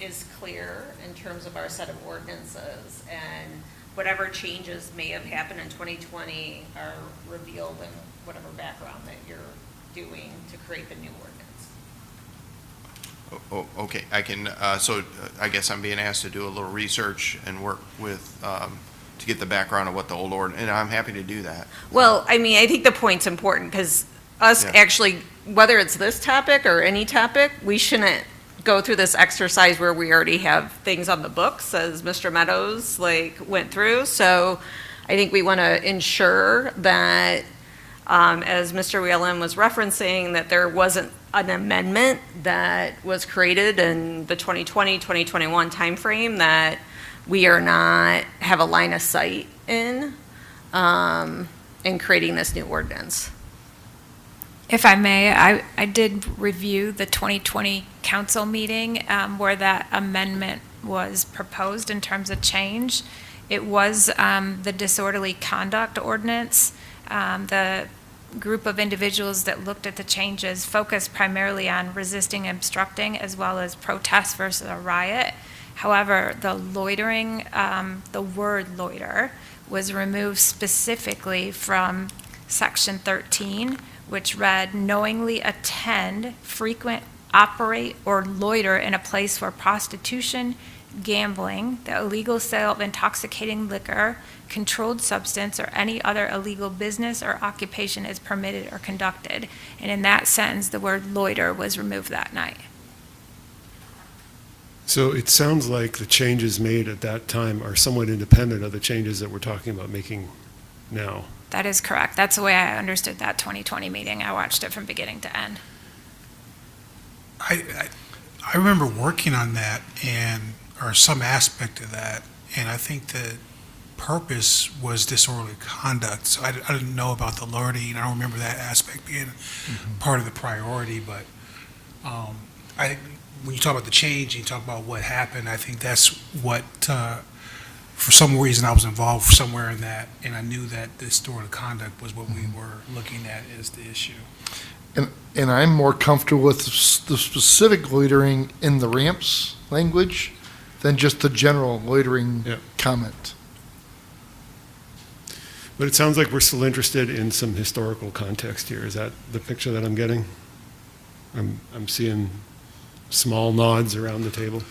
is clear in terms of our set of ordinances, and whatever changes may have happened in 2020 are revealed in whatever background that you're doing to create the new ordinance. Oh, okay, I can, so I guess I'm being asked to do a little research and work with, to get the background of what the old ordinance, and I'm happy to do that. Well, I mean, I think the point's important, because us actually, whether it's this topic or any topic, we shouldn't go through this exercise where we already have things on the books, as Mr. Meadows went through. So I think we want to ensure that, as Mr. Whalen was referencing, that there wasn't an amendment that was created in the 2020, 2021 timeframe that we are not have a line of sight in creating this new ordinance. If I may, I did review the 2020 council meeting where that amendment was proposed in terms of change. It was the disorderly conduct ordinance. The group of individuals that looked at the changes focused primarily on resisting and obstructing, as well as protest versus a riot. However, the loitering, the word loiter, was removed specifically from section 13, which read, knowingly attend, frequent, operate, or loiter in a place where prostitution, gambling, the illegal sale of intoxicating liquor, controlled substance, or any other illegal business or occupation is permitted or conducted. And in that sentence, the word loiter was removed that night. So it sounds like the changes made at that time are somewhat independent of the changes that we're talking about making now. That is correct. That's the way I understood that 2020 meeting. I watched it from beginning to end. I remember working on that or some aspect of that, and I think the purpose was disorderly conduct. So I didn't know about the loitering. I don't remember that aspect being part of the priority, but I think when you talk about the change and you talk about what happened, I think that's what, for some reason I was involved somewhere in that, and I knew that disorderly conduct was what we were looking at as the issue. And I'm more comfortable with the specific loitering in the ramps language than just the general loitering comment. But it sounds like we're still interested in some historical context here. Is that the picture that I'm getting? I'm seeing small nods around the table.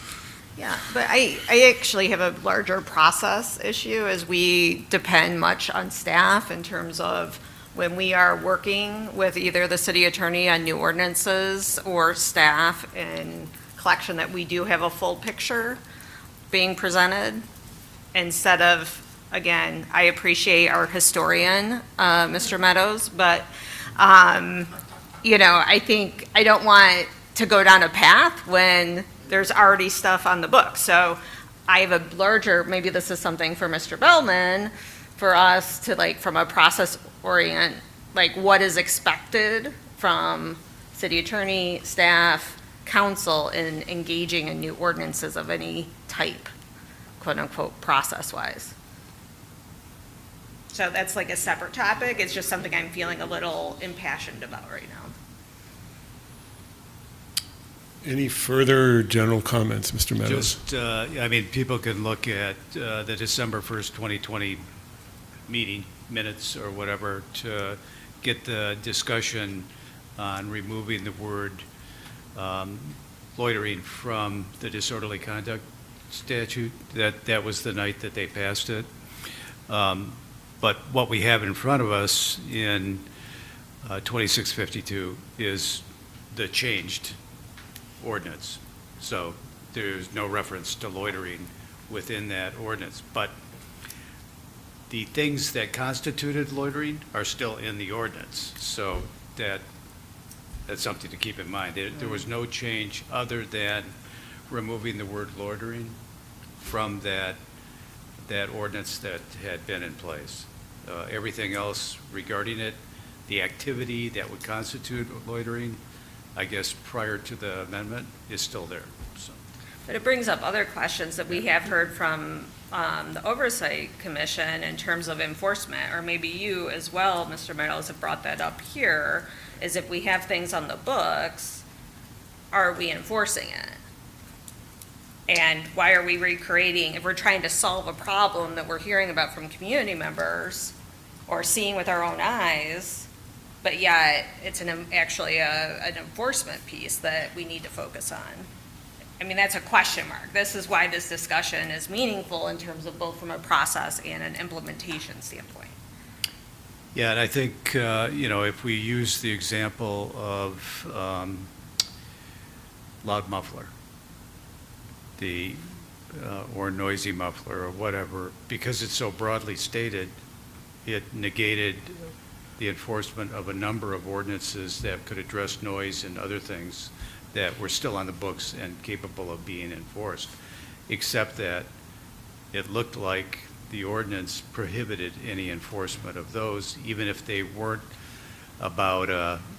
Yeah, but I actually have a larger process issue as we depend much on staff in terms of when we are working with either the city attorney on new ordinances or staff in collection, that we do have a full picture being presented instead of, again, I appreciate our historian, Mr. Meadows, but, I think I don't want to go down a path when there's already stuff on the book. So I have a larger, maybe this is something for Mr. Bellman, for us to from a process orient, what is expected from city attorney, staff, council in engaging in new ordinances of any type, quote unquote, process-wise. So that's a separate topic. It's just something I'm feeling a little impassioned about right now. Any further general comments, Mr. Meadows? Just, people can look at the December 1st, 2020 meeting minutes or whatever to get the discussion on removing the word loitering from the disorderly conduct statute. That was the night that they passed it. But what we have in front of us in 2652 is the changed ordinance. So there's no reference to loitering within that ordinance. But the things that constituted loitering are still in the ordinance. So that's something to keep in mind. There was no change other than removing the word loitering from that ordinance that had been in place. Everything else regarding it, the activity that would constitute loitering, I guess prior to the amendment, is still there. So. But it brings up other questions that we have heard from the Oversight Commission in terms of enforcement, or maybe you as well, Mr. Meadows, have brought that up here, is if we have things on the books, are we enforcing it? And why are we recreating, if we're trying to solve a problem that we're hearing about from community members or seeing with our own eyes, but yet it's actually an enforcement piece that we need to focus on? I mean, that's a question mark. This is why this discussion is meaningful in terms of both from a process and an implementation standpoint. Yeah, and I think, if we use the example of loud muffler, or noisy muffler or whatever, because it's so broadly stated, it negated the enforcement of a number of ordinances that could address noise and other things that were still on the books and capable of being enforced, except that it looked like the ordinance prohibited any enforcement of those, even if they weren't about,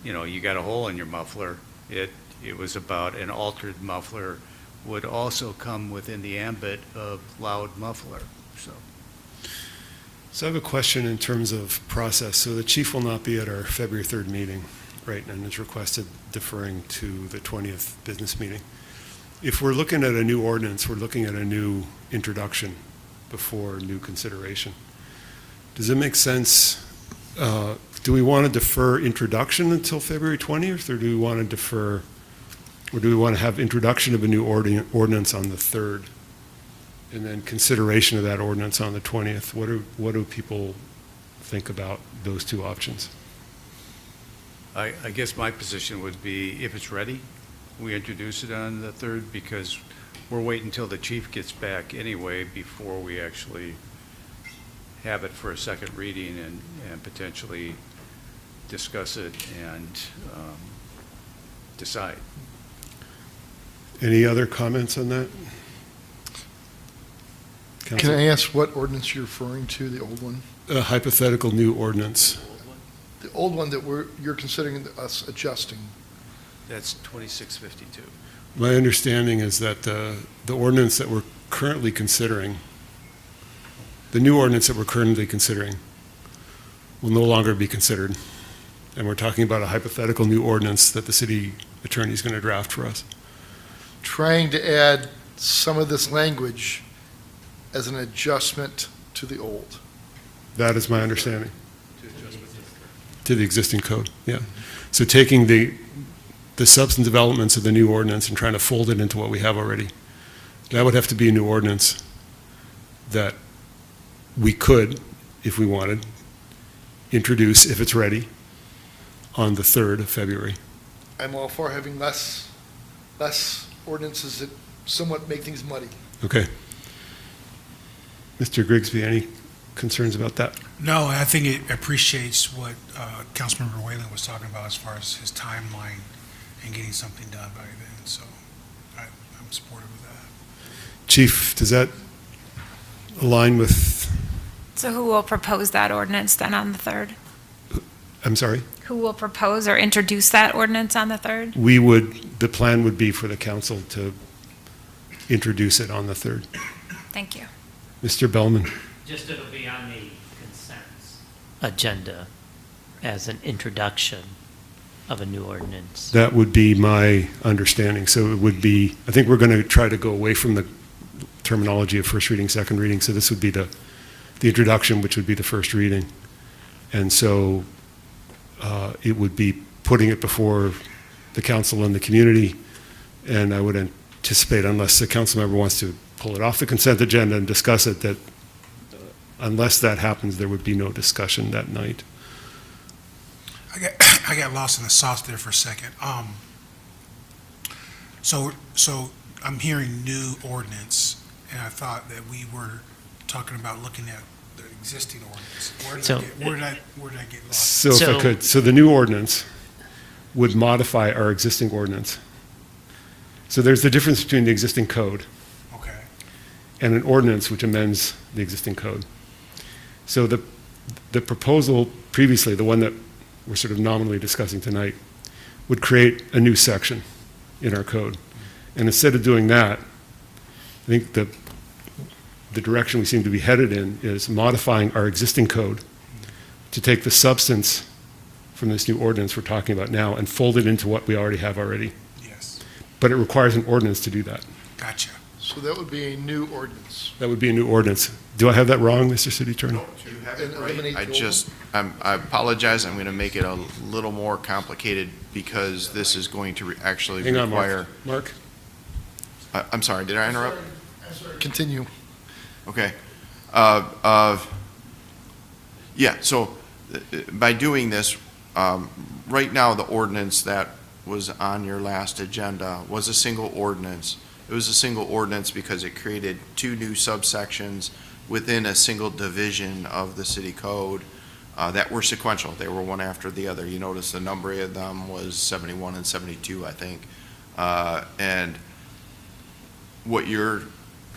you got a hole in your muffler. It was about an altered muffler would also come within the ambit of loud muffler, So I have a question in terms of process. So the chief will not be at our February 3rd meeting, right, and has requested deferring to the 20th business meeting. If we're looking at a new ordinance, we're looking at a new introduction before new consideration. Does it make sense? Do we want to defer introduction until February 20th, or do we want to defer, or do we want to have introduction of a new ordinance on the 3rd? And then consideration of that ordinance on the 20th. What do people think about those two options? I guess my position would be, if it's ready, we introduce it on the 3rd, because we're waiting until the chief gets back anyway before we actually have it for a second reading and potentially discuss it and decide. Any other comments on that? Can I ask what ordinance you're referring to, the old one? A hypothetical new ordinance. The old one that you're considering us adjusting? That's 2652. My understanding is that the ordinance that we're currently considering, the new ordinance that we're currently considering, will no longer be considered. And we're talking about a hypothetical new ordinance that the city attorney is going to draft for us. Trying to add some of this language as an adjustment to the old. That is my understanding. To the existing code, yeah. So taking the substantive elements of the new ordinance and trying to fold it into what we have already. That would have to be a new ordinance that we could, if we wanted, introduce, if it's ready, on the 3rd of February. I'm all for having less ordinances that somewhat make things muddy. Okay. Mr. Grigsby, any concerns about that? No, I think it appreciates what Councilmember Whalen was talking about as far as his timeline and getting something done by then, so I'm supportive of that. Chief, does that align with, So who will propose that ordinance then on the 3rd? I'm sorry? Who will propose or introduce that ordinance on the 3rd? The plan would be for the council to introduce it on the 3rd. Thank you. Mr. Bellman? Just it'll be on the consent agenda as an introduction of a new ordinance. That would be my understanding. So it would be, I think we're going to try to go away from the terminology of first reading, second reading. So this would be the introduction, which would be the first reading. And so it would be putting it before the council and the community. And I would anticipate, unless the council member wants to pull it off the consent agenda and discuss it, that unless that happens, there would be no discussion that night. I got lost in the sauce there for a second. So I'm hearing new ordinance, and I thought that we were talking about looking at the existing ordinance. Where did I get lost? So if I could, so the new ordinance would modify our existing ordinance. So there's the difference between the existing code and an ordinance which amends the existing code. So the proposal previously, the one that we're sort of nominally discussing tonight, would create a new section in our code. And instead of doing that, I think the direction we seem to be headed in is modifying our existing code to take the substance from this new ordinance we're talking about now and fold it into what we already have already. Yes. But it requires an ordinance to do that. Gotcha. So that would be a new ordinance. That would be a new ordinance. Do I have that wrong, Mr. City Attorney? You have it right. I apologize, I'm going to make it a little more complicated because this is going to actually Hang on, require. Mark. I'm sorry, did I interrupt? Continue. Okay. Yeah, so by doing this, right now, the ordinance that was on your last agenda was a single ordinance. It was a single ordinance because it created two new subsections within a single division of the city code that were sequential. They were one after the other. You notice the number of them was 71 and 72, I think. And what you're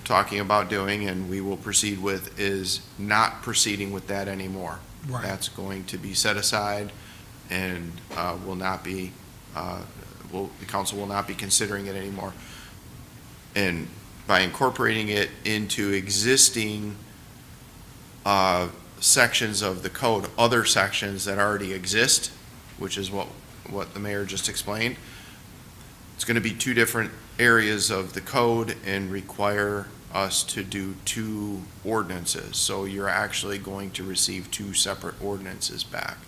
talking about doing, and we will proceed with, is not proceeding with that anymore. Right. That's going to be set aside and will not be, the council will not be considering it anymore. And by incorporating it into existing sections of the code, other sections that already exist, which is what the mayor just explained, it's going to be two different areas of the code and require us to do two ordinances. So you're actually going to receive two separate ordinances back.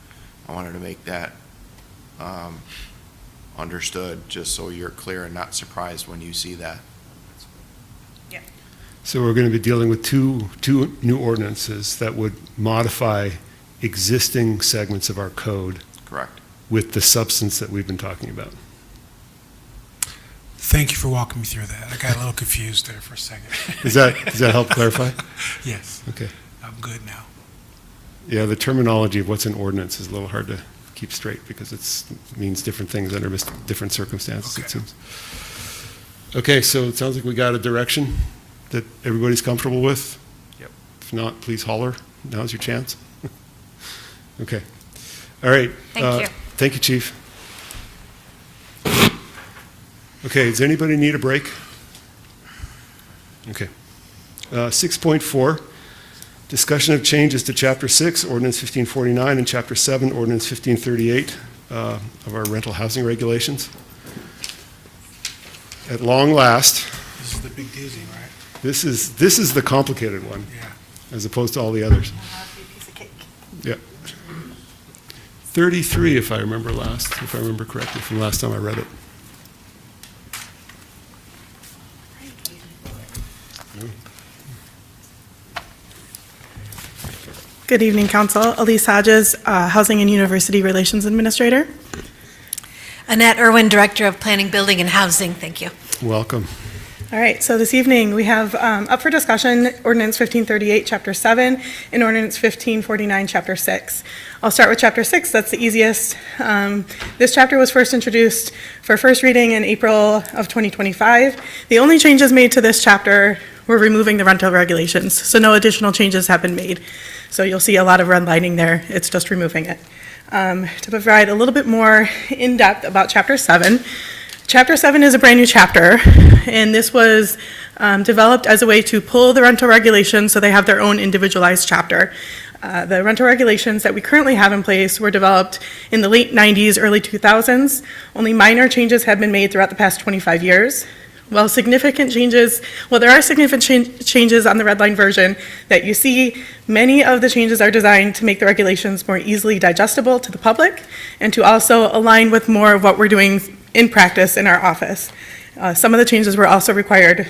I wanted to make that understood, just so you're clear and not surprised when you see that. So we're going to be dealing with two new ordinances that would modify existing segments of our code. Correct. With the substance that we've been talking about. Thank you for walking me through that. I got a little confused there for a second. Does that help clarify? Yes. Okay. I'm good now. Yeah, the terminology of what's an ordinance is a little hard to keep straight because it means different things under different circumstances, it seems. Okay, so it sounds like we got a direction that everybody's comfortable with. Yep. If not, please holler. Now's your chance. Okay. All right. Thank you. Thank you, Chief. Okay, does anybody need a break? Okay. 6.4, discussion of changes to Chapter 6, Ordinance 1549, and Chapter 7, Ordinance 1538 of our rental housing regulations. At long last, This is the big dizzy, right? this is the complicated one, Yeah. as opposed to all the others. Yeah. 33, if I remember correctly from last time I read it. Good evening, Council. Elise Hodges, Housing and University Relations Administrator. Annette Irwin, Director of Planning, Building, and Housing. Thank you. Welcome. All right, so this evening we have up for discussion Ordinance 1538, Chapter 7, and Ordinance 1549, Chapter 6. I'll start with Chapter 6, that's the easiest. This chapter was first introduced for first reading in April of 2025. The only changes made to this chapter were removing the rental regulations, so no additional changes have been made. So you'll see a lot of redlining there, it's just removing it. To provide a little bit more in-depth about Chapter 7, Chapter 7 is a brand new chapter, and this was developed as a way to pull the rental regulations so they have their own individualized chapter. The rental regulations that we currently have in place were developed in the late 90s, early 2000s. Only minor changes have been made throughout the past 25 years. There are significant changes on the redline version that you see. Many of the changes are designed to make the regulations more easily digestible to the public and to also align with more of what we're doing in practice in our office. Some of the changes were also required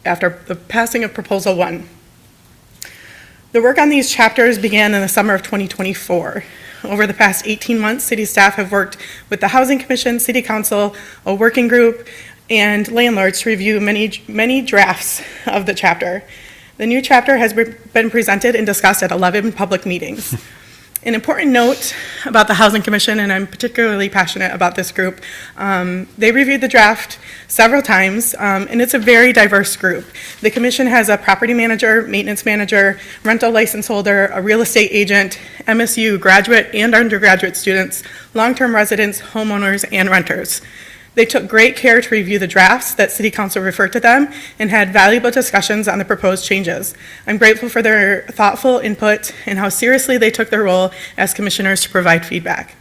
after the passing of Proposal 1. The work on these chapters began in the summer of 2024. Over the past 18 months, city staff have worked with the Housing Commission, City Council, a working group, and landlords to review many drafts of the chapter. The new chapter has been presented and discussed at 11 public meetings. An important note about the Housing Commission, and I'm particularly passionate about this group, they reviewed the draft several times, and it's a very diverse group. The commission has a property manager, maintenance manager, rental license holder, a real estate agent, MSU graduate and undergraduate students, long-term residents, homeowners, and renters. They took great care to review the drafts that City Council referred to them and had valuable discussions on the proposed changes. I'm grateful for their thoughtful input and how seriously they took their role as commissioners to provide feedback.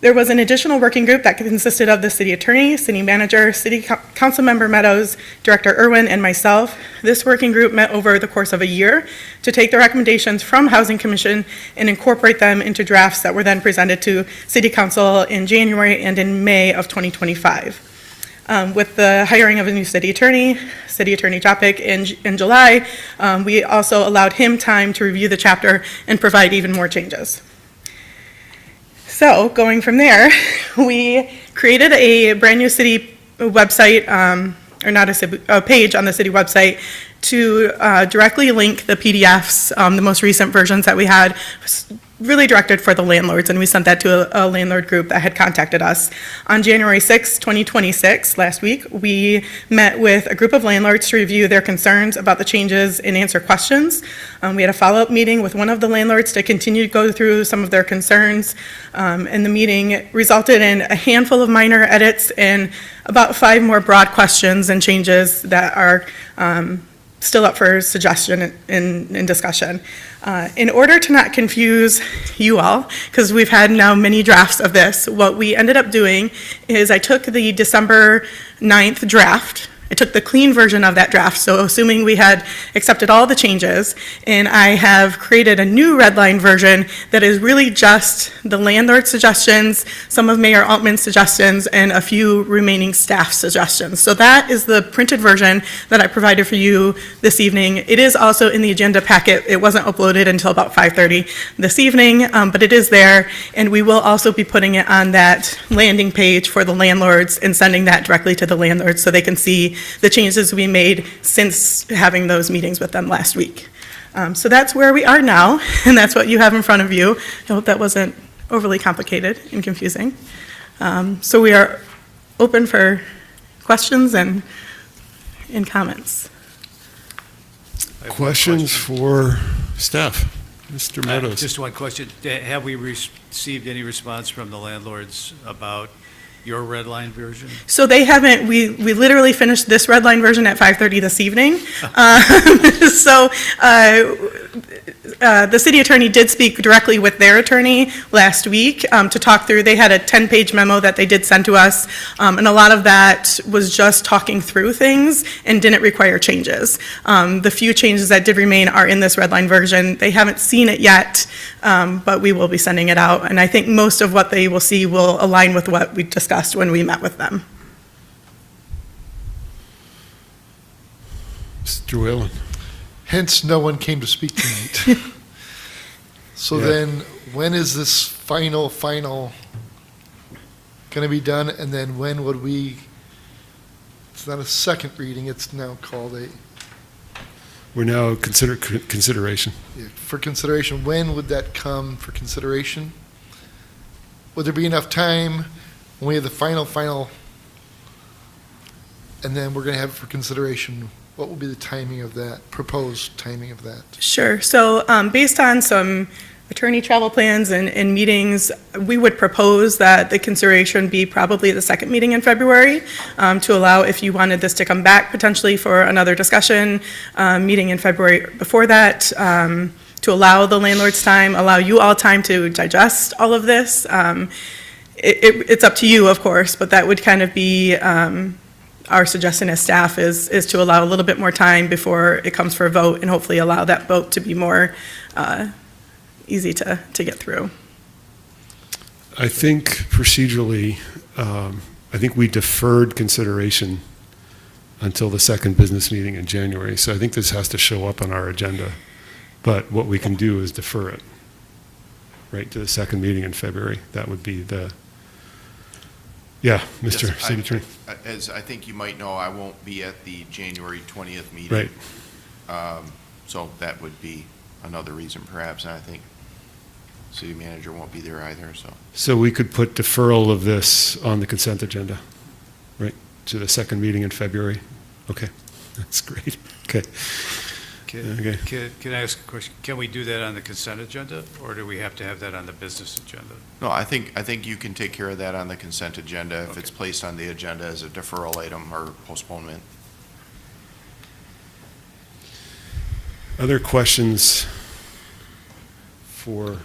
There was an additional working group that consisted of the city attorney, city manager, city council member Meadows, Director Irwin, and myself. This working group met over the course of a year to take the recommendations from Housing Commission and incorporate them into drafts that were then presented to City Council in January and in May of 2025. With the hiring of a new city attorney Jopik, in July, we also allowed him time to review the chapter and provide even more changes. So going from there, we created a brand new city website, a page on the city website to directly link the PDFs, the most recent versions that we had, really directed for the landlords, and we sent that to a landlord group that had contacted us. On January 6, 2026, last week, we met with a group of landlords to review their concerns about the changes and answer questions. We had a follow-up meeting with one of the landlords to continue to go through some of their concerns, and the meeting resulted in a handful of minor edits and about 5 more broad questions and changes that are still up for suggestion and discussion. In order to not confuse you all, because we've had now many drafts of this, what we ended up doing is I took the December 9th draft, I took the clean version of that draft, so assuming we had accepted all the changes, and I have created a new redline version that is really just the landlord suggestions, some of Mayor Altman's suggestions, and a few remaining staff suggestions. So that is the printed version that I provided for you this evening. It is also in the agenda packet. It wasn't uploaded until about 5:30 this evening, but it is there, and we will also be putting it on that landing page for the landlords and sending that directly to the landlords so they can see the changes we made since having those meetings with them last week. So that's where we are now, and that's what you have in front of you. I hope that wasn't overly complicated and confusing. So we are open for questions and comments. Questions for staff? Mr. Meadows? Just one question. Have we received any response from the landlords about your red line version? So they haven't, we literally finished this red line version at 5:30 this evening. The city attorney did speak directly with their attorney last week to talk through. They had a 10-page memo that they did send to us, and a lot of that was just talking through things and didn't require changes. The few changes that did remain are in this red line version. They haven't seen it yet, but we will be sending it out, and I think most of what they will see will align with what we discussed when we met with them. Mr. Whalen? Hence, no one came to speak tonight. So Yeah. then, when is this final going to be done? And then when would we, it's not a second reading, it's now called a, We're now consideration. for consideration. When would that come for consideration? Would there be enough time when we have the final, and then we're going to have it for consideration? What will be the timing of that, proposed timing of that? Sure. So based on some attorney travel plans and meetings, we would propose that the consideration be probably the second meeting in February to allow, if you wanted this to come back potentially for another discussion, meeting in February before that, to allow the landlords time, allow you all time to digest all of this. It's up to you, of course, but that would kind of be our suggestion as staff is to allow a little bit more time before it comes for a vote and hopefully allow that vote to be more easy to get through. I think procedurally, I think we deferred consideration until the second business meeting in January. So I think this has to show up on our agenda. But what we can do is defer it, right, to the second meeting in February. That would be the, yeah, Mr. Yes, City Attorney. As I think you might know, I won't be at the January 20th meeting. Right. So that would be another reason perhaps, and I think city manager won't be there either, so. So we could put deferral of this on the consent agenda, right, to the second meeting in February? Okay, that's great. Okay. Can I ask a question? Can we do that on the consent agenda, or do we have to have that on the business agenda? No, I think you can take care of that on the consent agenda if it's placed on the agenda as a deferral item or postponement. Other questions for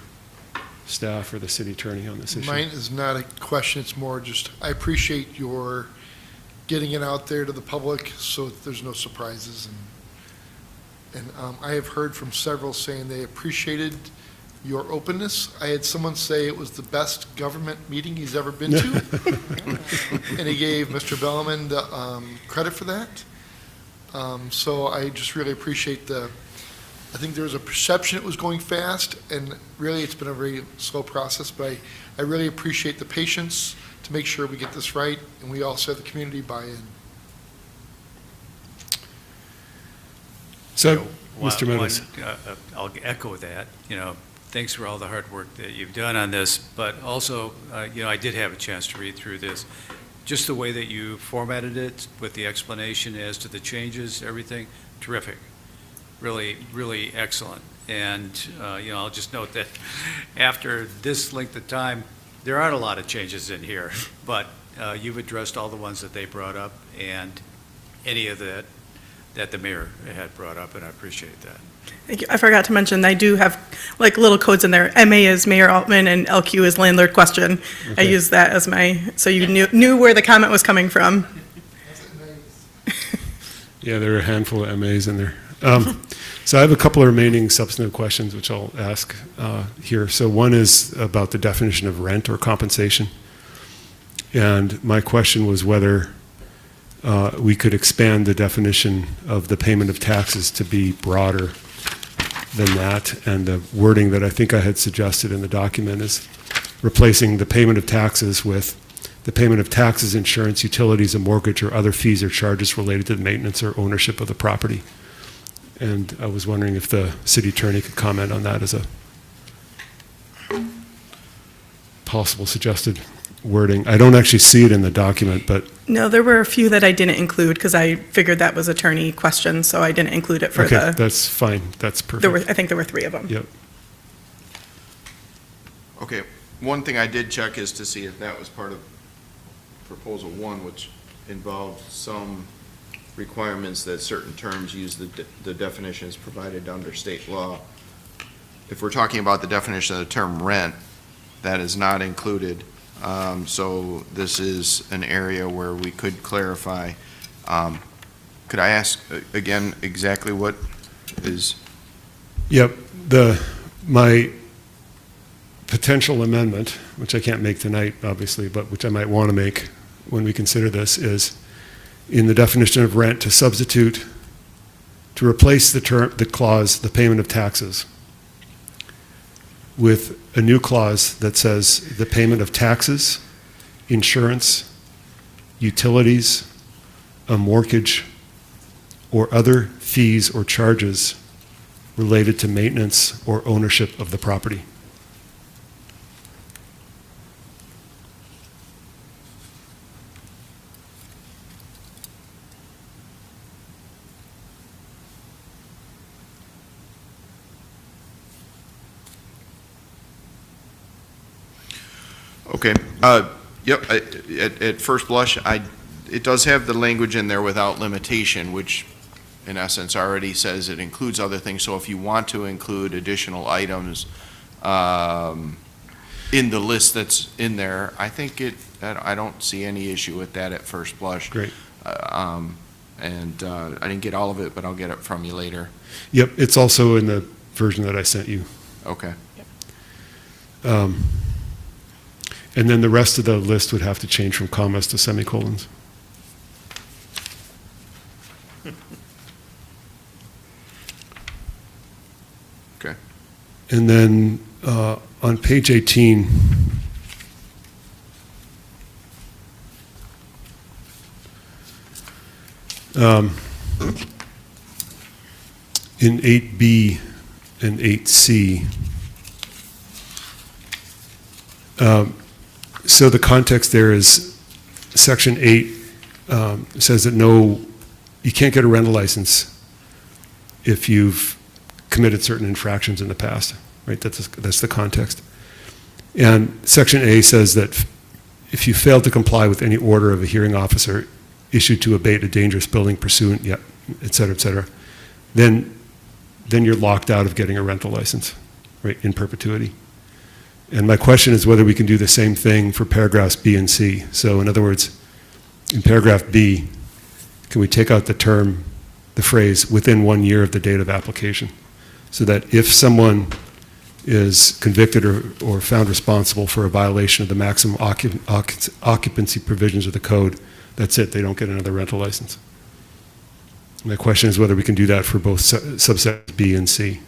staff or the city attorney on this issue? Mine is not a question, it's more just, I appreciate your getting it out there to the public so that there's no surprises. And I have heard from several saying they appreciated your openness. I had someone say it was the best government meeting he's ever been to. And he gave Mr. Bellman the credit for that. So I just really appreciate I think there was a perception it was going fast, and really it's been a very slow process, but I really appreciate the patience to make sure we get this right, and we also have the community buy-in. So, Mr. Meadows. I'll echo that. Thanks for all the hard work that you've done on this, but also, I did have a chance to read through this. Just the way that you formatted it with the explanation as to the changes, everything, terrific. Really, really excellent. And, I'll just note that after this length of time, there aren't a lot of changes in here, but you've addressed all the ones that they brought up and any of that the mayor had brought up, and I appreciate that. Thank you. I forgot to mention, I do have like little codes in there. MA is Mayor Altman and LQ is landlord question. I Okay. used that as so you knew where the comment was coming from. Yeah, there are a handful of MAs in there. So I have a couple of remaining substantive questions, which I'll ask here. So one is about the definition of rent or compensation. And my question was whether we could expand the definition of the payment of taxes to be broader than that. And the wording that I think I had suggested in the document is replacing the payment of taxes with the payment of taxes, insurance, utilities, a mortgage, or other fees or charges related to the maintenance or ownership of the property. And I was wondering if the city attorney could comment on that as a possible suggested wording. I don't actually see it in the document, but No, there were a few that I didn't include because I figured that was attorney questions, so I didn't include it for Okay, the, that's fine, that's perfect. I think there were 3 of them. Yep. Okay, one thing I did check is to see if that was part of proposal 1, which involved some requirements that certain terms use the definitions provided under state law. If we're talking about the definition of the term rent, that is not included. So this is an area where we could clarify. Could I ask again exactly what is? Yep, my potential amendment, which I can't make tonight, obviously, but which I might want to make when we consider this, is in the definition of rent to substitute, to replace the clause, the payment of taxes, with a new clause that says the payment of taxes, insurance, utilities, a mortgage, or other fees or charges related to maintenance or ownership of the property. Okay, yep, at first blush, it does have the language in there without limitation, which in essence already says it includes other things. So if you want to include additional items in the list that's in there, I think I don't see any issue with that at first blush. Great. I didn't get all of it, but I'll get it from you later. Yep, it's also in the version that I sent you. Okay. And then the rest of the list would have to change from commas to semicolons. Okay. And then on page 18, in 8B and 8C, so the context there is section 8 says that you can't get a rental license if you've committed certain infractions in the past, right? That's the context. And section A says that if you fail to comply with any order of a hearing officer issued to abate a dangerous building pursuant, et cetera, then you're locked out of getting a rental license, right, in perpetuity. And my question is whether we can do the same thing for paragraphs B and C. So in other words, in paragraph B, can we take out the phrase within 1 year of the date of application? So that if someone is convicted or found responsible for a violation of the maximum occupancy provisions of the code, that's it, they don't get another rental license. My question is whether we can do that for both subsections B and C.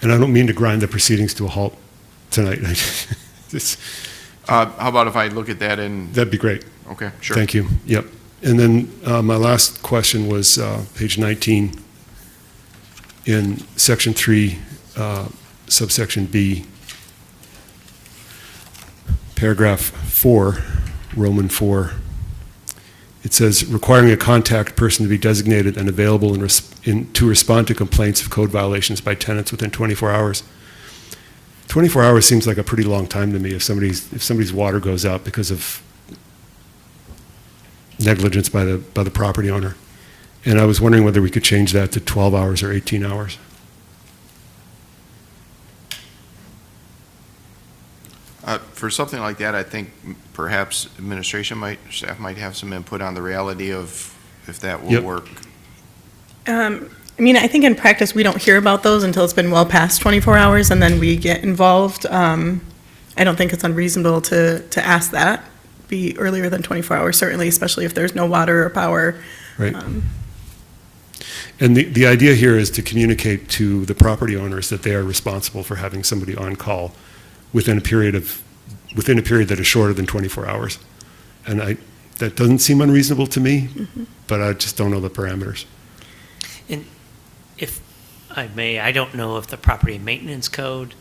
And I don't mean to grind the proceedings to a halt tonight. How about if I look at that in? That'd be great. Okay, sure. Thank you. Yep. And then my last question was page 19 in section 3, subsection B, paragraph 4, Roman 4. It says requiring a contact person to be designated and available to respond to complaints of code violations by tenants within 24 hours. 24 hours seems like a pretty long time to me if somebody's water goes out because of negligence by the property owner. And I was wondering whether we could change that to 12 hours or 18 hours. For something like that, I think perhaps staff might have some input on the reality of if that will work. I mean, I think in practice, we don't hear about those until it's been well past 24 hours, and then we get involved. I don't think it's unreasonable to ask that be earlier than 24 hours, certainly, especially if there's no water or power. Right. And the idea here is to communicate to the property owners that they are responsible for having somebody on call within a period that is shorter than 24 hours. And that doesn't seem unreasonable to me, but I just don't know the parameters. And if I may, I don't know if the property maintenance code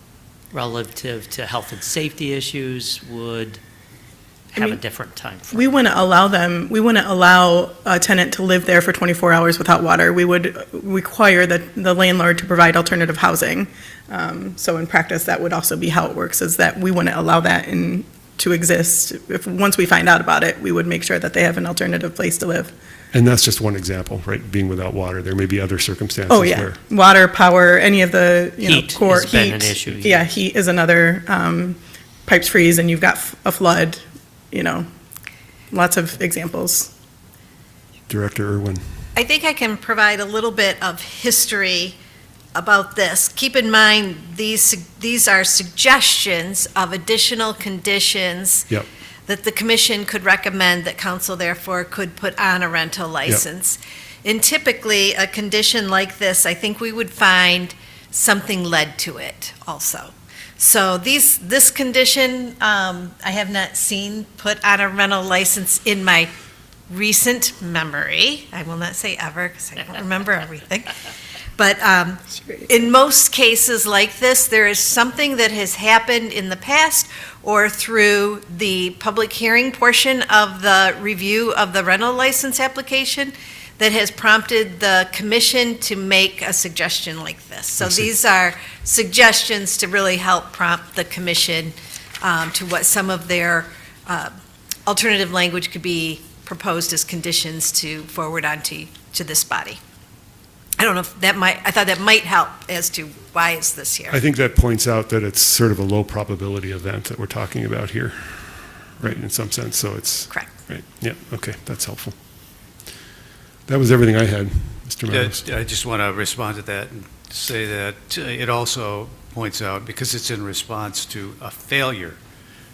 relative to health and safety issues would have a different time frame. We wouldn't allow a tenant to live there for 24 hours without water. We would require the landlord to provide alternative housing. So in practice, that would also be how it works, is that we wouldn't allow that to exist. Once we find out about it, we would make sure that they have an alternative place to live. And that's just one example, right? Being without water. There may be other circumstances Oh, yeah. where. Water, power, any of the, Heat core has been heat. an issue. Yeah, heat is another, pipes freeze and you've got a flood, lots of examples. Director Irwin. I think I can provide a little bit of history about this. Keep in mind, these are suggestions of additional conditions Yep. that the commission could recommend that council therefore could put on a rental license. And typically, a condition like this, I think we would find something led to it also. So this condition, I have not seen put on a rental license in my recent memory. I will not say ever, because I don't remember everything. But in most cases like this, there is something that has happened in the past or through the public hearing portion of the review of the rental license application that has prompted the commission to make a suggestion like this. So these are suggestions to really help prompt the commission to what some of their alternative language could be proposed as conditions to forward on to this body. I don't know if I thought that might help as to why is this here. I think that points out that it's sort of a low probability event that we're talking about here, right, in some sense, so it's. Correct. Right, yeah, okay, that's helpful. That was everything I had, Mr. Meadows. I just want to respond to that and say that it also points out, because it's in response to a failure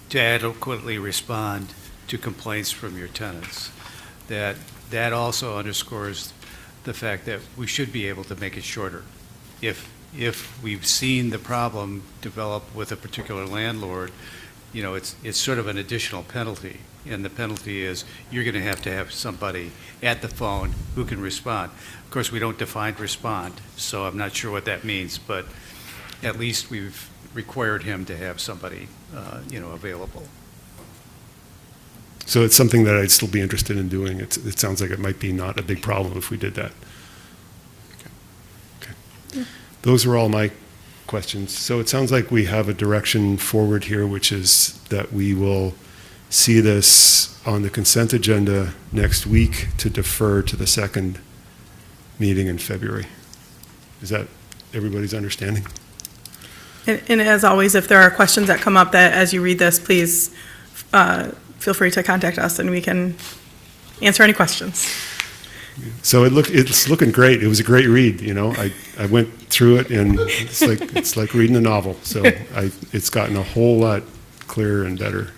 to adequately respond to complaints from your tenants, that also underscores the fact that we should be able to make it shorter. If we've seen the problem develop with a particular landlord, it's sort of an additional penalty, and the penalty is you're going to have somebody at the phone who can respond. Of course, we don't define respond, so I'm not sure what that means, but at least we've required him to have somebody, available. So it's something that I'd still be interested in doing. It sounds like it might be not a big problem if we did that. Okay. Those are all my questions. So it sounds like we have a direction forward here, which is that we will see this on the consent agenda next week to defer to the second meeting in February. Is that everybody's understanding? And as always, if there are questions that come up that as you read this, please feel free to contact us and we can answer any questions. So it's looking great. It was a great read, I went through it and it's like reading a novel. So it's gotten a whole lot clearer and better.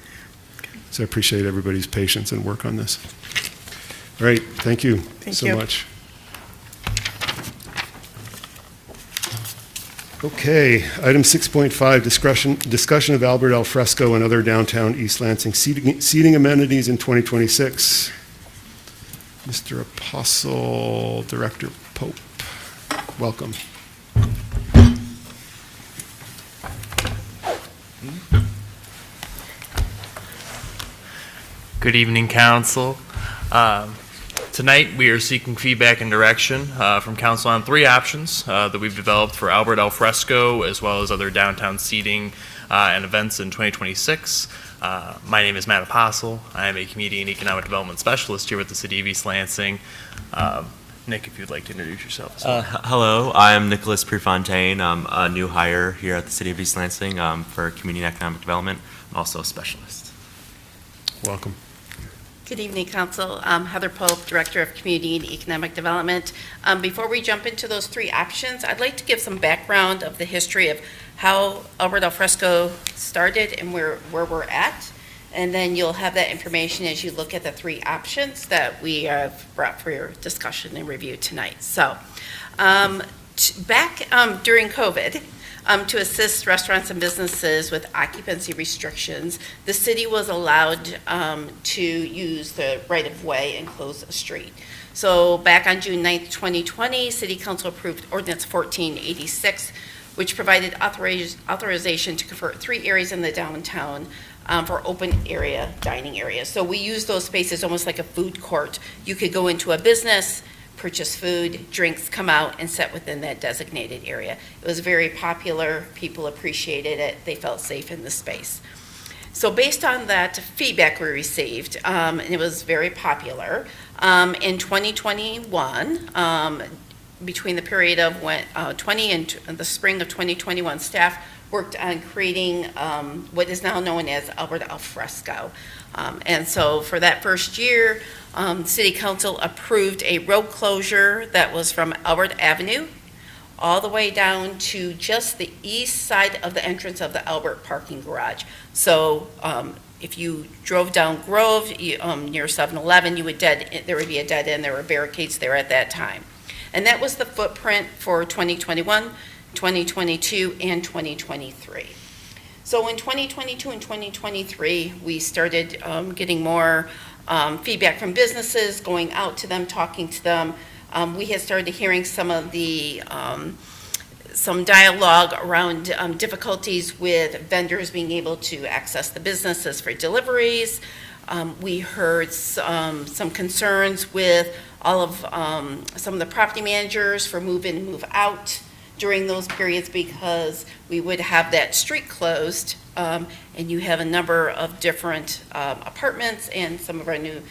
So I appreciate everybody's patience and work on this. All right, thank you so much. Okay, item 6.5, discussion of Albert EL Fresco and other downtown East Lansing seating amenities in 2026. Mr. Apostle, Director Pope, welcome. Good evening, Council. Tonight, we are seeking feedback and direction from Council on 3 options that we've developed for Albert EL Fresco, as well as other downtown seating and events in 2026. My name is Matt Apostle. I am a Community and Economic Development Specialist here with the City of East Lansing. Nick, if you'd like to introduce yourself as well. Hello, I am Nicholas Prefontaine. I'm a new hire here at the City of East Lansing for Community and Economic Development. I'm also a specialist. Welcome. Good evening, Council. Heather Pope, Director of Community and Economic Development. Before we jump into those 3 options, I'd like to give some background of the history of how Albert EL Fresco started and where we're at. And then you'll have that information as you look at the 3 options that we have brought for your discussion and review tonight. So back during COVID, To assist restaurants and businesses with occupancy restrictions, the city was allowed to use the right-of-way and close a street. So back on June 9th, 2020, City Council approved Ordinance 1486, which provided authorization to convert 3 areas in the downtown for open area dining areas. So we use those spaces almost like a food court. You could go into a business, purchase food, drinks, come out and sit within that designated area. It was very popular. People appreciated it. They felt safe in the space. So based on that feedback we received, and it was very popular, in 2021, between the period of when 20 and the spring of 2021, staff worked on creating what is now known as Albert EL Fresco. And so for that first year, City Council approved a road closure that was from Albert Avenue all the way down to just the east side of the entrance of the Albert parking garage. So if you drove down Grove near 7-Eleven, there would be a dead end. There were barricades there at that time. And that was the footprint for 2021, 2022, and 2023. So in 2022 and 2023, we started getting more feedback from businesses, going out to them, talking to them. We had started hearing some of the some dialogue around difficulties with vendors being able to access the businesses for deliveries. We heard some concerns with all of some of the property managers for move in and move out during those periods because we would have that street closed and you have a number of different apartments and some of our new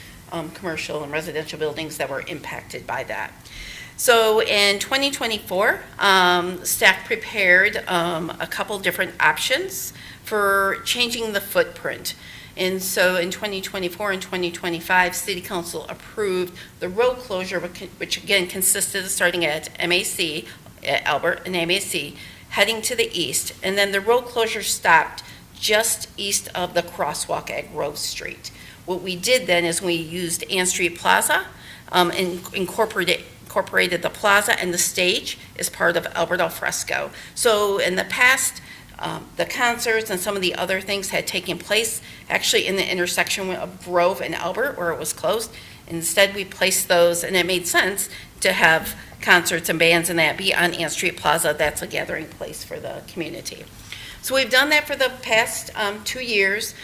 commercial and residential buildings that were impacted by that. So in 2024, staff prepared a couple different options for changing the footprint. And so in 2024 and 2025, City Council approved the road closure, which again consisted of starting at MAC, at Albert and MAC, heading to the east. And then the road closure stopped just east of the crosswalk at Grove Street. What we did then is we used Ann Street Plaza and incorporated the plaza and the stage as part of Albert EL Fresco. So in the past, the concerts and some of the other things had taken place actually in the intersection of Grove and Albert where it was closed. Instead, we placed those, and it made sense to have concerts and bands and that be on Ann Street Plaza. That's a gathering place for the community. So we've done that for the past 2 years.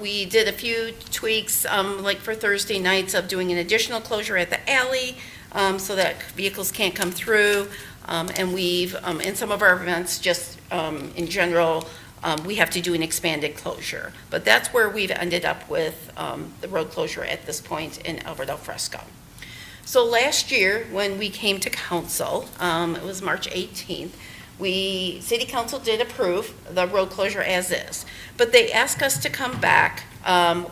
We did a few tweaks, like for Thursday nights of doing an additional closure at the alley so that vehicles can't come through. And we've, in some of our events, just in general, we have to do an expanded closure. But that's where we've ended up with the road closure at this point in Albert EL Fresco. So last year, when we came to council, it was March 18th, City Council did approve the road closure as is, but they asked us to come back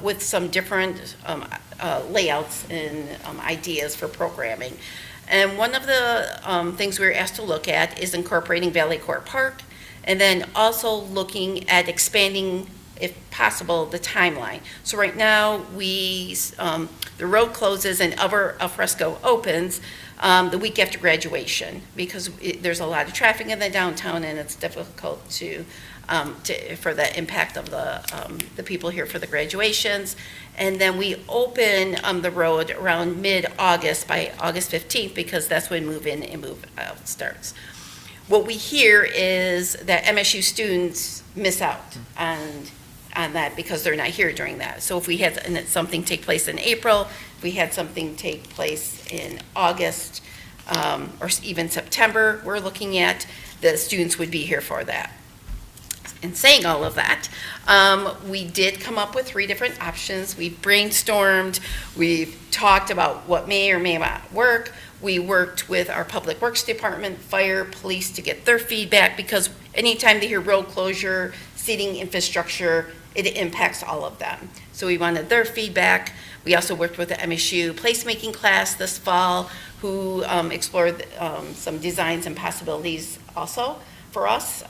with some different layouts and ideas for programming. And one of the things we were asked to look at is incorporating Valley Court Park, and then also looking at expanding, if possible, the timeline. So right now, the road closes and Albert EL Fresco opens the week after graduation because there's a lot of traffic in the downtown and it's difficult for the impact of the people here for the graduations. And then we open the road around mid-August, by August 15th, because that's when move in and move out starts. What we hear is that MSU students miss out on that because they're not here during that. So if we had something take place in April, if we had something take place in August, or even September, we're looking at the students would be here for that. In saying all of that, we did come up with 3 different options. We've brainstormed, we've talked about what may or may not work. We worked with our Public Works Department, Fire, Police to get their feedback because anytime they hear road closure, seating infrastructure, it impacts all of them. So we wanted their feedback. We also worked with the MSU placemaking class this fall who explored some designs and possibilities also for us.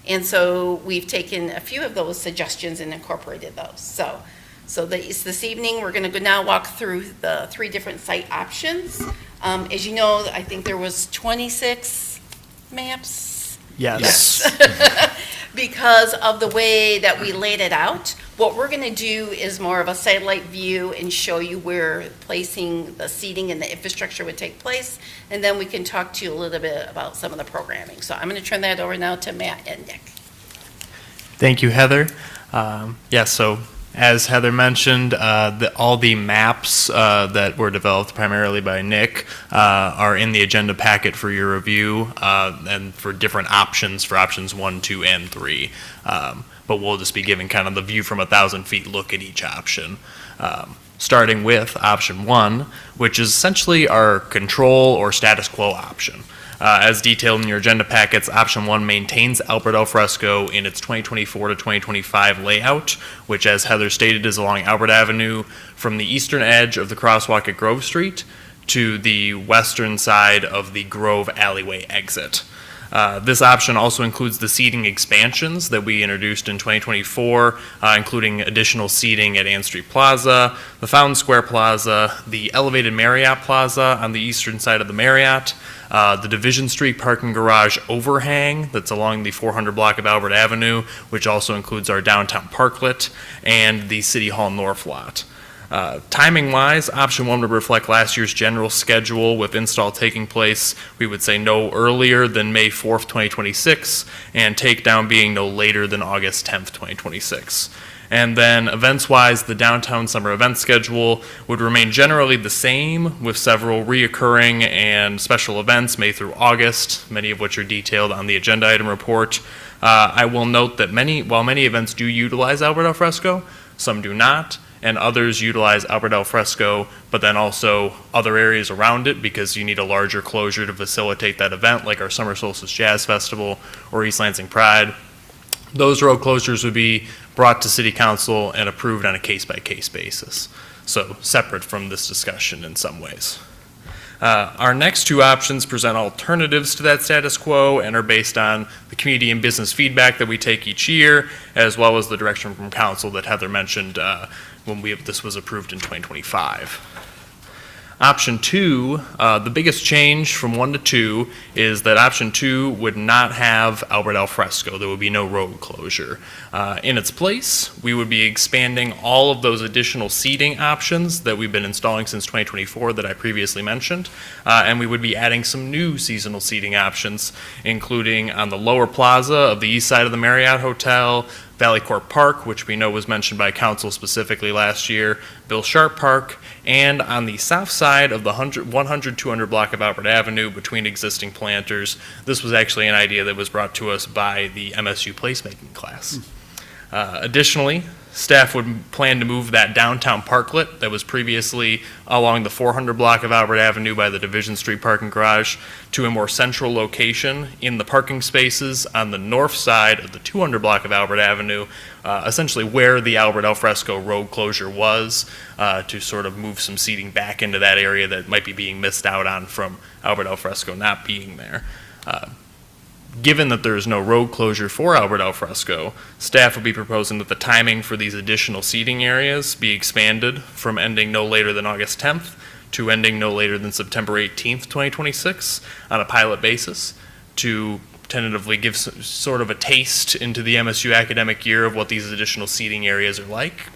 And so we've taken a few of those suggestions and incorporated those. So this evening, we're going to now walk through the 3 different site options. As you know, I think there was 26 maps Yes. Because of the way that we laid it out. What we're going to do is more of a satellite view and show you where placing the seating and the infrastructure would take place, and then we can talk to you a little bit about some of the programming. So I'm going to turn that over now to Matt and Nick. Thank you, Heather. So as Heather mentioned, all the maps that were developed primarily by Nick are in the agenda packet for your review and for different options for options 1, 2, and 3. But we'll just be giving kind of the view from 1,000 feet look at each option. Starting with option 1, which is essentially our control or status quo option. As detailed in your agenda packets, option 1 maintains Albert EL Fresco in its 2024 to 2025 layout, which, as Heather stated, is along Albert Avenue from the eastern edge of the crosswalk at Grove Street to the western side of the Grove alleyway exit. This option also includes the seating expansions that we introduced in 2024, including additional seating at Ann Street Plaza, the Fountain Square Plaza, the elevated Marriott Plaza on the eastern side of the Marriott, the Division Street parking garage overhang that's along the 400 block of Albert Avenue, which also includes our downtown parklet, and the City Hall North lot. Timing-wise, option 1 would reflect last year's general schedule with install taking place, we would say no earlier than May 4th, 2026, and takedown being no later than August 10th, 2026. And then events-wise, the downtown summer event schedule would remain generally the same, with several reoccurring and special events May through August, many of which are detailed on the agenda item report. I will note that while many events do utilize Albert EL Fresco, some do not, and others utilize Albert EL Fresco, but then also other areas around it because you need a larger closure to facilitate that event, like our Summer Solstice Jazz Festival or East Lansing Pride. Those road closures would be brought to City Council and approved on a case-by-case basis, so separate from this discussion in some ways. Our next two options present alternatives to that status quo and are based on the community and business feedback that we take each year, as well as the direction from council that Heather mentioned when this was approved in 2025. Option 2, the biggest change from 1 to 2 is that option 2 would not have Albert EL Fresco. There would be no road closure. In its place, we would be expanding all of those additional seating options that we've been installing since 2024 that I previously mentioned, and we would be adding some new seasonal seating options, including on the lower plaza of the east side of the Marriott Hotel, Valley Court Park, which we know was mentioned by council specifically last year, Bill Sharp Park, and on the south side of the 100-200 block of Albert Avenue between existing planters. This was actually an idea that was brought to us by the MSU placemaking class. Additionally, staff would plan to move that downtown parklet that was previously along the 400 block of Albert Avenue by the Division Street parking garage to a more central location in the parking spaces on the north side of the 200 block of Albert Avenue, essentially where the Albert EL Fresco road closure was, to sort of move some seating back into that area that might be being missed out on from Albert EL Fresco not being there. Given that there is no road closure for Albert EL Fresco, staff will be proposing that the timing for these additional seating areas be expanded from ending no later than August 10th to ending no later than September 18th, 2026 on a pilot basis to tentatively give sort of a taste into the MSU academic year of what these additional seating areas are like.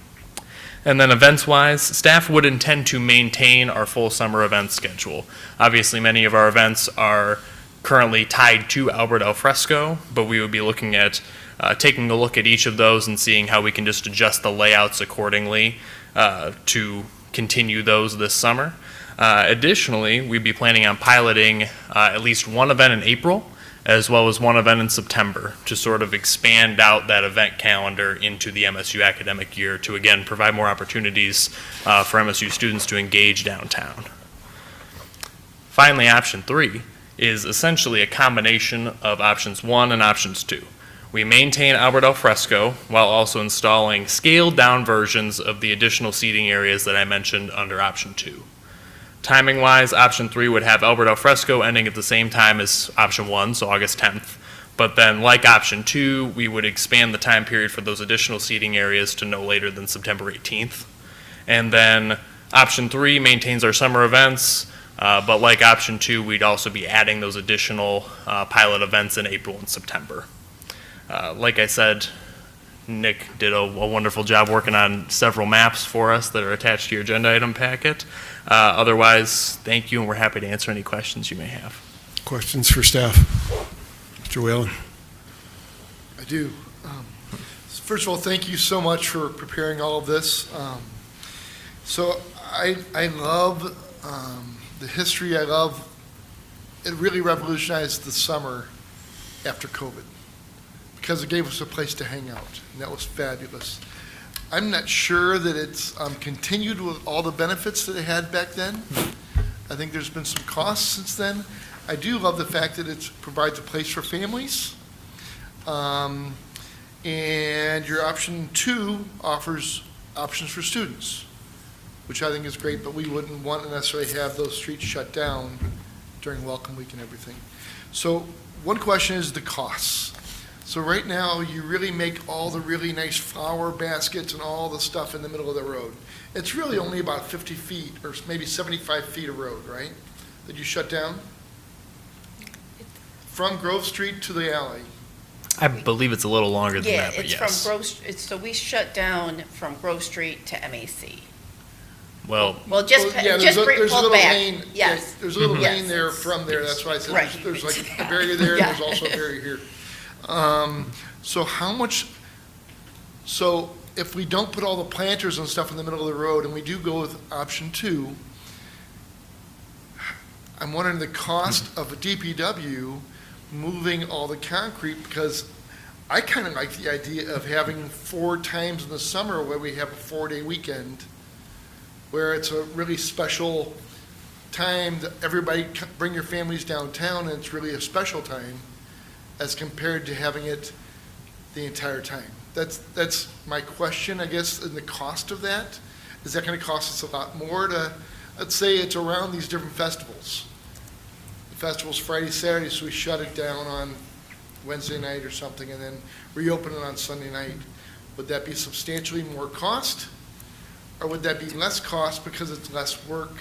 And then events-wise, staff would intend to maintain our full summer event schedule. Obviously, many of our events are currently tied to Albert EL Fresco, but we would be looking at taking a look at each of those and seeing how we can just adjust the layouts accordingly to continue those this summer. Additionally, we'd be planning on piloting at least one event in April, as well as one event in September to sort of expand out that event calendar into the MSU academic year to, again, provide more opportunities for MSU students to engage downtown. Finally, option 3 is essentially a combination of options 1 and options 2. We maintain Albert EL Fresco while also installing scaled down versions of the additional seating areas that I mentioned under option 2. Timing wise, option 3 would have Albert EL Fresco ending at the same time as option 1, so August 10th. But then, like option 2, we would expand the time period for those additional seating areas to no later than September 18th. And then option 3 maintains our summer events But like option 2, we'd also be adding those additional pilot events in April and September. Like I said, Nick did a wonderful job working on several maps for us that are attached to your agenda item packet. Otherwise, thank you, and we're happy to answer any questions you may have. Questions for staff? Mr. Whalen? I do. First of all, thank you so much for preparing all of this. So I love the history. I love, it really revolutionized the summer after COVID because it gave us a place to hang out, and that was fabulous. I'm not sure that it's continued with all the benefits that it had back then. I think there's been some costs since then. I do love the fact that it provides a place for families. And your option 2 offers options for students, which I think is great, but we wouldn't want to necessarily have those streets shut down during Welcome Week and everything. So one question is the costs. So right now, you really make all the really nice flower baskets and all the stuff in the middle of the road. It's really only about 50 feet or maybe 75 feet of road, right, that you shut down? From Grove Street to the alley. I believe it's a little longer than that, but it's yes. from Grove, so we shut down from Grove Street to MAC. Well, just there's just a pull little back. lane. Yes. There's a little Yes. lane there from there. That's why I said Right. there's like a barrier there, and Yeah. there's also a barrier here. So how much, so if we don't put all the planters and stuff in the middle of the road and we do go with option 2, I'm wondering the cost of a DPW moving all the concrete, because I kind of like the idea of having 4 times in the summer where we have a 4-day weekend, where it's a really special time that everybody bring your families downtown, and it's really a special time as compared to having it the entire time. That's my question, I guess, in the cost of that. Is that going to cost us a lot more to, let's say it's around these different festivals. The festival's Friday, Saturday, so we shut it down on Wednesday night or something and then reopen it on Sunday night. Would that be substantially more cost? Or would that be less cost because it's less work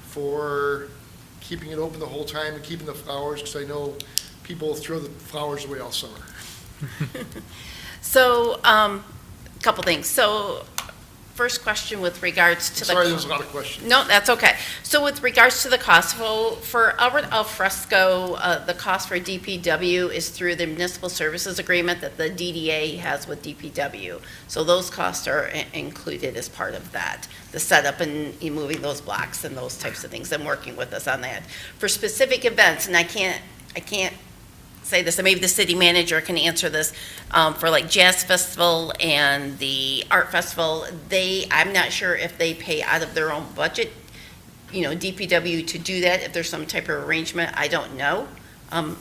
for keeping it open the whole time and keeping the flowers? Because I know people throw the flowers away all summer. So, a couple things. So, first question with regards to Sorry, there's a lot of questions. No, that's okay. So with regards to the cost, for Albert EL Fresco, the cost for DPW is through the municipal services agreement that the DDA has with DPW. So those costs are included as part of that, the setup and moving those blocks and those types of things, and working with us on that. For specific events, and I can't say this, and maybe the city manager can answer this, for like Jazz Festival and the Art Festival, I'm not sure if they pay out of their own budget, DPW to do that, if there's some type of arrangement, I don't know.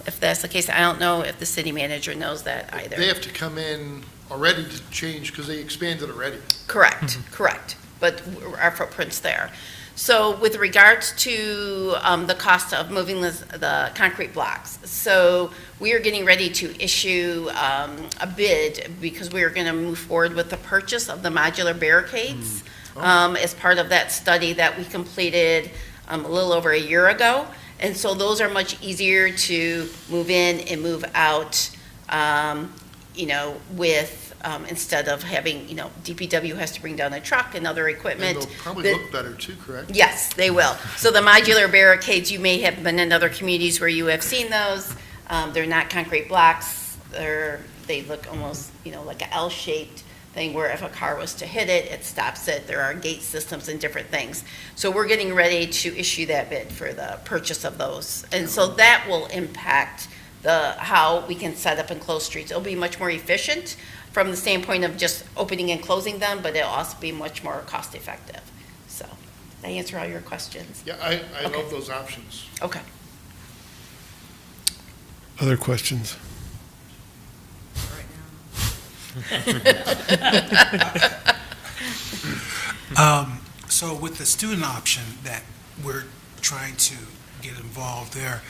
If that's the case, I don't know if the city manager knows that either. They have to come in already to change because they expanded already. Correct, correct, but our footprint's there. So with regards to the cost of moving the concrete blocks, so we are getting ready to issue a bid because we are going to move forward with the purchase of the modular barricades as part of that study that we completed a little over a year ago. And so those are much easier to move in and move out, with instead of having, DPW has to bring down a truck and other equipment. And they'll probably look better too, correct? Yes, they will. So the modular barricades, you may have been in other communities where you have seen those. They're not concrete blocks. They look almost, like an L-shaped thing where if a car was to hit it, it stops it. There are gate systems and different things. So we're getting ready to issue that bid for the purchase of those. And so that will impact how we can set up and close streets. It'll be much more efficient from the standpoint of just opening and closing them, but it'll also be much more cost effective. So, did I answer all your questions? Yeah, I love those options. Okay. Other questions? So with the student option that we're trying to get involved there,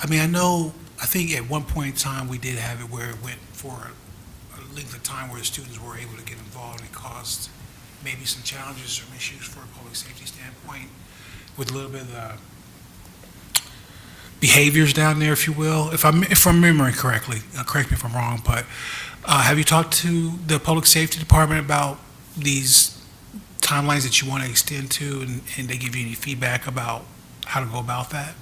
I think at one point in time, we did have it where it went for a length of time where the students were able to get involved and it caused maybe some challenges or issues for a public safety standpoint with a little bit of behaviors down there, if you will? If I'm remembering correctly, correct me if I'm wrong, but have you talked to the Public Safety Department about these timelines that you want to extend to, and they give you any feedback about how to go about that?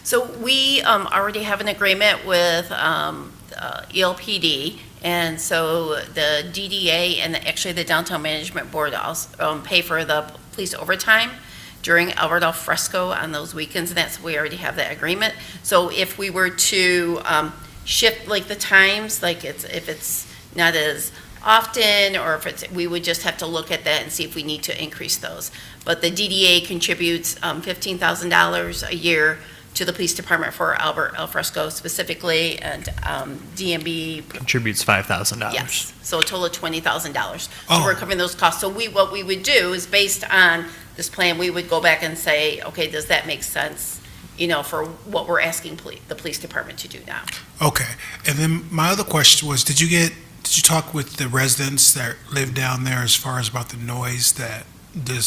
So we already have an agreement with ELPD, and so the DDA and actually the Downtown Management Board also pay for the police overtime during Albert EL Fresco on those weekends, and we already have that agreement. So if we were to shift like the times, like if it's not as often, or if we would just have to look at that and see if we need to increase those. But the DDA contributes $15,000 a year to the police department for Albert EL Fresco specifically, and DMB Contributes $5,000. Yes, so a total of $20,000. So Oh. we're covering those costs. So what we would do is, based on this plan, we would go back and say, okay, does that make sense, for what we're asking the police department to do now? Okay. And then my other question was, did you talk with the residents that live down there as far as about the noise that the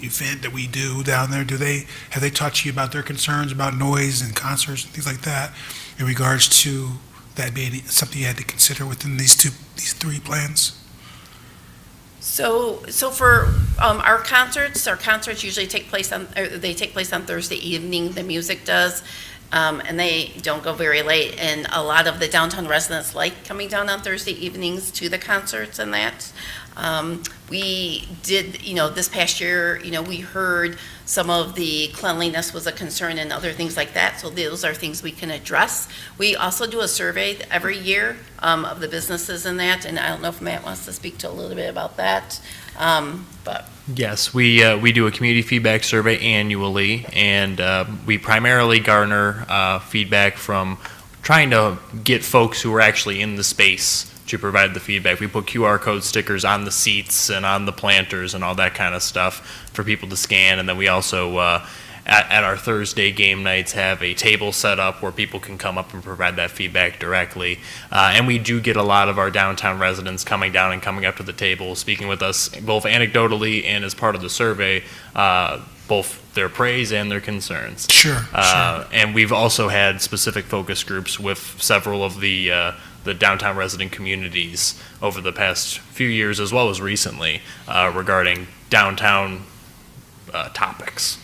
event that we do down there? Have they talked to you about their concerns about noise and concerts and things like that, in regards to that being something you had to consider within these three plans? So for our concerts usually take place on Thursday evening. The music does, and they don't go very late. And a lot of the downtown residents like coming down on Thursday evenings to the concerts and that. We did, this past year, we heard some of the cleanliness was a concern and other things like that. So those are things we can address. We also do a survey every year of the businesses in that. And I don't know if Matt wants to speak to a little bit about that. But Yes, we do a community feedback survey annually, and we primarily garner feedback from trying to get folks who are actually in the space to provide the feedback. We put QR code stickers on the seats and on the planters and all that kind of stuff for people to scan, and then we also at our Thursday game nights have a table set up where people can come up and provide that feedback directly. And we do get a lot of our downtown residents coming down and coming up to the table, speaking with us both anecdotally and as part of the survey, both their praise and their concerns. Sure. And we've also had specific focus groups with several of the downtown resident communities over the past few years, as well as recently, regarding downtown topics.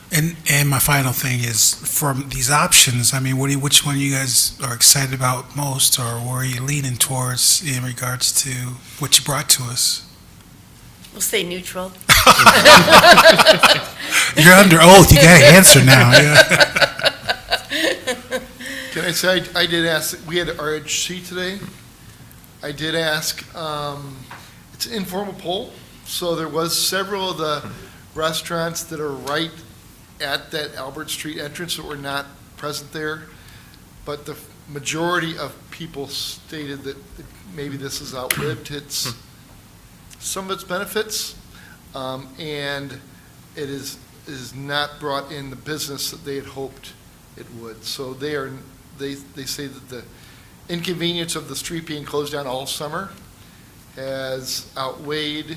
And my final thing is, from these options, I mean, which one you guys are excited about most, or where are you leaning towards in regards to what you brought to us? we'll stay neutral. You're under oath, you gotta answer now. Yeah. Can I say, I did ask, we had RHC today. I did ask, it's an informal poll, so there was several of the restaurants that are right at that Albert Street entrance that were not present there, but the majority of people stated that maybe this has outlived some of its benefits, and it is not brought in the business that they had hoped it would. So they say that the inconvenience of the street being closed down all summer has outweighed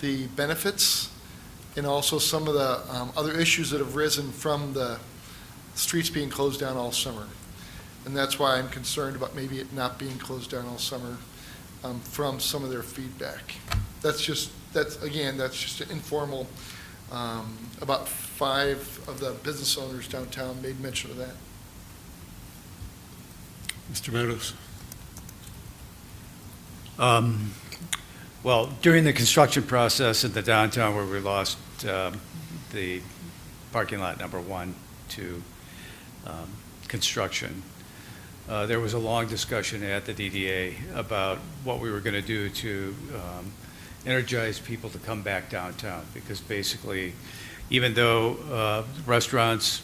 the benefits, and also some of the other issues that have risen from the streets being closed down all summer. And that's why I'm concerned about maybe it not being closed down all summer from some of their feedback. That's just an informal, about 5 of the business owners downtown made mention of that. Mr. Meadows. Well, during the construction process in the downtown where we lost the parking lot number 1 to construction, there was a long discussion at the DDA about what we were going to do to energize people to come back downtown, because basically, even though restaurants,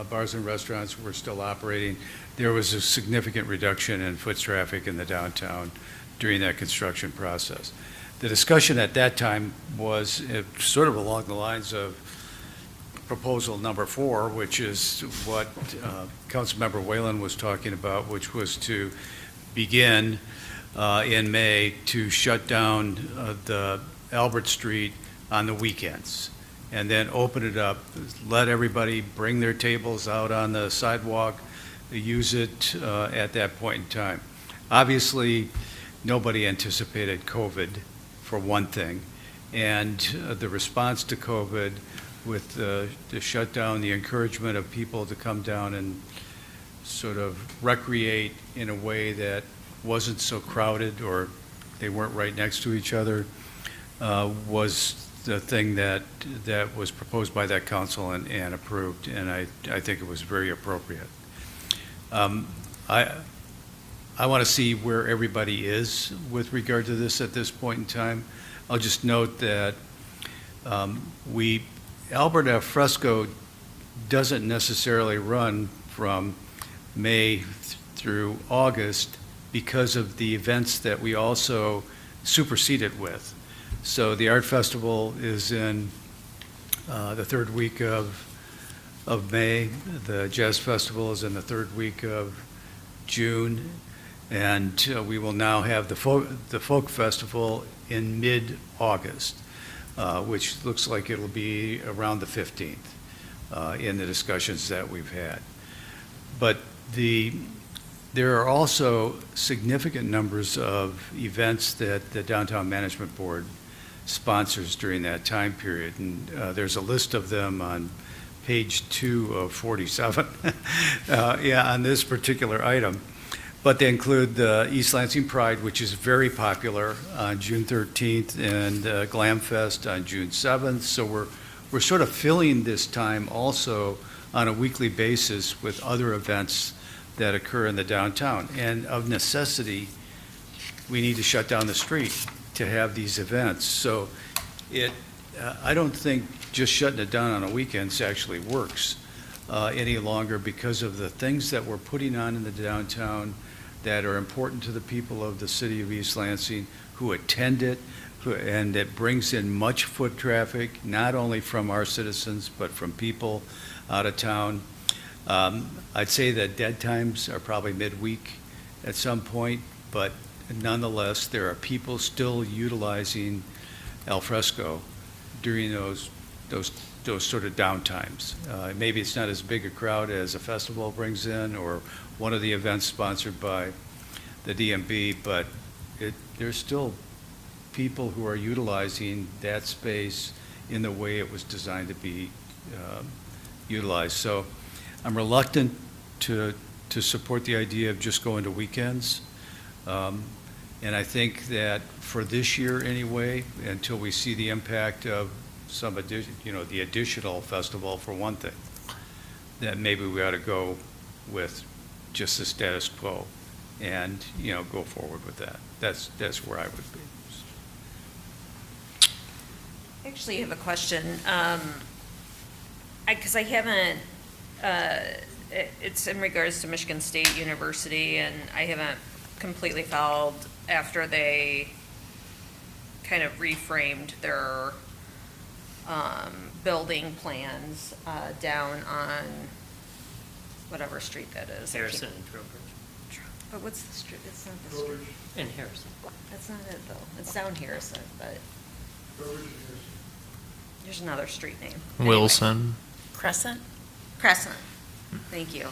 bars and restaurants were still operating, there was a significant reduction in foot traffic in the downtown during that construction process. The discussion at that time was sort of along the lines of proposal number 4, which is what Councilmember Whalen was talking about, which was to begin in May to shut down the Albert Street on the weekends. and then open it up, let everybody bring their tables out on the sidewalk, use it at that point in time. Obviously, nobody anticipated COVID, for one thing, and the response to COVID with the shutdown, the encouragement of people to come down and sort of recreate in a way that wasn't so crowded or they weren't right next to each other, was the thing that was proposed by that council and approved, and I think it was very appropriate. I want to see where everybody is with regard to this at this point in time. I'll just note that Albert EL Fresco doesn't necessarily run from May through August because of the events that we also superseded with. So the art festival is in the third week of May. The jazz festival is in the third week of June, and we will now have the folk festival in mid-August, which looks like it'll be around the 15th in the discussions that we've had. But there are also significant numbers of events that the Downtown Management Board sponsors during that time period, and there's a list of them on page 2 of 47 on this particular item. But they include the East Lansing Pride, which is very popular on June 13th, and Glam Fest on June 7th. So we're sort of filling this time also on a weekly basis with other events that occur in the downtown. And of necessity, we need to shut down the street to have these events. So I don't think just shutting it down on a weekend actually works any longer, because of the things that we're putting on in the downtown that are important to the people of the city of East Lansing who attend it, and it brings in much foot traffic, not only from our citizens, but from people out of town. I'd say that dead times are probably midweek at some point, but nonetheless, there are people still utilizing El Fresco during those sort of downtimes. Maybe it's not as big a crowd as a festival brings in, or one of the events sponsored by the DMV, but there's still people who are utilizing that space in the way it was designed to be utilized. So I'm reluctant to support the idea of just going to weekends. And I think that for this year anyway, until we see the impact of some the additional festival for one thing, that maybe we ought to go with just the status quo and, go forward with that. That's where I would be. I actually have a question, because I haven't, it's in regards to Michigan State University, and I haven't completely followed after they kind of reframed their building plans down on whatever street that is. Harrison and Trowbridge. But what's the street? It's not the street. And Harrison. That's not it, though. It's down Harrison, but there's another street name. Wilson. Crescent? Crescent. Thank you.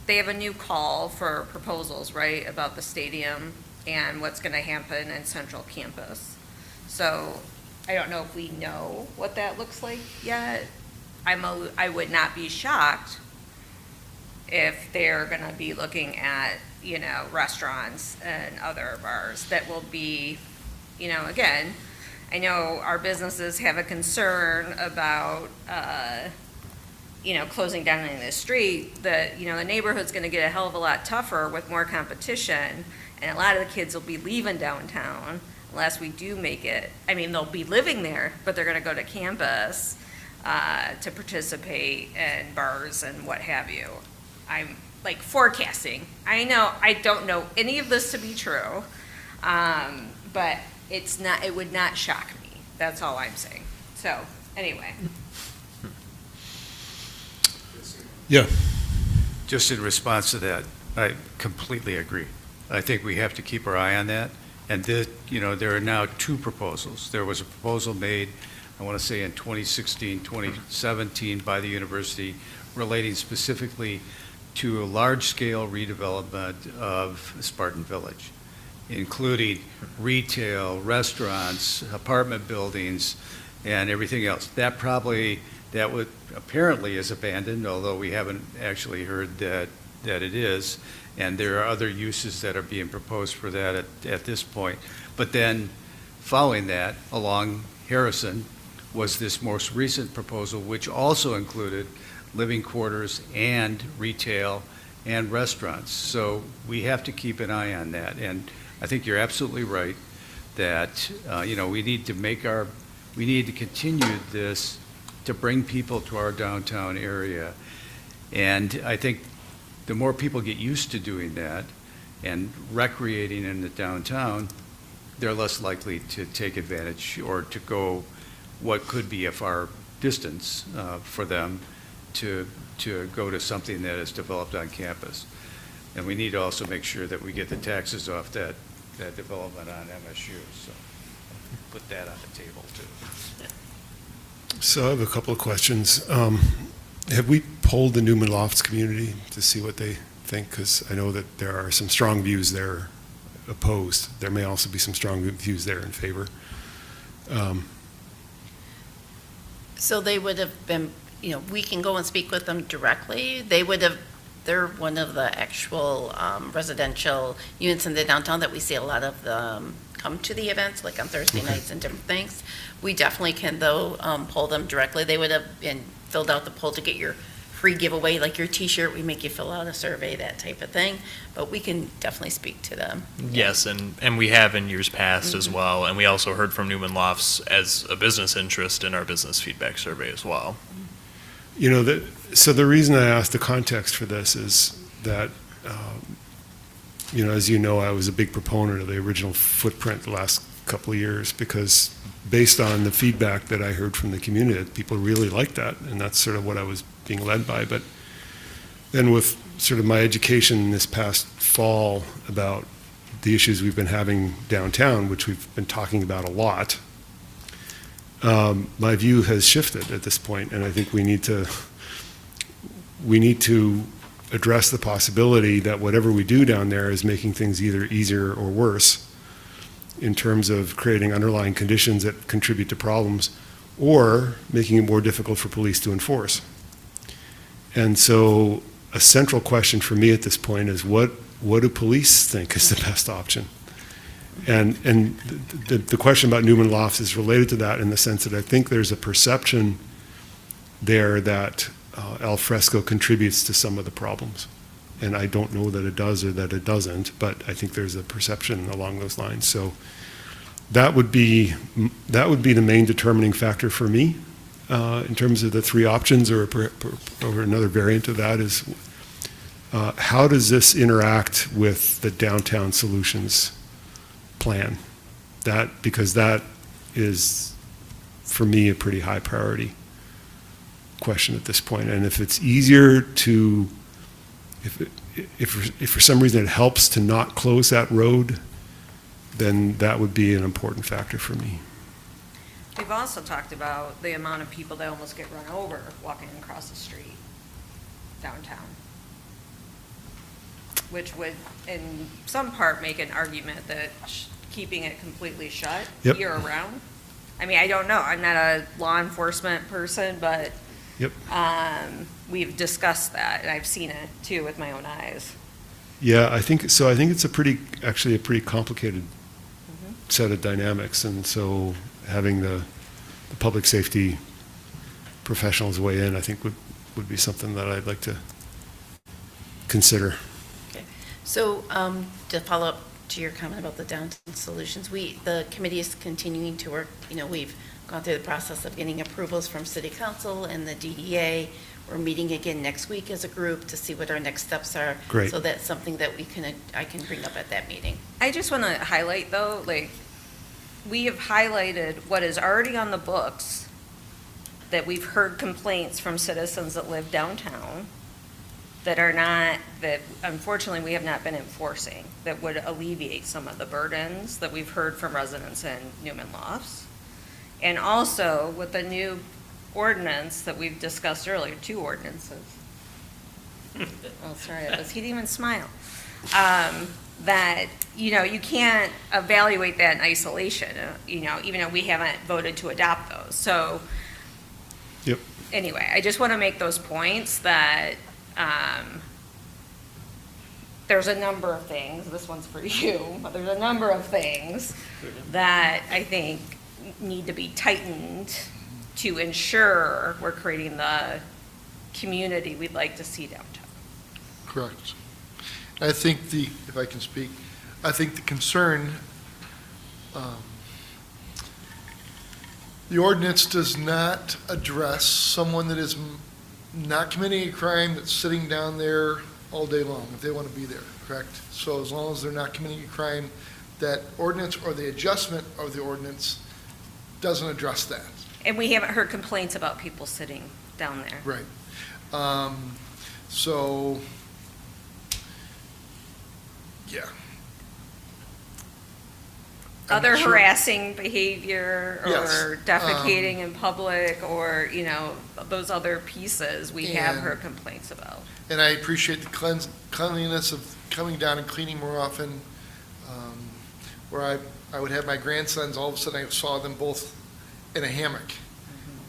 They have a new call for proposals, right, about the stadium and what's going to happen in Central Campus. So I don't know if we know what that looks like yet. I would not be shocked if they're going to be looking at, restaurants and other bars that will be, again, I know our businesses have a concern about, closing down in the street, that, the neighborhood's going to get a hell of a lot tougher with more competition, and a lot of the kids will be leaving downtown unless we do make it. I mean, they'll be living there, but they're going to go to campus to participate in bars and what have you. I'm forecasting. I don't know any of this to be true, but it would not shock me. That's all I'm saying. So, anyway. Yeah. Just in response to that, I completely agree. I think we have to keep our eye on that And there are now two proposals. There was a proposal made, I want to say in 2016, 2017 by the university relating specifically to a large-scale redevelopment of Spartan Village, including retail, restaurants, apartment buildings, and everything else. That apparently is abandoned, although we haven't actually heard that it is. And there are other uses that are being proposed for that at this point. But then, following that, along Harrison, was this most recent proposal, which also included living quarters and retail and restaurants. So we have to keep an eye on that. And I think you're absolutely right that, we need to continue this to bring people to our downtown area. And I think the more people get used to doing that and recreating in the downtown, they're less likely to take advantage or to go what could be a far distance for them to go to something that is developed on campus. And we need to also make sure that we get the taxes off that development on MSU. So put that on the table too. So I have a couple of questions. Have we polled the Newman Lofts community to see what they think? Because I know that there are some strong views there opposed. There may also be some strong views there in favor. So they would have been, we can go and speak with them directly. They're one of the actual residential units in the downtown that we see a lot of them come to the events, like on Thursday nights and different things. We definitely can, though, poll them directly. They would have filled out the poll to get your free giveaway, like your T-shirt. We make you fill out a survey, that type of thing. But we can definitely speak to them. Yes, and we have in years past as well. And we also heard from Newman Lofts as a business interest in our business feedback survey as well. So the reason I asked the context for this is that, as you know, I was a big proponent of the original footprint the last couple of years because based on the feedback that I heard from the community, people really liked that, and that's sort of what I was being led by. But then with sort of my education this past fall about the issues we've been having downtown, which we've been talking about a lot, my view has shifted at this point, and I think we need to address the possibility that whatever we do down there is making things either easier or worse in terms of creating underlying conditions that contribute to problems or making it more difficult for police to enforce. And so a central question for me at this point is what do police think is the best option? And the question about Newman Lofts is related to that in the sense that I think there's a perception there that El Fresco contributes to some of the problems. And I don't know that it does or that it doesn't, but I think there's a perception along those lines. So that would be the main determining factor for me in terms of the three options, or another variant of that is how does this interact with the downtown solutions plan? Because that is, for me, a pretty high priority question at this point. And if it's easier to, if for some reason it helps to not close that road, then that would be an important factor for me. We've also talked about the amount of people that almost get run over walking across the street downtown, which would, in some part, make an argument that keeping it completely shut year-round. I mean, I don't know. I'm not a law enforcement person, but we've discussed that, and I've seen it, too, with my own eyes. Yeah, I think so. I think it's a pretty complicated set of dynamics, and so having the public safety professionals weigh in, I think would be something that I'd like to consider. Okay. So to follow up to your comment about the downtown solutions, the committee is continuing to work. We've gone through the process of getting approvals from City Council and the DDA. We're meeting again next week as a group to see what our next steps are. Great. So that's something that I can bring up at that meeting. I just want to highlight, though, we have highlighted what is already on the books, that we've heard complaints from citizens that live downtown, that are not, that unfortunately we have not been enforcing, that would alleviate some of the burdens that we've heard from residents in Newman Lofts. And also with the new ordinance that we've discussed earlier, 2 ordinances. Oh, sorry, he didn't even smile. That, you know, you can't evaluate that in isolation, you know, even though we haven't voted to adopt those. So, Yep. anyway, I just want to make those points that there's a number of things, this one's for you, but there's a number of things that I think need to be tightened to ensure we're creating the community we'd like to see downtown. Correct. I think if I can speak, I think the concern, the ordinance does not address someone that is not committing a crime that's sitting down there all day long, if they want to be there, correct? So as long as they're not committing a crime, that ordinance or the adjustment of the ordinance doesn't address that. And we haven't heard complaints about people sitting down there. Right. So, yeah. Other I'm sure- harassing behavior Yes, or defecating in public or, you know, those other pieces we have And- heard complaints about. And I appreciate the cleanliness of coming down and cleaning more often. Where I would have my grandsons, all of a sudden I saw them both in a hammock.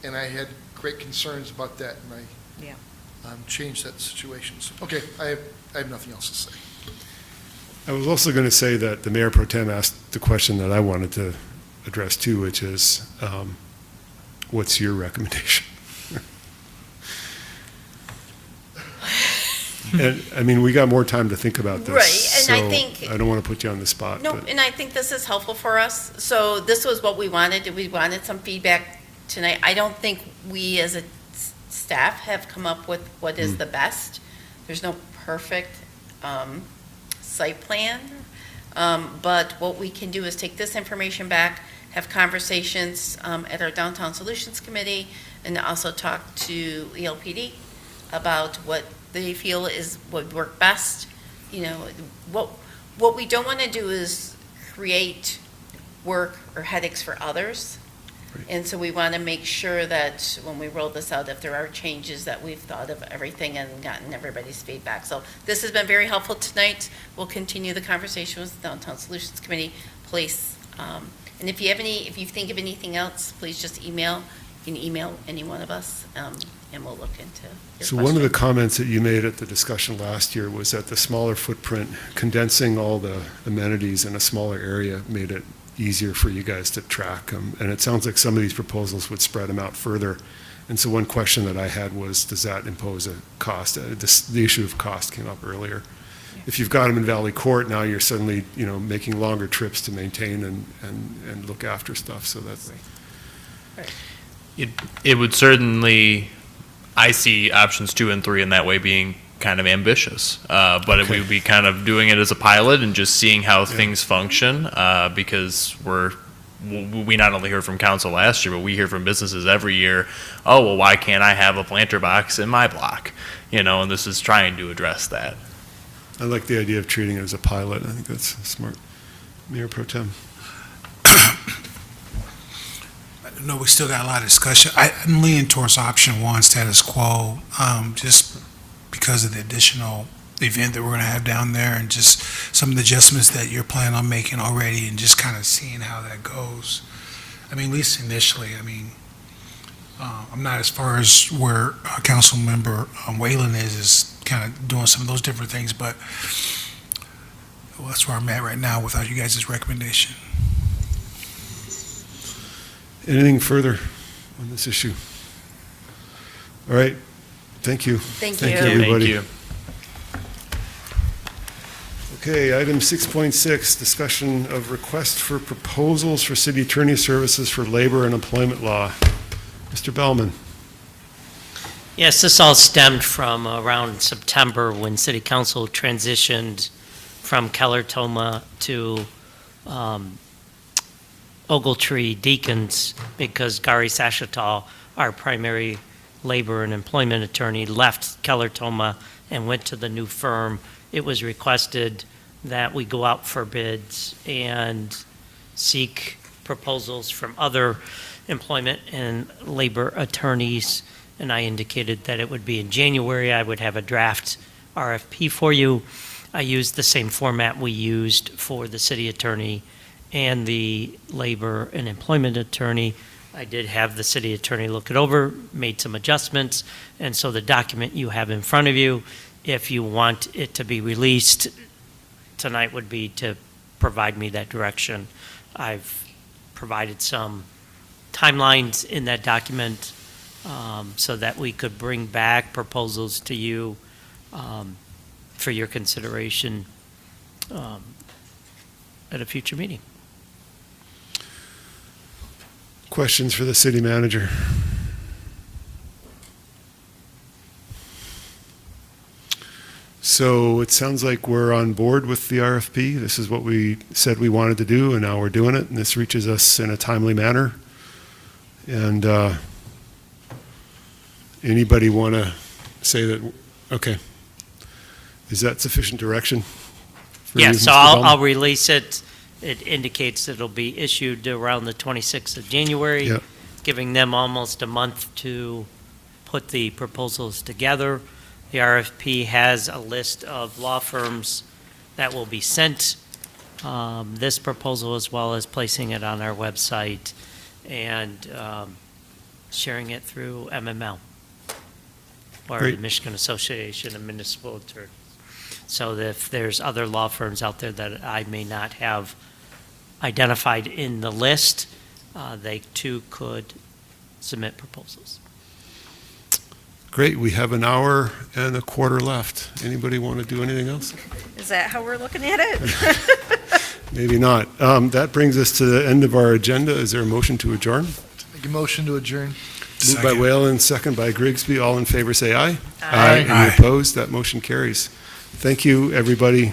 And I had great concerns about that, and Yeah. I changed that situation. So, okay, I have nothing else to say. I was also going to say that the Mayor Pro Tem asked the question that I wanted to address too, which is, what's your recommendation? And, I mean, we got more time to think about this. Right, and I so think- I don't want to put you on the spot. No, but- and I think this is helpful for us. So this was what we wanted. We wanted some feedback tonight. I don't think we as a staff have come up with what is the best. There's no perfect site plan. But what we can do is take this information back, have conversations at our Downtown Solutions Committee, and also talk to ELPD about what they feel would work best. You know, what we don't want to do is create work or headaches for others. And so we want to make sure that when we roll this out, if there are changes, that we've thought of everything and gotten everybody's feedback. So this has been very helpful tonight. We'll continue the conversation with the Downtown Solutions Committee. Please, and if you think of anything else, please just email. You can email any one of us, and we'll look into your So one of the question. comments that you made at the discussion last year was that the smaller footprint, condensing all the amenities in a smaller area made it easier for you guys to track them. And it sounds like some of these proposals would spread them out further. And so one question that I had was, does that impose a cost? The issue of cost came up earlier. If you've got them in Valley Court, now you're suddenly, you know, making longer trips to maintain and look after stuff. So that's, It would certainly, I see options 2 and 3 in that way being kind of ambitious. But we would be kind of doing it as a pilot and just seeing how things function, because we not only heard from council last year, but we hear from businesses every year, oh, well, why can't I have a planter box in my block? You know, and this is trying to address that. I like the idea of treating it as a pilot. I think that's smart. Mayor Pro Tem. No, we still got a lot of discussion. I'm leaning towards option 1, status quo, just because of the additional event that we're going to have down there and just some of the adjustments that you're planning on making already and just kind of seeing how that goes. I mean, at least initially, I mean, I'm not as far as where Council Member Whalen is kind of doing some of those different things, but well, that's where I'm at right now without you guys' recommendation. Anything further on this issue? All right. Thank you. Thank you. everybody. Thank you. Okay, item 6.6, discussion of request for proposals for city attorney services for labor and employment law. Mr. Bellman. Yes, this all stemmed from around September when City Council transitioned from Keller-Toma to Ogletree Deacons because Gary Sashatal, our primary labor and employment attorney, left Keller-Toma and went to the new firm, it was requested that we go out for bids and seek proposals from other employment and labor attorneys, and I indicated that it would be in January. I would have a draft RFP for you. I used the same format we used for the city attorney and the labor and employment attorney. I did have the city attorney look it over, made some adjustments, and so the document you have in front of you, if you want it to be released tonight, would be to provide me that direction. I've provided some timelines in that document so that we could bring back proposals to you for your consideration at a future meeting. Questions for the city manager? So it sounds like we're on board with the RFP. This is what we said we wanted to do, and now we're doing it, and this reaches us in a timely manner. And anybody want to say that, okay. Is that sufficient direction? for Yeah, you, so Mr. I'll Bellman? release it. It indicates that it'll be issued around the 26th of January, Yep. giving them almost a month to put the proposals together. The RFP has a list of law firms that will be sent this proposal, as well as placing it on our website and sharing it through MML, or the Great. Michigan Association of Municipal Attorneys. So that if there's other law firms out there that I may not have identified in the list, they too could submit proposals. Great, we have an hour and a quarter left. Anybody want to do anything else? Is that how we're looking at it? Maybe not. That brings us to the end of our agenda. Is there a motion to adjourn? Make a motion to adjourn. Moved by Whalen, second by Grigsby. All in favor, say aye. Aye. Any opposed? That motion carries. Thank you, everybody.